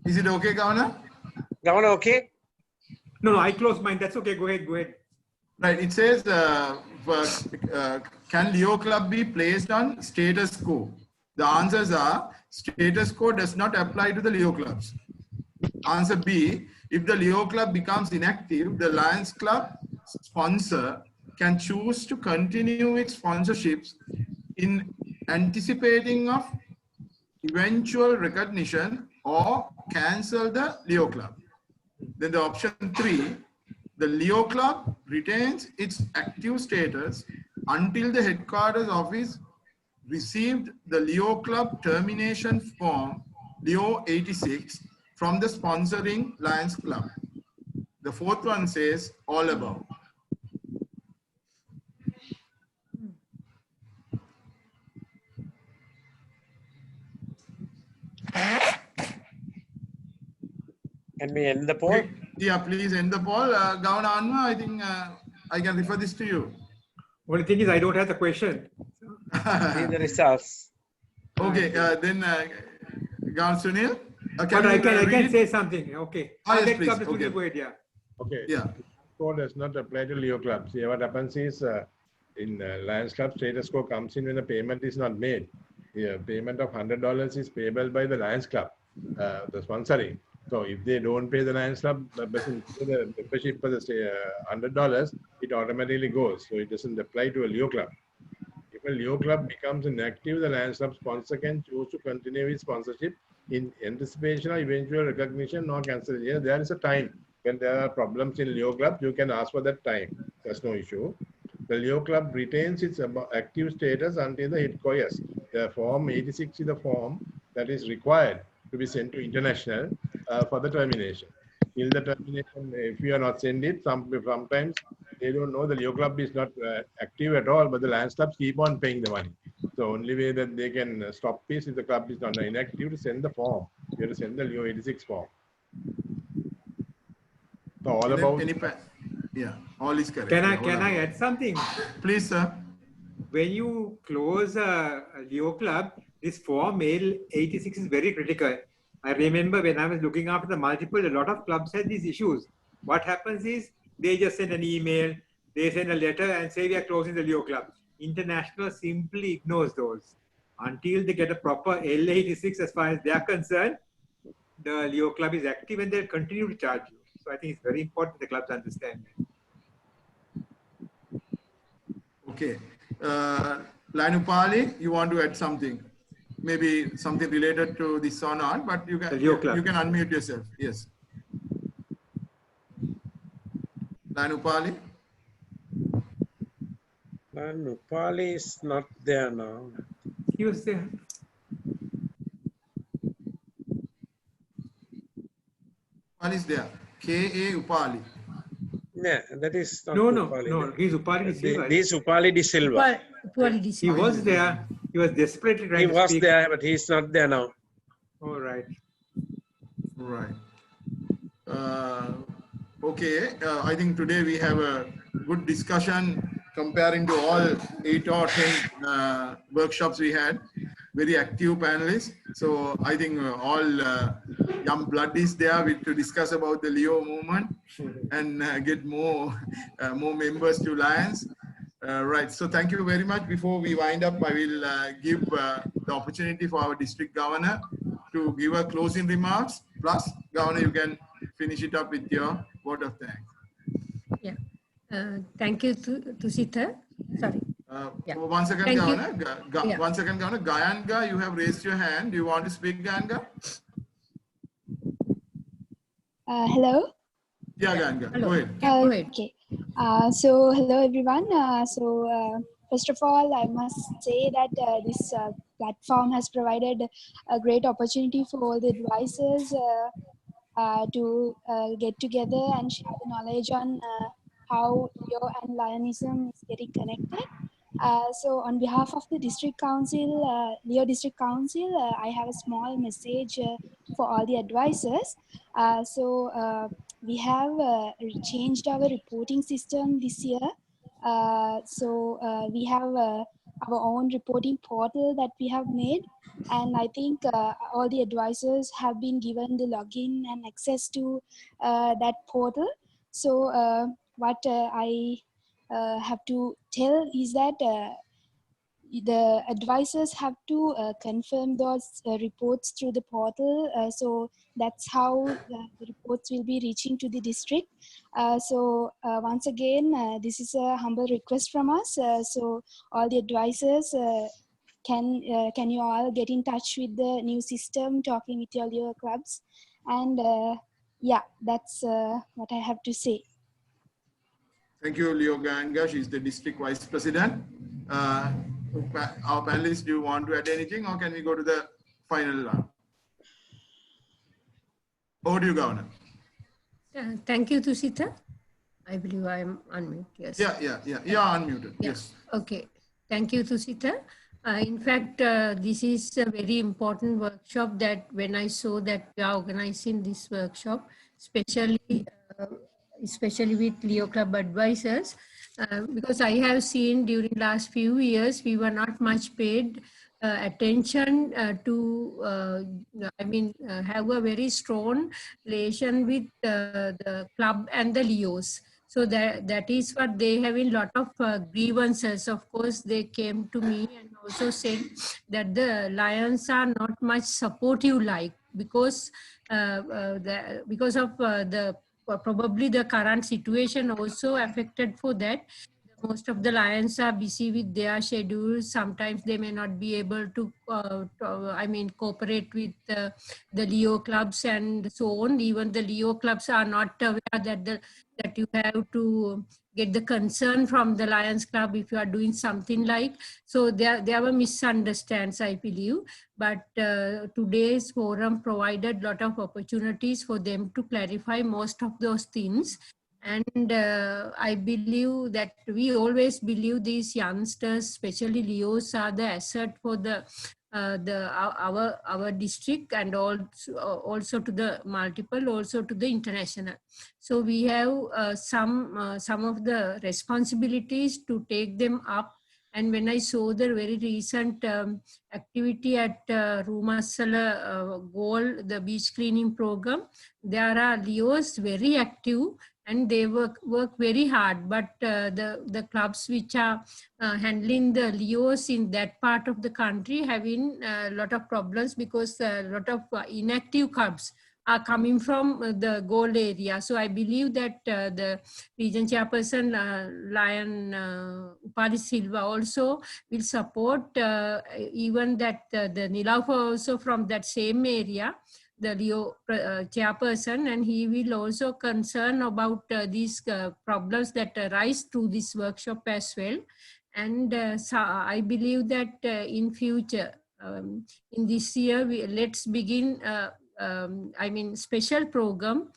Is it okay, Governor? Governor, okay? No, I closed mine. That's okay. Go ahead. Right. It says, can Leo Club be placed on status quo? The answers are status quo does not apply to the Leo clubs. Answer B, if the Leo Club becomes inactive, the Lions Club sponsor can choose to continue its sponsorships in anticipating of eventual recognition or cancel the Leo Club. Then the option 3, the Leo Club retains its active status until the headquarters office received the Leo Club termination form Leo 86 from the sponsoring Lions Club. The 4th one says all above. Can we end the poll? Yeah, please end the poll. Governor Anwar, I think I can refer this to you. Only thing is I don't have the question. See the results. Okay, then Governor Sunil. But I can say something. Okay. Yes, please. Okay. Okay. Yeah. Okay. Yeah. Quo does not apply to Leo clubs. Here what happens is in Lions Club, status quo comes in when a payment is not made. Yeah, payment of $100 is payable by the Lions Club, the sponsoring. So if they don't pay the Lions Club, the membership for the $100, it automatically goes. So it doesn't apply to a Leo club. If a Leo club becomes inactive, the Lions Club sponsor can choose to continue its sponsorship in anticipation of eventual recognition or cancellation. Yeah, there is a time when there are problems in Leo club, you can ask for that time. There's no issue. The Leo club retains its active status until the headquarters. The form 86 is the form that is required to be sent to international for the termination. Till the termination, if you are not send it, sometimes they don't know the Leo club is not active at all, but the Lions clubs keep on paying the money. The only way that they can stop is if the club is not inactive, to send the form. You have to send the Leo 86 form. So all about yeah, all is correct. Can I add something? Please, sir. When you close a Leo club, this form mail 86 is very critical. I remember when I was looking after the multiple, a lot of clubs had these issues. What happens is they just send an email, they send a letter and say we are closing the Leo club. International simply ignores those. Until they get a proper L86 as far as they are concerned, the Leo club is active and they'll continue to charge you. So I think it's very important the clubs understand that. Okay. Lanupali, you want to add something? Maybe something related to this or not, but you can unmute yourself. Yes. Lanupali? Upali is not there now. He was there. Upali is there. K.A. Upali. Yeah, that is not No, Upali. no. He's Upali de Silva. This is Upali de Silva. He was there. He was desperately trying He to was speak. there, but he's not there now. All right. Right. Okay. I think today we have a good discussion comparing to all 8 or 10 workshops we had. Very active panelists. So I think all young blood is there to discuss about the Leo movement and get more members to Lions. Right. So thank you very much. Before we wind up, I will give the opportunity for our district governor to give a closing remarks. Plus, Governor, you can finish it up with your vote of thanks. Yeah. Thank you, Tusita. Sorry. One second, Thank Governor. you. One second, Governor. Gayanga, you have raised your hand. Do you want to speak, Gayanga? Hello. Yeah, Gayanga. Go ahead. Okay. So hello everyone. First of all, I must say that this platform has provided a great opportunity for all the advisors to get together and share the knowledge on how Leo and Lionism is getting connected. So on behalf of the District Council, Leo District Council, I have a small message for all the advisors. We have changed our reporting system this year. We have our own reporting portal that we have made. And I think all the advisors have been given the login and access to that portal. So what I have to tell is that the advisors have to confirm those reports through the portal. So that's how the reports will be reaching to the district. Once again, this is a humble request from us. So all the advisors, can you all get in touch with the new system, talking with all your clubs? And yeah, that's what I have to say. Thank you, Leo Ganga. She's the district vice president. Our panelists, do you want to add anything, or can we go to the final round? Over to you, Governor. Thank you, Tusita. I believe I am unmuted. Yes. Yeah. You are unmuted. Yeah. Yes. Okay. Thank you, Tusita. In fact, this is a very important workshop that when I saw that we are organizing this workshop, especially with Leo Club advisors, because I have seen during last few years, we were not much paid attention to, have a very strong relation with the club and the Leos. So that is what they have in lot of grievances. Of course, they came to me and also said that the Lions are not much supportive because of probably the current situation also affected for that. Most of the Lions are busy with their schedules. Sometimes they may not be able to cooperate with the Leo clubs and so on. Even the Leo clubs are not aware that you have to get the concern from the Lions Club if you are doing something like. So there were misunderstandings, I believe. But today's forum provided a lot of opportunities for them to clarify most of those things. And I believe that we always believe these youngsters, especially Leos, are the asset for our district, and also to the multiple, also to the international. So we have some of the responsibilities to take them up. And when I saw the very recent activity at Rumasala Goal, the beach cleaning program, there are Leos very active and they work very hard. But the clubs which are handling the Leos in that part of the country having a lot of problems, because a lot of inactive clubs are coming from the goal area. So I believe that the region chairperson, Lion Upali Silva, also will support even that the Nilaufa also from that same area, the Leo chairperson, and he will also concern about these problems that arise through this workshop as well. And so I believe that in future, in this year, let's begin special program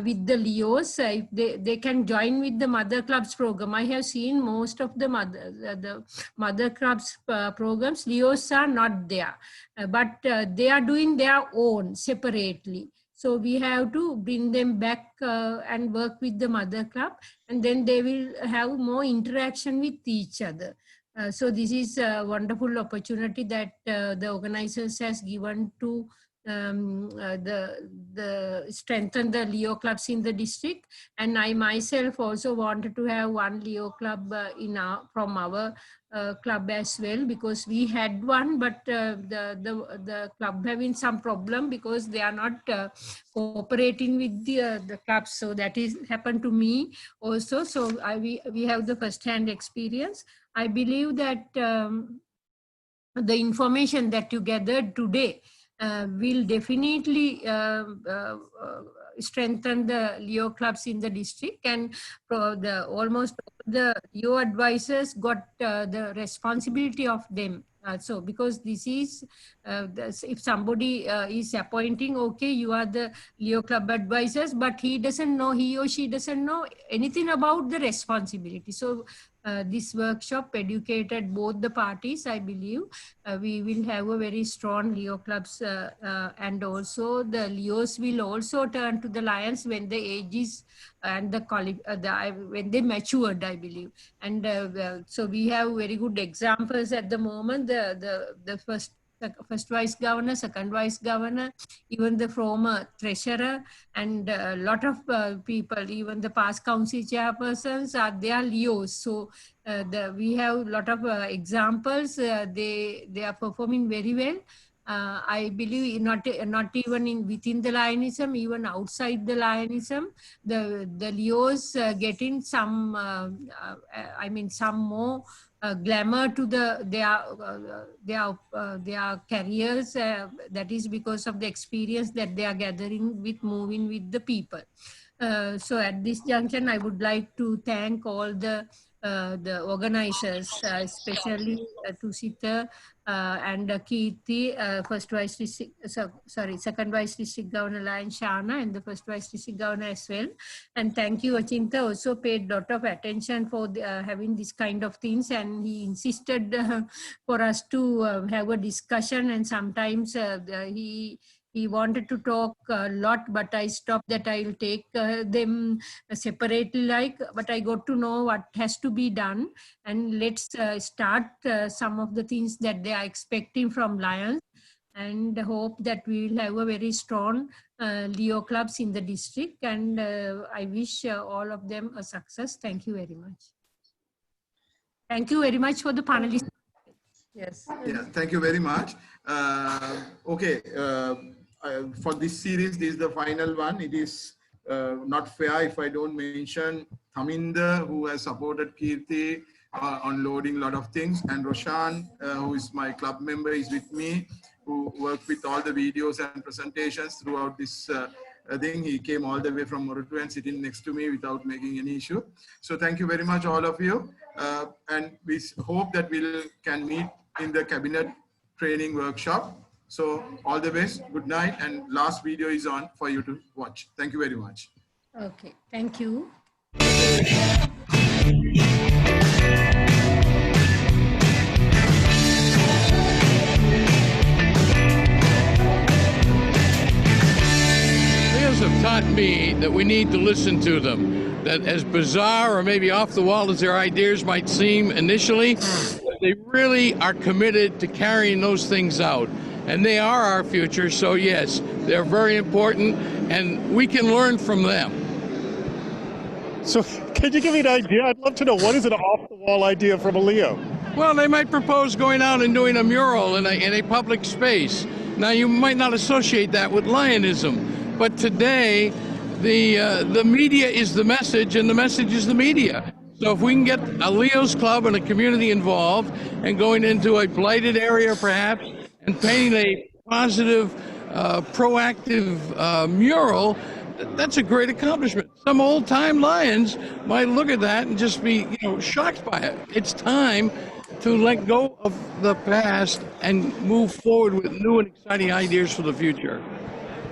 with the Leos. If they can join with the mother clubs program. I have seen most of the mother clubs programs, Leos are not there, but they are doing their own separately. So we have to bring them back and work with the mother club, and then they will have more interaction with each other. So this is a wonderful opportunity that the organizers has given to the strengthen the Leo clubs in the district. And I myself also wanted to have one Leo club from our club as well, because we had one, but the club having some problem because they are not cooperating with the clubs. So that is happened to me also. So we have the first-hand experience. I believe that the information that you gathered today will definitely strengthen the Leo clubs in the district, and almost the Leo advisors got the responsibility of them. So because this is, if somebody is appointing, okay, you are the Leo club advisors, but he or she doesn't know anything about the responsibility. So this workshop educated both the parties. I believe we will have a very strong Leo clubs, and also the Leos will also turn to the Lions when the age is and when they matured, I believe. And so we have very good examples at the moment. The first vice governor, second vice governor, even the former treasurer, and a lot of people, even the past council chairpersons are their Leos. So we have a lot of examples. They are performing very well. I believe not even within the Lionism, even outside the Lionism, the Leos getting some, some more glamour to their careers. That is because of the experience that they are gathering with moving with the people. So at this junction, I would like to thank all the organizers, especially Tusita and Kirti, second vice district governor Lion Shana, and the first vice district governor as well. And thank you, Achinta, also paid a lot of attention for having this kind of things, and he insisted for us to have a discussion, and sometimes he wanted to talk a lot, but I stopped that. I'll take them separately, but I got to know what has to be done, and let's start some of the things that they are expecting from Lions, and hope that we will have a very strong Leo clubs in the district. And I wish all of them a success. Thank you very much. Thank you very much for the panelists. Yes. Yeah, thank you very much. Okay. For this series, this is the final one. It is not fair if I don't mention Thaminda, who has supported Kirti on loading a lot of things, and Roshan, who is my club member, is with me, who worked with all the videos and presentations throughout this thing. He came all the way from Moratu and sitting next to me without making any issue. So thank you very much, all of you. And we hope that we can meet in the cabinet training workshop. So all the best, good night, and last video is on for you to watch. Thank you very much. Okay, thank you. Have taught me that we need to listen to them. That as bizarre or maybe off the wall as their ideas might seem initially, they really are committed to carrying those things out. And they are our future, so yes, they're very important and we can learn from them. So can you give me an idea? I'd love to know, what is an off-the-wall idea from a Leo? Well, they might propose going out and doing a mural in a public space. Now, you might not associate that with Lionism, but today, the media is the message, and the message is the media. So if we can get a Leo's Club and a community involved, and going into a blighted area perhaps, and painting a positive, proactive mural, that's a great accomplishment. Some old-time Lions might look at that and just be, shocked by it. It's time to let go of the past and move forward with new and exciting ideas for the future.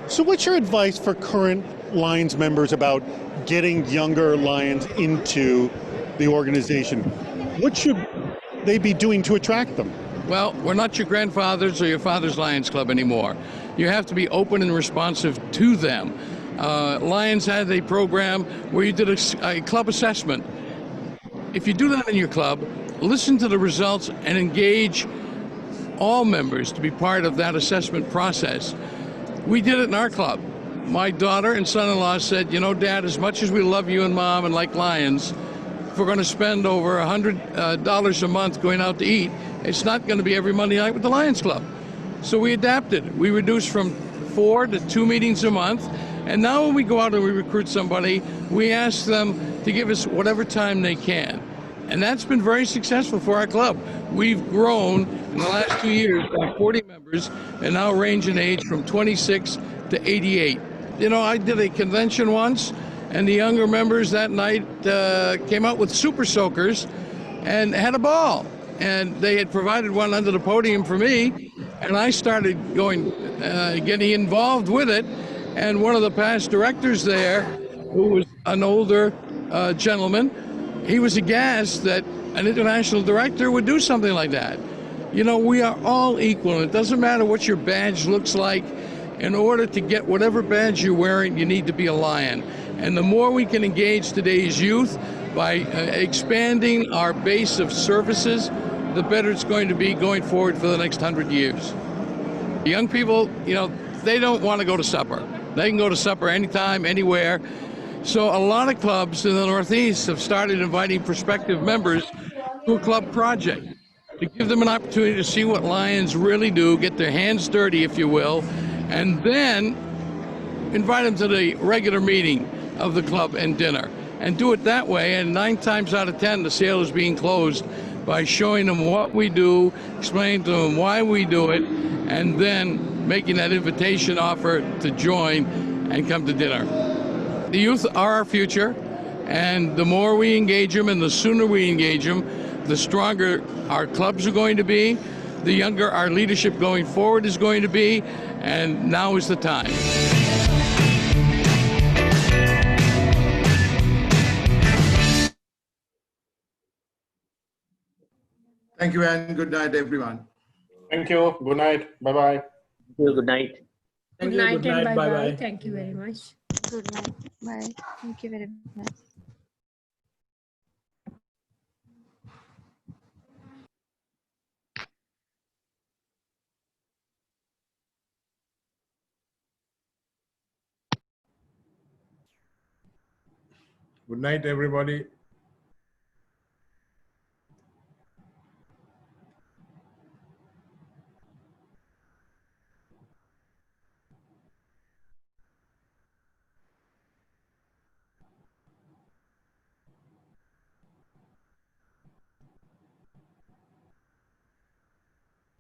So what's your advice for current Lions members about getting younger Lions into the organization? What should they be doing to attract them? Well, we're not your grandfather's or your father's Lions Club anymore. You have to be open and responsive to them. Lions had a program where you did a club assessment. If you do that in your club, listen to the results and engage all members to be part of that assessment process. We did it in our club. My daughter and son-in-law said, Dad, as much as we love you and Mom and like Lions, if we're going to spend over $100 a month going out to eat, it's not going to be every Monday night with the Lions Club. So we adapted. We reduced from 4 to 2 meetings a month. And now when we go out and we recruit somebody, we ask them to give us whatever time they can. And that's been very successful for our club. We've grown in the last 2 years by 40 members and now range in age from 26 to 88. I did a convention once, and the younger members that night came out with super soakers and had a ball. And they had provided one under the podium for me, and I started getting involved with it. And one of the past directors there, who was an older gentleman, he was aghast that an international director would do something like that. We are all equal. It doesn't matter what your badge looks like. In order to get whatever badge you're wearing, you need to be a Lion. And the more we can engage today's youth by expanding our base of services, the better it's going to be going forward for the next 100 years. Young people, they don't want to go to supper. They can go to supper anytime, anywhere. So a lot of clubs in the Northeast have started inviting prospective members to a club project to give them an opportunity to see what Lions really do, get their hands dirty, if you will, and then invite them to the regular meeting of the club and dinner. And do it that way, and 9 times out of 10, the sale is being closed by showing them what we do, explaining to them why we do it, and then making that invitation offer to join and come to dinner. The youth are our future, and the more we engage them and the sooner we engage them, the stronger our clubs are going to be, the younger our leadership going forward is going to be, and now is the time. Thank you, and good night, everyone. Thank you. Good night. Bye-bye. Good night. Good night and bye-bye. Thank you very much. Good night. Bye. Thank you very much. Good night, everybody.